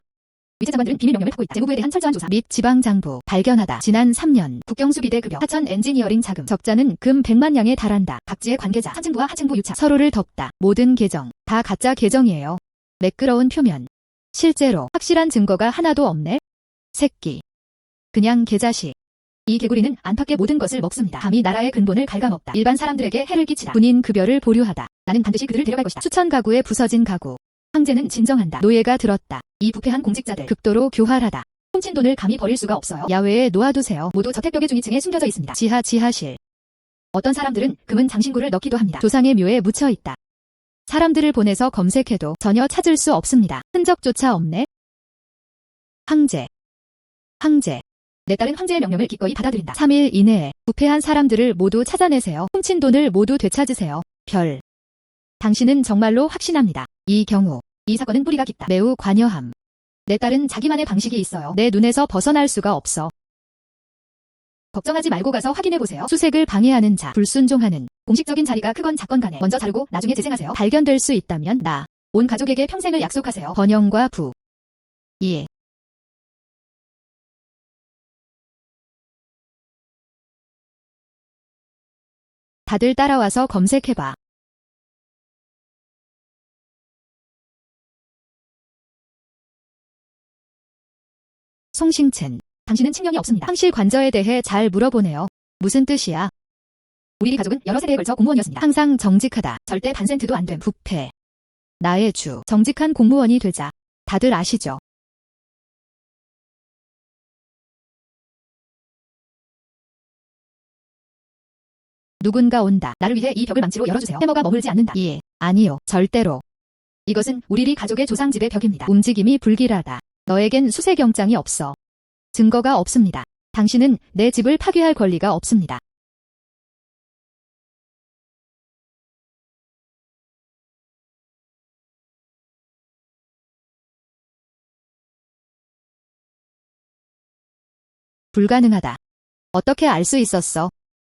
위체 장관들은 비밀 명령을 받고 있다. 재무부에 대한 철저한 조사 및 지방장부 발견하다. 지난 3년 국경수비대 급여 하천 엔지니어링 자금 적자는 금 100만 양에 달한다. 각지의 관계자 상층부와 하층부 유착 서로를 덮다. 모든 계정 다 가짜 계정이에요. 매끄러운 표면. 실제로 확실한 증거가 하나도 없네. 새끼. 그냥 개자식. 이 개구리는 안팎의 모든 것을 먹습니다. 감히 나라의 근본을 갉아먹다. 일반 사람들에게 해를 끼치다. 군인 급여를 보류하다. 나는 반드시 그들을 데려갈 것이다. 수천 가구에 부서진 가구. 황제는 진정한다. 노예가 들었다. 이 부패한 공직자들 극도로 교활하다. 훔친 돈을 감히 버릴 수가 없어요. 야외에 놓아두세요. 모두 저택벽의 중위층에 숨겨져 있습니다. 지하실. 어떤 사람들은 금은 장신구를 넣기도 합니다. 조상의 묘에 묻혀 있다. 사람들을 보내서 검색해도 전혀 찾을 수 없습니다. 흔적조차 없네. 황제. 내 딸은 황제의 명령을 기꺼이 받아들인다. 3일 이내에 부패한 사람들을 모두 찾아내세요. 훔친 돈을 모두 되찾으세요. 별. 당신은 정말로 확신합니다. 이 경우, 이 사건은 뿌리가 깊다. 매우 관여함. 내 딸은 자기만의 방식이 있어요. 내 눈에서 벗어날 수가 없어. 걱정하지 말고 가서 확인해보세요. 수색을 방해하는 자, 불순종하는, 공식적인 자리가 크건 작건 간에 먼저 자르고 나중에 재생하세요. 발견될 수 있다면 온 가족에게 평생을 약속하세요. 번영과 부. 예. 다들 따라와서 검색해봐. 송싱첸. 당신은 친경이 없습니다. 황실 관저에 대해 잘 물어보네요. 무슨 뜻이야? 우리 가족은 여러 세대에 걸쳐 공무원이었습니다. 항상 정직하다. 절대 반센트도 안 됨. 부패. 나의 주. 정직한 공무원이 되자. 다들 아시죠? 누군가 온다. 나를 위해 이 벽을 망치로 열어주세요. 해머가 머물지 않는다. 예. 아니요. 절대로. 이것은 우리 가족의 조상집의 벽입니다. 움직임이 불길하다. 너에겐 수색영장이 없어. 증거가 없습니다. 당신은 내 집을 파괴할 권리가 없습니다. 불가능하다. 어떻게 알 수 있었어?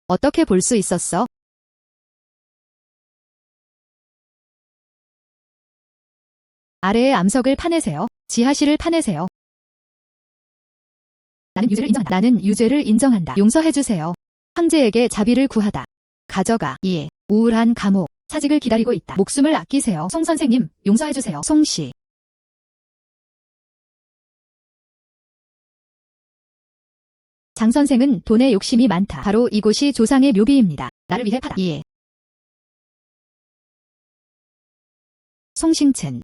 어떻게 볼 수 있었어? 아래의 암석을 파내세요. 지하실을 파내세요. 나는 유죄를 인정한다. 나는 유죄를 인정한다. 용서해주세요. 황제에게 자비를 구하다. 가져가. 예. 우울한 감옥. 사직을 기다리고 있다. 목숨을 아끼세요. 송 선생님, 용서해주세요. 송씨. 장 선생은 돈에 욕심이 많다. 바로 이곳이 조상의 묘비입니다. 나를 위해 파다. 예. 송싱첸.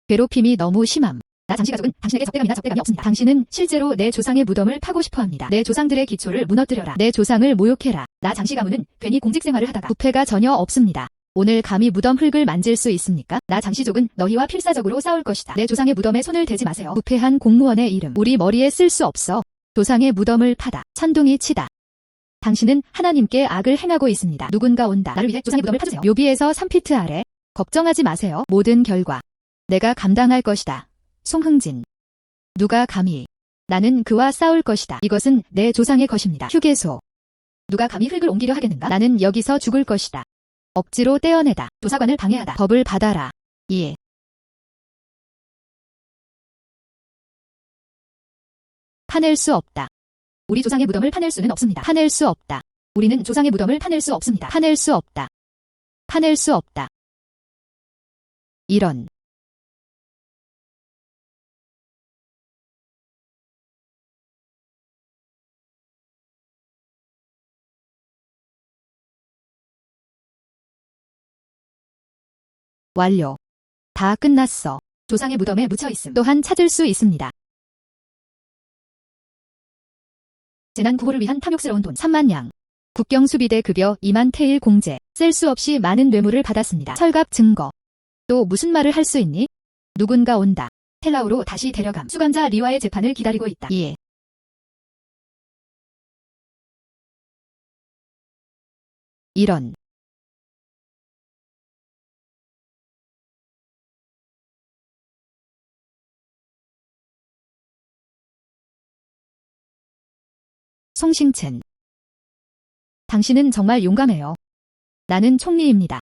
괴롭힘이 너무 심함. 나 장씨 가족은 당신에게 적대감이 없습니다. 당신은 실제로 내 조상의 무덤을 파고 싶어합니다. 내 조상들의 기초를 무너뜨려라. 내 조상을 모욕해라. 나 장씨 가문은 괜히 공직생활을 하다가 부패가 전혀 없습니다. 오늘 감히 무덤 흙을 만질 수 있습니까? 나 장씨족은 너희와 필사적으로 싸울 것이다. 내 조상의 무덤에 손을 대지 마세요. 부패한 공무원의 이름 우리 머리에 쓸 수 없어. 조상의 무덤을 파다. 천둥이 치다. 당신은 하나님께 악을 행하고 있습니다. 누군가 온다. 나를 위해 조상의 무덤을 파주세요. 묘비에서 3피트 아래. 걱정하지 마세요. 모든 결과 내가 감당할 것이다. 송흥진. 누가 감히. 나는 그와 싸울 것이다. 이것은 내 조상의 것입니다. 휴게소. 누가 감히 흙을 옮기려 하겠는가? 나는 여기서 죽을 것이다. 억지로 떼어내다. 조사관을 방해하다. 법을 받아라. 예. 파낼 수 없다. 우리 조상의 무덤을 파낼 수는 없습니다. 파낼 수 없다. 우리는 조상의 무덤을 파낼 수 없습니다. 파낼 수 없다. 파낼 수 없다. 이런. 완료. 다 끝났어. 조상의 무덤에 묻혀 있음. 또한 찾을 수 있습니다. 재난 구호를 위한 탐욕스러운 돈 3만 양. 국경수비대 급여 2만 테일 공제. 셀 수 없이 많은 뇌물을 받았습니다. 철갑 증거. 또 무슨 말을 할 수 있니? 누군가 온다. 텔라우로 다시 데려감. 수감자 리와의 재판을 기다리고 있다. 예. 이런. 송싱첸. 당신은 정말 용감해요. 나는 총리입니다.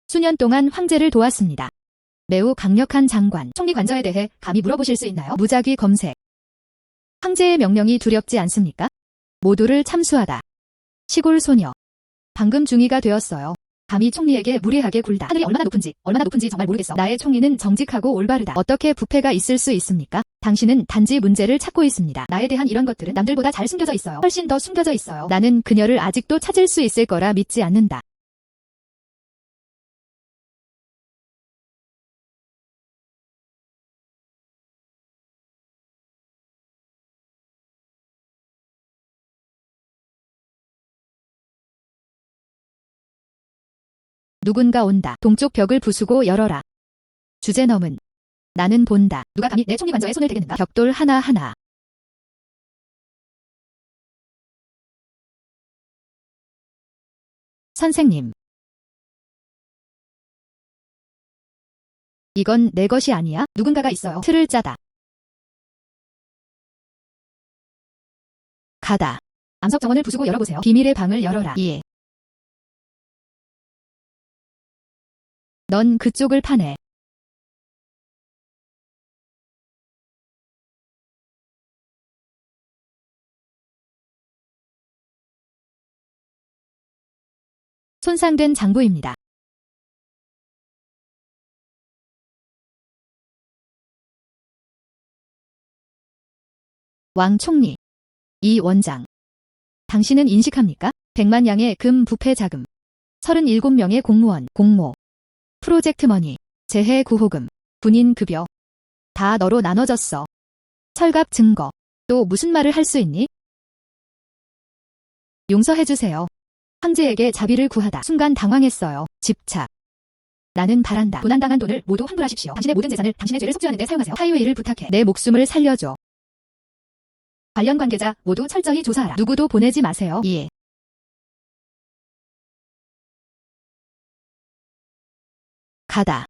수년 동안 황제를 도왔습니다. 매우 강력한 장관. 총리 관저에 대해 감히 물어보실 수 있나요? 무작위 검색. 황제의 명령이 두렵지 않습니까? 모두를 참수하다. 시골 소녀. 방금 중위가 되었어요. 감히 총리에게 무례하게 굴다. 하늘이 얼마나 높은지 정말 모르겠어. 나의 총리는 정직하고 올바르다. 어떻게 부패가 있을 수 있습니까? 당신은 단지 문제를 찾고 있습니다. 나에 대한 이런 것들은 남들보다 잘 숨겨져 있어요. 훨씬 더 숨겨져 있어요. 나는 그녀를 아직도 찾을 수 있을 거라 믿지 않는다. 누군가 온다. 동쪽 벽을 부수고 열어라. 주제넘은. 나는 본다. 누가 감히 내 총리 관저에 손을 대겠는가? 벽돌 하나하나. 선생님. 이건 내 것이 아니야? 누군가가 있어요. 틀을 짜다. 가다. 암석 정원을 부수고 열어보세요. 비밀의 방을 열어라. 예. 넌 그쪽을 파내. 손상된 장부입니다. 왕 총리. 이 원장. 당신은 인식합니까? 100만 양의 금 부패 자금. 37명의 공무원, 공모. 프로젝트 머니, 재해 구호금, 군인 급여. 다 너로 나눠졌어. 철갑 증거. 또 무슨 말을 할 수 있니? 용서해주세요. 황제에게 자비를 구하다. 순간 당황했어요. 집착. 나는 바란다. 도난당한 돈을 모두 환불하십시오. 당신의 모든 재산을 당신의 죄를 속죄하는 데 사용하세요. 하이웨이를 부탁해. 내 목숨을 살려줘. 관련 관계자 모두 철저히 조사하라. 누구도 보내지 마세요. 예. 가다.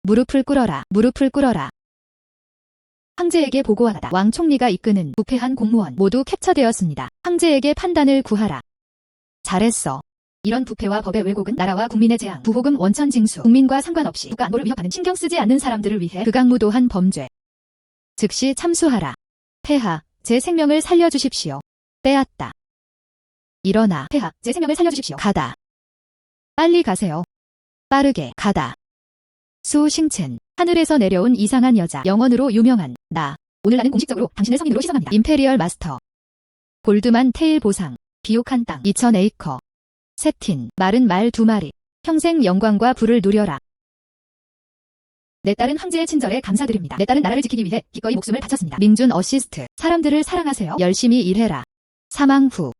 무릎을 꿇어라. 무릎을 꿇어라. 황제에게 보고하다. 왕 총리가 이끄는 부패한 공무원 모두 캡처되었습니다. 황제에게 판단을 구하라. 잘했어. 이런 부패와 법의 왜곡은 나라와 국민의 재앙, 부호금 원천 징수, 국민과 상관없이 국가 안보를 위협하는 신경 쓰지 않는 사람들을 위해 극악무도한 범죄. 즉시 참수하라. 폐하, 제 생명을 살려주십시오. 빼앗다. 일어나. 폐하, 제 생명을 살려주십시오. 가다. 빨리 가세요. 빠르게. 가다. 수싱첸. 하늘에서 내려온 이상한 여자. 영원으로 유명한 나. 오늘 나는 공식적으로 당신을 성인으로 시성합니다. 임페리얼 마스터. 골드만 테일 보상. 비옥한 땅. 2000에이커. 세틴. 마른 말 2마리. 평생 영광과 부를 누려라. 내 딸은 황제의 친절에 감사드립니다. 내 딸은 나라를 지키기 위해 기꺼이 목숨을 바쳤습니다. 민준 어시스트. 사람들을 사랑하세요. 열심히 일해라. 사망 후.